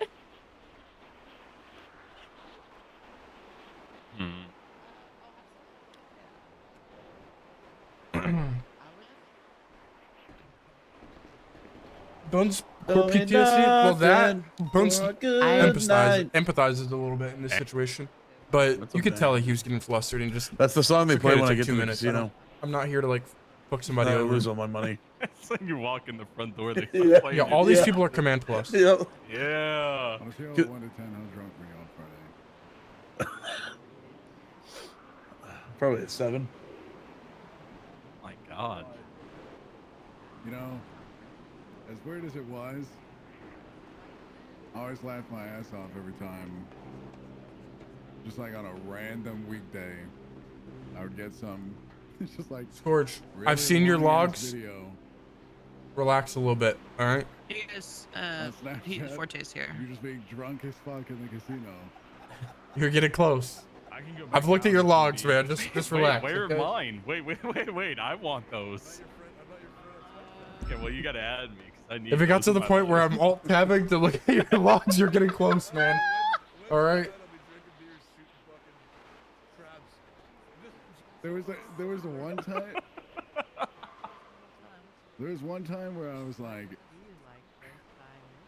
Bones poor PTSD. Well, that Bones empathizes a little bit in this situation, but you could tell he was getting flustered and just. That's the song they it's play okay when to I take get to 2 the minutes. casino. I'm not here to like fuck somebody I over. lose all my money. It's like you walk in the front door. They Yeah. play Yeah, it. all these people are Command Plus. Yep. Yeah. On a scale of 1 to 10, how drunk were you on Friday? Probably at 7. My God. You know, as weird as it was, I always laughed my ass off every time. Just like on a random weekday, I would get some. It's just like Scourge, really I've seen your long-ass logs. Video. Relax a little bit, all right? Yes, on Snapchat, Forte's here. You're just being drunk as fuck in the casino. You're getting close. I can go back I've looked at down your to logs, 2D. man. Just relax. Wait, where okay? are mine? Wait. I want those. Okay, well, you gotta add me. 'Cause I need If it got those to in the my point where life. I'm alt tabbing to look at your logs, you're getting close, man. All right. There was one time. There was one time where I was like,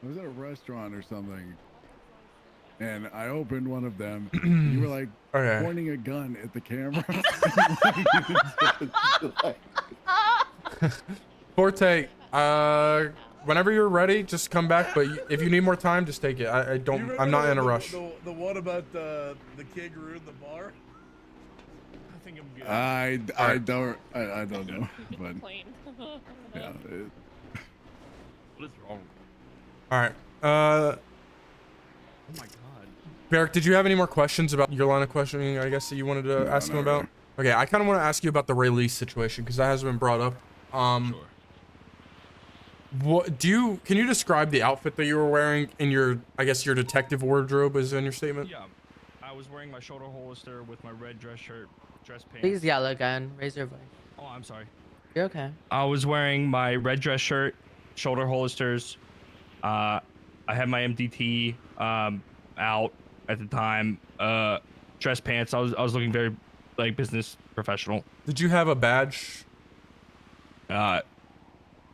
I was at a restaurant or something, and I opened one of them. You were like Okay. pointing a gun at the camera. Forte, whenever you're ready, just come back. But if you need more time, just take it. I don't. I'm not in a rush. The one about the kid ruined the bar? think I'm good. I don't know, but Clean. yeah. What is wrong? All right. Oh my god. Barrick, did you have any more questions about your line of questioning? I guess that you wanted to ask him not about. Okay, I kind of want to ask you about the release situation because that has been brought up. Sure. What do you? Can you describe the outfit that you were wearing in your? I guess your detective wardrobe is in your statement. Yeah, I was wearing my shoulder holster with my red dress shirt, dress pants. Please yell again. Raise your voice. Oh, I'm sorry. You're okay. I was wearing my red dress shirt, shoulder holsters. I had my MDT out at the time. Dress pants. I was looking very like business professional. Did you have a badge?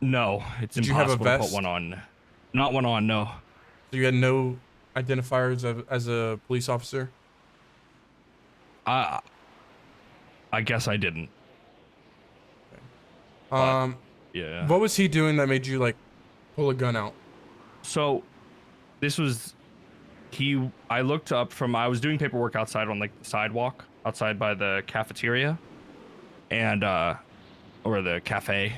No, it's Did you have a impossible to vest? put one on. Not one on. No. So you had no identifiers as a police officer? I guess I didn't. Yeah. What was he doing that made you like pull a gun out? So this was I looked up from I was doing paperwork outside on like the sidewalk outside by the cafeteria and or the cafe.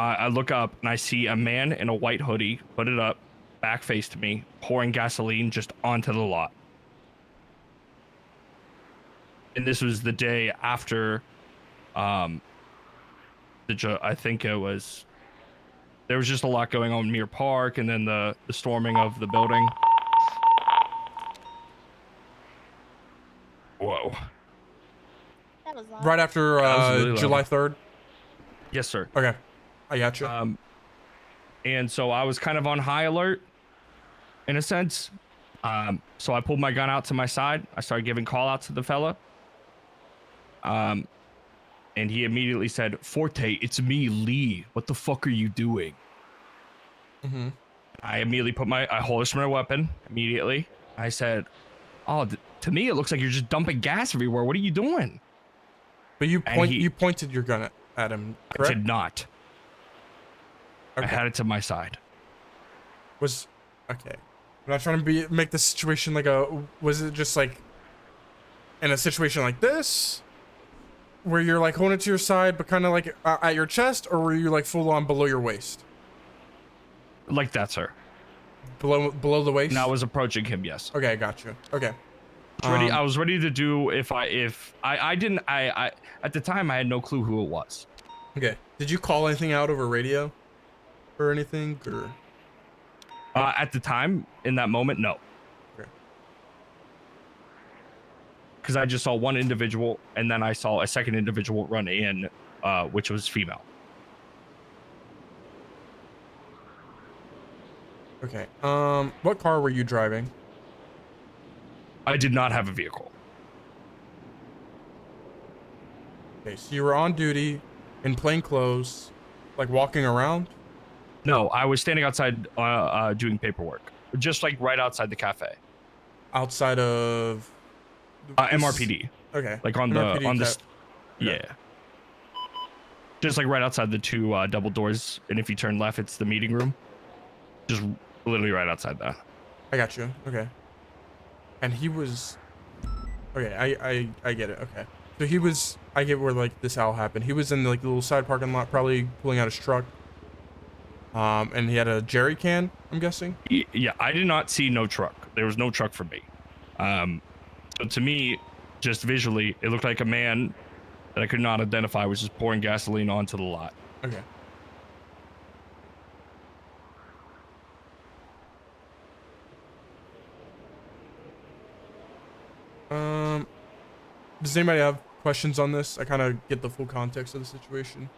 I look up and I see a man in a white hoodie, hooded up, back face to me, pouring gasoline just onto the lot. And this was the day after I think it was there was just a lot going on in Mere Park and then the storming of the building. Whoa. That was loud. Right after That was really loud. July 3rd? Yes, sir. Okay. I got you. And so I was kind of on high alert in a sense. So I pulled my gun out to my side. I started giving call outs to the fella. And he immediately said, "Forte, it's me, Lee. What the fuck are you doing?" Mm-hmm. I immediately I holstered my weapon immediately. I said, "Oh, to me, it looks like you're just dumping gas everywhere. What are you doing?" But you pointed your gun at him, correct? I did not. Okay. I had it to my side. Okay. I'm not trying to make the situation like was it just like in a situation like this where you're like holding it to your side but kind of like at your chest, or were you like full on below your waist? Like that, sir. Below the waist? And I was approaching him, yes. Okay, I got you. Okay. I was ready to do if I didn't at the time I had no clue who it was. Okay. Did you call anything out over radio or anything, or? At the time, in that moment, no. Okay. Because I just saw one individual, and then I saw a second individual run in, which was female. Okay. What car were you driving? I did not have a vehicle. Okay, so you were on duty in plain clothes, like walking around? No, I was standing outside doing paperwork, just like right outside the cafe. Outside of MRPD. Okay. Like on yeah. Just like right outside the two double doors, and if you turn left, it's the meeting room. Just literally right outside that. I got you. Okay. And he was. Okay, I get it. Okay. So he was. I get where like this all happened. He was in like the little side parking lot, probably pulling out his truck. And he had a jerry can, I'm guessing. Yeah, I did not see no truck. There was no truck for me. So to me, just visually, it looked like a man that I could not identify was just pouring gasoline onto the lot. Okay. Does anybody have questions on this? I kind of get the full context of the situation.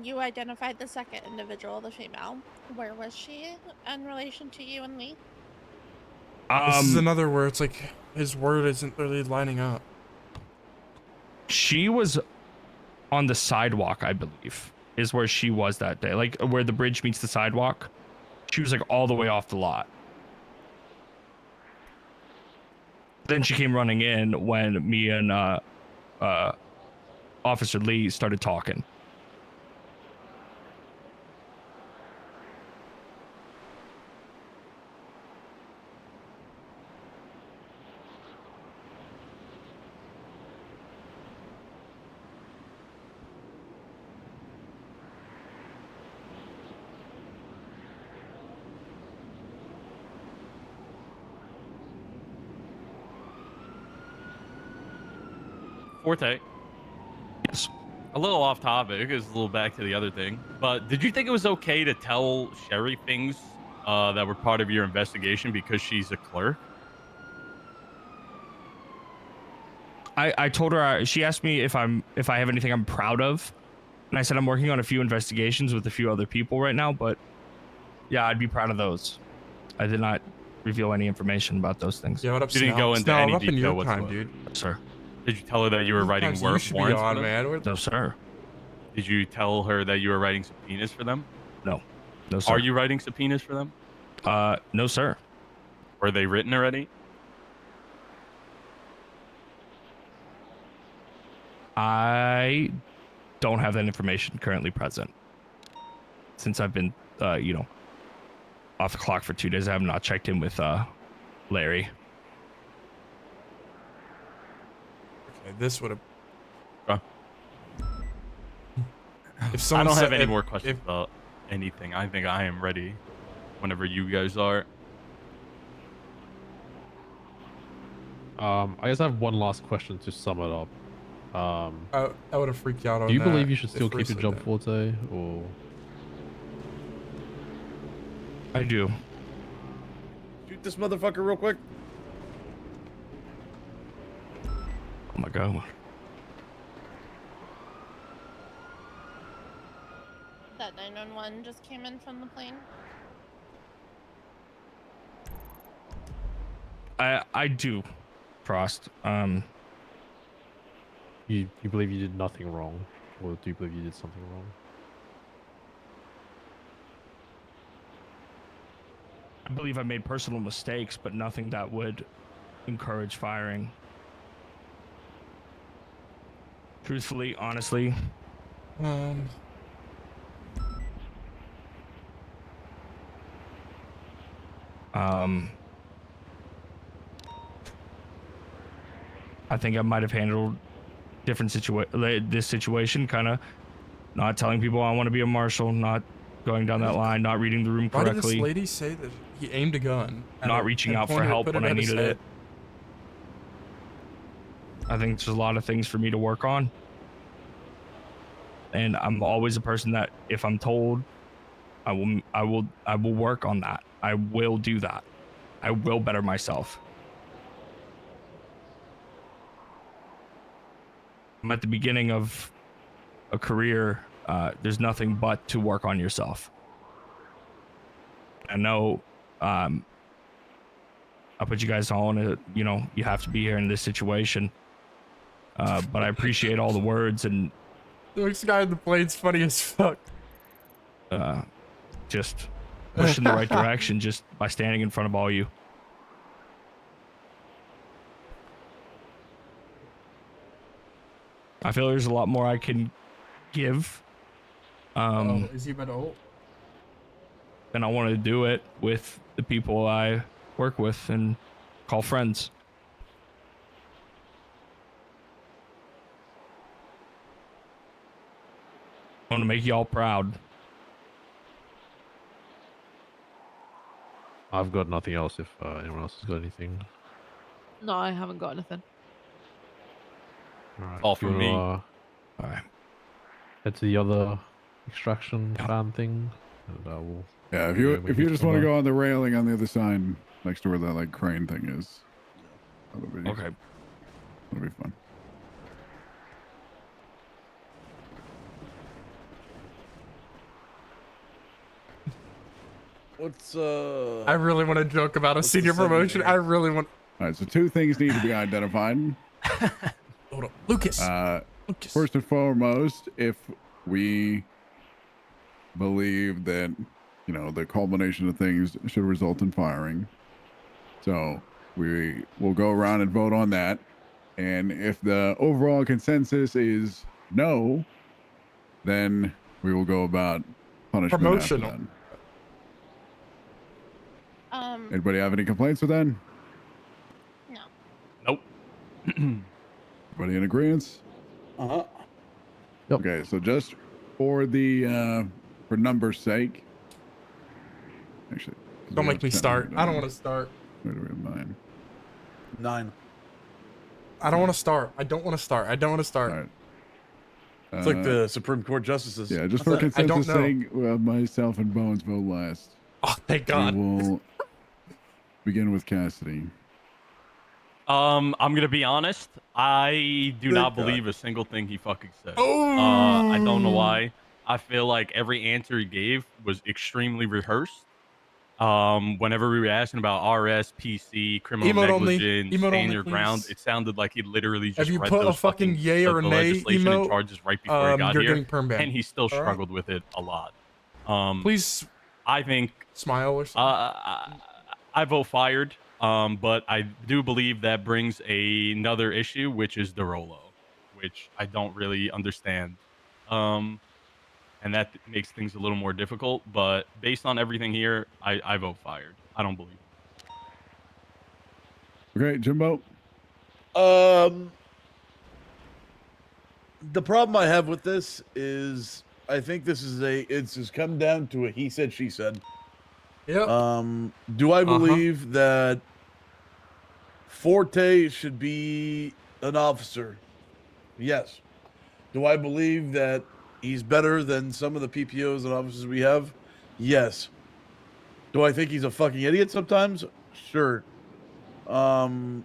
You identified the second individual, the female. Where was she in relation to you and Lee? This is another where it's like his word isn't really lining up. She was on the sidewalk, I believe, is where she was that day. Like where the bridge meets the sidewalk. She was like all the way off the lot. Then she came running in when me and Officer Lee started talking. Forte. Yes. A little off topic, is a little back to the other thing. But did you think it was okay to tell Sherry things that were part of your investigation because she's a clerk? I told her she asked me if I have anything I'm proud of, and I said I'm working on a few investigations with a few other people right now, but yeah, I'd be proud of those. I did not reveal any information about those things. Yeah, what up, You didn't go into any up in detail your time, whatsoever. dude. Sir. Did you tell her that you were writing You should be warrants on, for them? man. No, sir. Did you tell her that you were writing subpoenas for them? No. No, sir. Are you writing subpoenas for them? No, sir. Were they written already? I don't have that information currently present. Since I've been, off the clock for 2 days, I have not checked in with Larry. Okay, this would have. If I someone don't have said- any if- more questions about anything. I think I am ready whenever you guys are. I guess I have one last question to sum it up. I would have freaked out on do you that believe you should if still Bruce keep your said job, that. Forte, or? I do. Shoot this motherfucker real quick. Oh my god. That 911 just came in from the plane. I do, Frost. You believe you did nothing wrong, or do you believe you did something wrong? I believe I made personal mistakes, but nothing that would encourage firing. Truthfully, honestly. I think I might have handled this situation kind of not telling people I want to be a marshal, not going down that line, not reading the room Why did correctly. this lady say that he aimed a gun? Not reaching out for help when I needed it. I think there's a lot of things for me to work on. And I'm always a person that if I'm told, I will work on that. I will do that. I will better myself. I'm at the beginning of a career. There's nothing but to work on yourself. I know I put you guys all in a, you have to be here in this situation. But I appreciate all the words and This guy in the plane's funny as fuck. just push in the right direction just by standing in front of all you. I feel there's a lot more I can give. Is he about to ult? And I want to do it with the people I work with and call friends. I want to make y'all proud. I've got nothing else. If anyone else has got anything, No, I haven't got anything. all right. All do you from me. wanna, All right. Head to the other extraction fan thing, and we'll. Yeah, if we'll you go if maybe you just want to cover- go on the railing on the other side, next to where that like crane thing is. Okay. That'll be fun. What's I really want to joke about a what's the senior segment promotion. here? I really want. All right, so 2 things need to be identified. Hold up, Lucas. First and foremost, if we believe that the culmination of things should result in firing, so we will go around and vote on that. And if the overall consensus is no, then we will go about punishment Promotional. after that. Anybody have any complaints with that? No. Nope. Everybody in agreement? Uh-huh. Okay, so just for the for numbers' sake. Actually, Don't make me start. I don't want to start. Where do we have 9? 9. I don't want to start. I don't want to start. I don't want to start. All right. It's like the Supreme Court justices. Yeah, just What's for that? I don't consensus sake, myself and Bones vote last. Oh, thank God. We will begin with Cassidy. I'm gonna be honest. I do Thank not God. believe a single thing he fucking said. Oh. I don't know why. I feel like every answer he gave was extremely rehearsed. Whenever we were asking about RSPC, criminal Emote only. negligence, Emote stand only, your ground, please. it sounded like he literally If just you read put a those fucking yay the or nay legislation and emote, charges right before he got you're here, getting perm banned. and he still All right? struggled with it a lot. Please I think smile or something. I vote fired. But I do believe that brings another issue, which is the Rolo, which I don't really understand. And that makes things a little more difficult. But based on everything here, I vote fired. I don't believe him. Okay, Jimbo. The problem I have with this is I think this is it's just come down to a he said, she said. Yep. Do I believe that Forte should be an officer? Yes. Do I believe that he's better than some of the PPOs and officers we have? Yes. Do I think he's a fucking idiot sometimes? Sure. I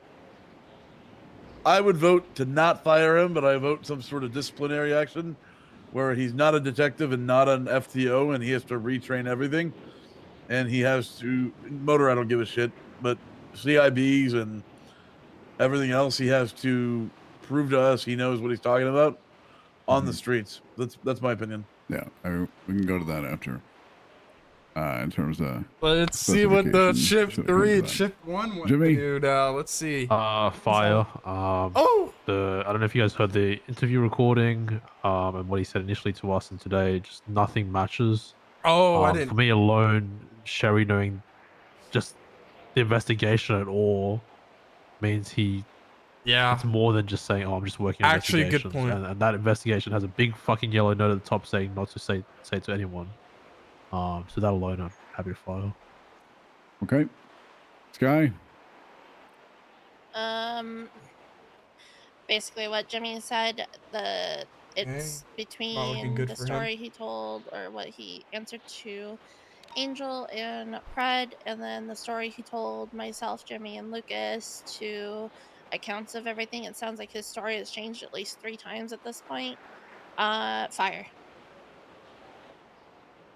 would vote to not fire him, but I vote some sort of disciplinary action where he's not a detective and not an FTO and he has to retrain everything. And he has to motor, I don't give a shit, but CIBs and everything else, he has to prove to us he knows what he's talking about on the streets. That's my opinion. Yeah, we can go to that after. In terms of Let's see what the specifications, shift should come 3 to and that. shift 1 went Jimmy. to. Let's see. Fire. Oh! I don't know if you guys heard the interview recording, and what he said initially to us and today. Just nothing matches. Oh, I didn't. For me alone, Sherry knowing just the investigation at all means it's more than just saying, "Oh, I'm just working on Actually, good investigations." point. And that investigation has a big fucking yellow note at the top saying not to say to anyone. So that alone, I'm happy to file. Okay. Sky. Basically what Jimmy said, it's Not looking between good the for him. story he told or what he answered to Angel and Pred, and then the story he told myself, Jimmy, and Lucas to accounts of everything. It sounds like his story has changed at least 3 times at this point. Fire.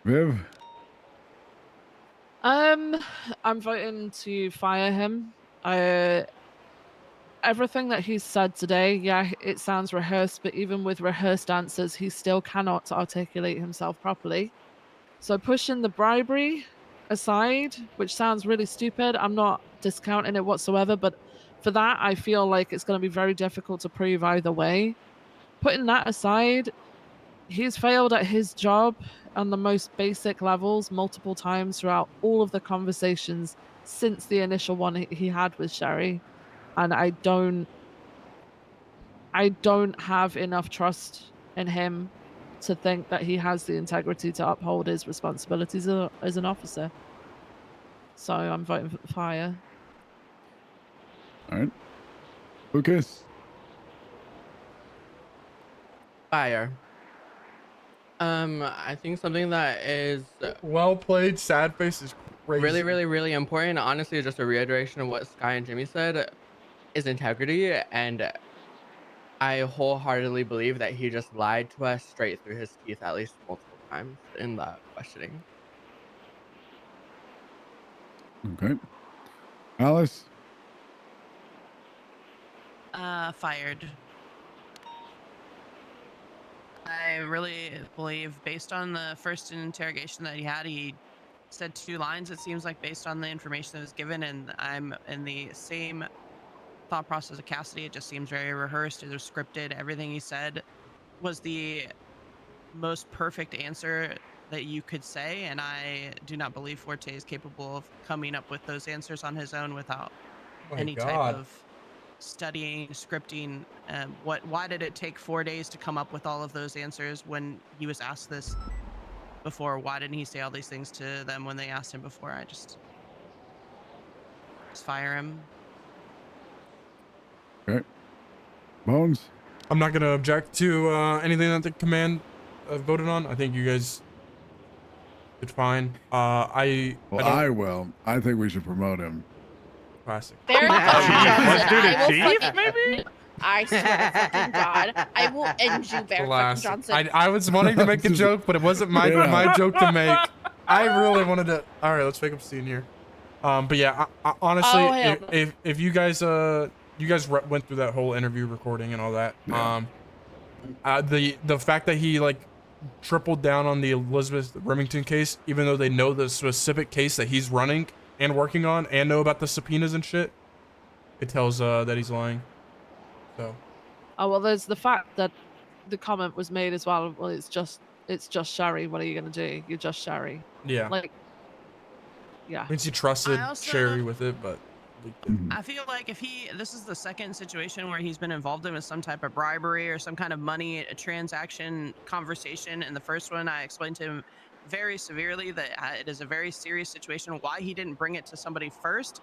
Viv. I'm voting to fire him. Everything that he's said today, yeah, it sounds rehearsed, but even with rehearsed answers, he still cannot articulate himself properly. So pushing the bribery aside, which sounds really stupid, I'm not discounting it whatsoever, but for that, I feel like it's going to be very difficult to prove either way. Putting that aside, he's failed at his job on the most basic levels multiple times throughout all of the conversations since the initial one he had with Sherry. And I don't have enough trust in him to think that he has the integrity to uphold his responsibilities as an officer. So I'm voting for fire. All right. Lucas. Fire. I think something that is well played. Sad face is crazy. really, really, really important. Honestly, just a reiteration of what Sky and Jimmy said is integrity, and I wholeheartedly believe that he just lied to us straight through his teeth at least multiple times in that questioning. Okay. Alice. Fired. I really believe, based on the first interrogation that he had, he said 2 lines. It seems like based on the information that was given, and I'm in the same thought process of Cassidy. It just seems very rehearsed. It was scripted. Everything he said was the most perfect answer that you could say, and I do not believe Forte is capable of coming up with those answers on his own without Oh my any type God. of studying, scripting. Why did it take 4 days to come up with all of those answers when he was asked this before? Why didn't he say all these things to them when they asked him before? I just fire him. Okay. Bones? I'm not gonna object to anything that the command voted on. I think you guys did fine. I will. I think we should promote him. Classic. Barrett Let's fucking do the Johnson, chief, I will fucking, I swear to fucking God, I will end you, Barrett fucking Classic. Johnson. I was wanting to make a joke, but it wasn't my Yeah. joke to make. I really wanted to. All right, let's make up a scene here. But yeah, I, honestly, Oh, hell no. if you guys went through that whole interview recording and all that, the fact that he like tripled down on the Elizabeth Remington case, even though they know the specific case that he's running and working on, and know about the subpoenas and shit, it tells that he's lying. So. Oh well, there's the fact that the comment was made as well. Well, it's just Sherry. What are you gonna do? You're just Sherry. Yeah. Like, yeah. Means he trusted I also- Sherry with it, but. I feel like if this is the second situation where he's been involved in with some type of bribery or some kind of money a transaction conversation. And the first one, I explained to him very severely that it is a very serious situation. Why he didn't bring it to somebody first.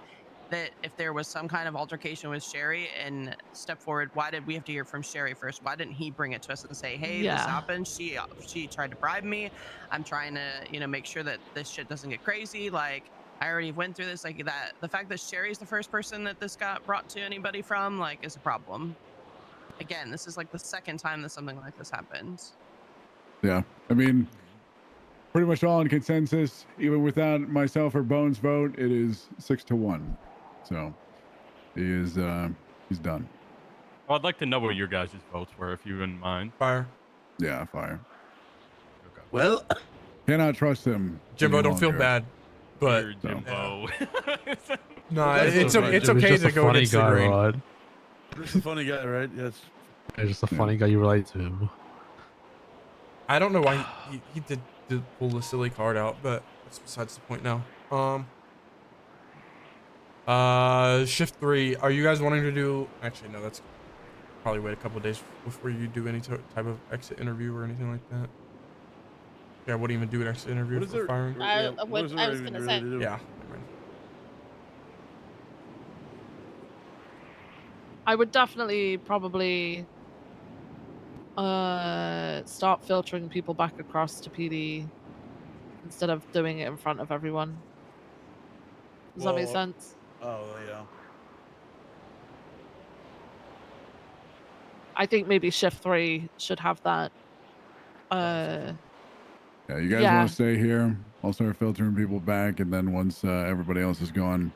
That if there was some kind of altercation with Sherry and step forward, why did we have to hear from Sherry first? Why didn't he bring it to us and say, hey, this Yeah. happened. She tried to bribe me. I'm trying to, make sure that this shit doesn't get crazy. Like, I already went through this, like that. The fact that Sherry's the first person that this got brought to anybody from, like, is a problem. Again, this is like the second time that something like this happens. Yeah. I mean, pretty much all in consensus. Even without myself or Bones' vote, it is 6-1. So he is he's done. Well, I'd like to know what your guys' votes were, if you wouldn't mind. Fire. Yeah, fire. Well, cannot trust him. Jimbo, any don't feel longer. bad. But Dear Jimbo. no, He's it's okay just to a go funny against guy, the grain. right? He's a funny guy, right? Yes. He's just a funny guy. You relate to him. I don't know why he did pull the silly card out, but that's besides the point now. Shift 3. Are you guys wanting to do? Actually, no. That's probably wait a couple of days before you do any type of exit interview or anything like that. Yeah, what do you even do an exit interview What is for there- firing? yeah, I what is there was even gonna really say. to do? Yeah. I would definitely probably start filtering people back across to PD instead of doing it in front of everyone. Does that make Well, sense? Oh, yeah. I think maybe shift 3 should have that. Yeah, you guys Yeah. want to stay here? I'll start filtering people back, and then once everybody else is gone,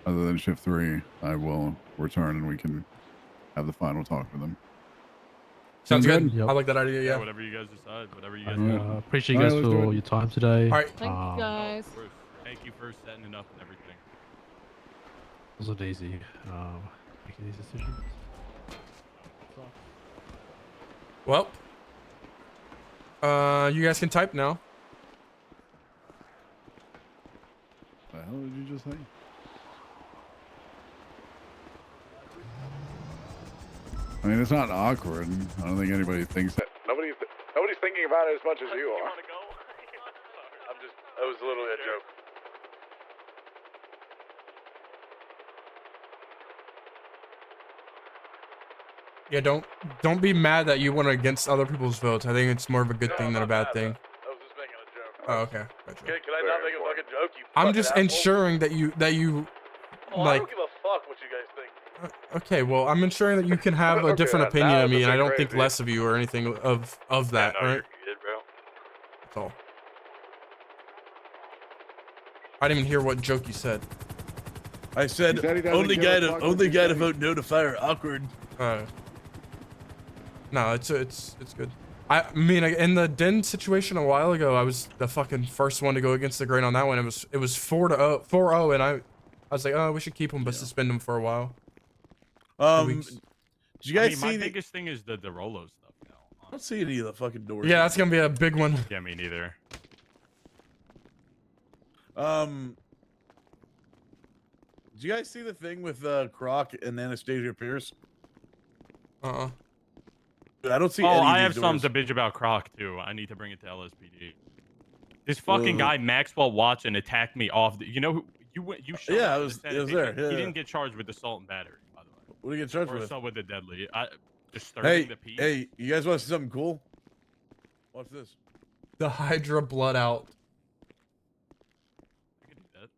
other than shift 3, I will return and we can have the final talk with them. Sounds good. Yep. I like that idea. Yeah. Whatever you guys decide. Whatever you guys Alright. want. Appreciate you All guys right, let's do for it. your time today. All right. Thank you guys. Of course. Thank you for setting it up and everything. It wasn't easy making these decisions. Well, you guys can type now. The hell did you just say? I mean, it's not awkward. I don't think anybody thinks that. Nobody's thinking about it as much as you are. That was literally a joke. Yeah, don't be mad that you went against other people's votes. I think it's more of a good thing than a bad thing. I was just making a joke. Oh, okay. Gotcha. Can I not make a fucking joke, you I'm fucking just asshole? ensuring that you Oh, I like. don't give a fuck what you guys think. Okay, well, I'm ensuring that you can have a Okay, different now opinion it's of a me, and I bit don't think crazy. less of you or anything of that. no, All right. you're good, bro. That's all. I didn't even hear what joke you said. I said, He said he doesn't only give guy a to fuck what only you guy to say. vote no to fire. Awkward. No, it's good. I mean, in the Den situation a while ago, I was the fucking first one to go against the grain on that one. It was 4-0, and I was like, oh, we should keep him, but suspend him for a while. Did you guys my see the? biggest thing is the Rolo stuff now. I don't see any of the fucking doors. Yeah, that's gonna be a big one. Yeah, me neither. Did you guys see the thing with Croc and Anastasia Pierce? Uh-uh. I don't see. Oh, any of I these have some doors. to bitch about Croc too. I need to bring it to LSPD. This fucking Well, guy Maxwell Watson attacked me off. You know who you shot? Yeah, him it in was- the it was Senate. there, He yeah. didn't get charged with assault and battery, by the way. What do you get charged Or with? assault with the deadly. disturbing the peace. Hey, you guys want to see something cool? Watch this. The Hydra blood out. I could do that.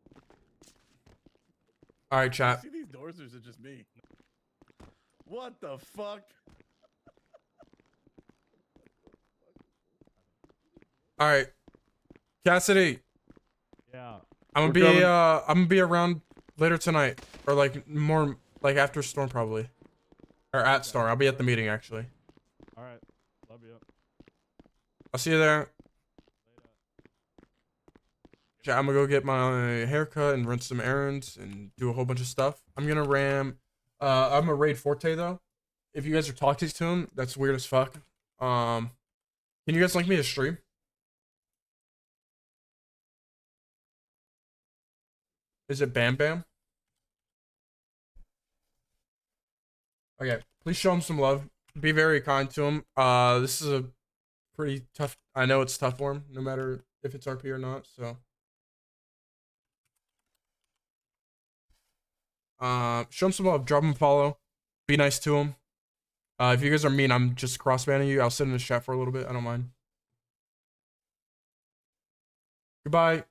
All right, chat. See these doors, or is it just me? What the fuck? All right, Cassidy. Yeah. I'm gonna be around later tonight, or like more like after Storm probably, or at Storm. I'll be at the meeting actually. All right. Love you. I'll see you there. Yeah, I'm gonna go get my haircut and run some errands and do a whole bunch of stuff. I'm gonna I'm gonna raid Forte though. If you guys are talking to him, that's weird as fuck. Can you guys link me to stream? Is it Bam Bam? Okay, please show him some love. Be very kind to him. This is a pretty tough. I know it's tough for him, no matter if it's RP or not. So, show him some love. Drop him a follow. Be nice to him. If you guys are mean, I'm just cross banning you. I'll sit in the chat for a little bit. I don't mind. Goodbye.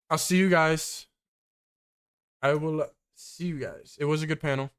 I'll see you guys. I will see you guys. It was a good panel.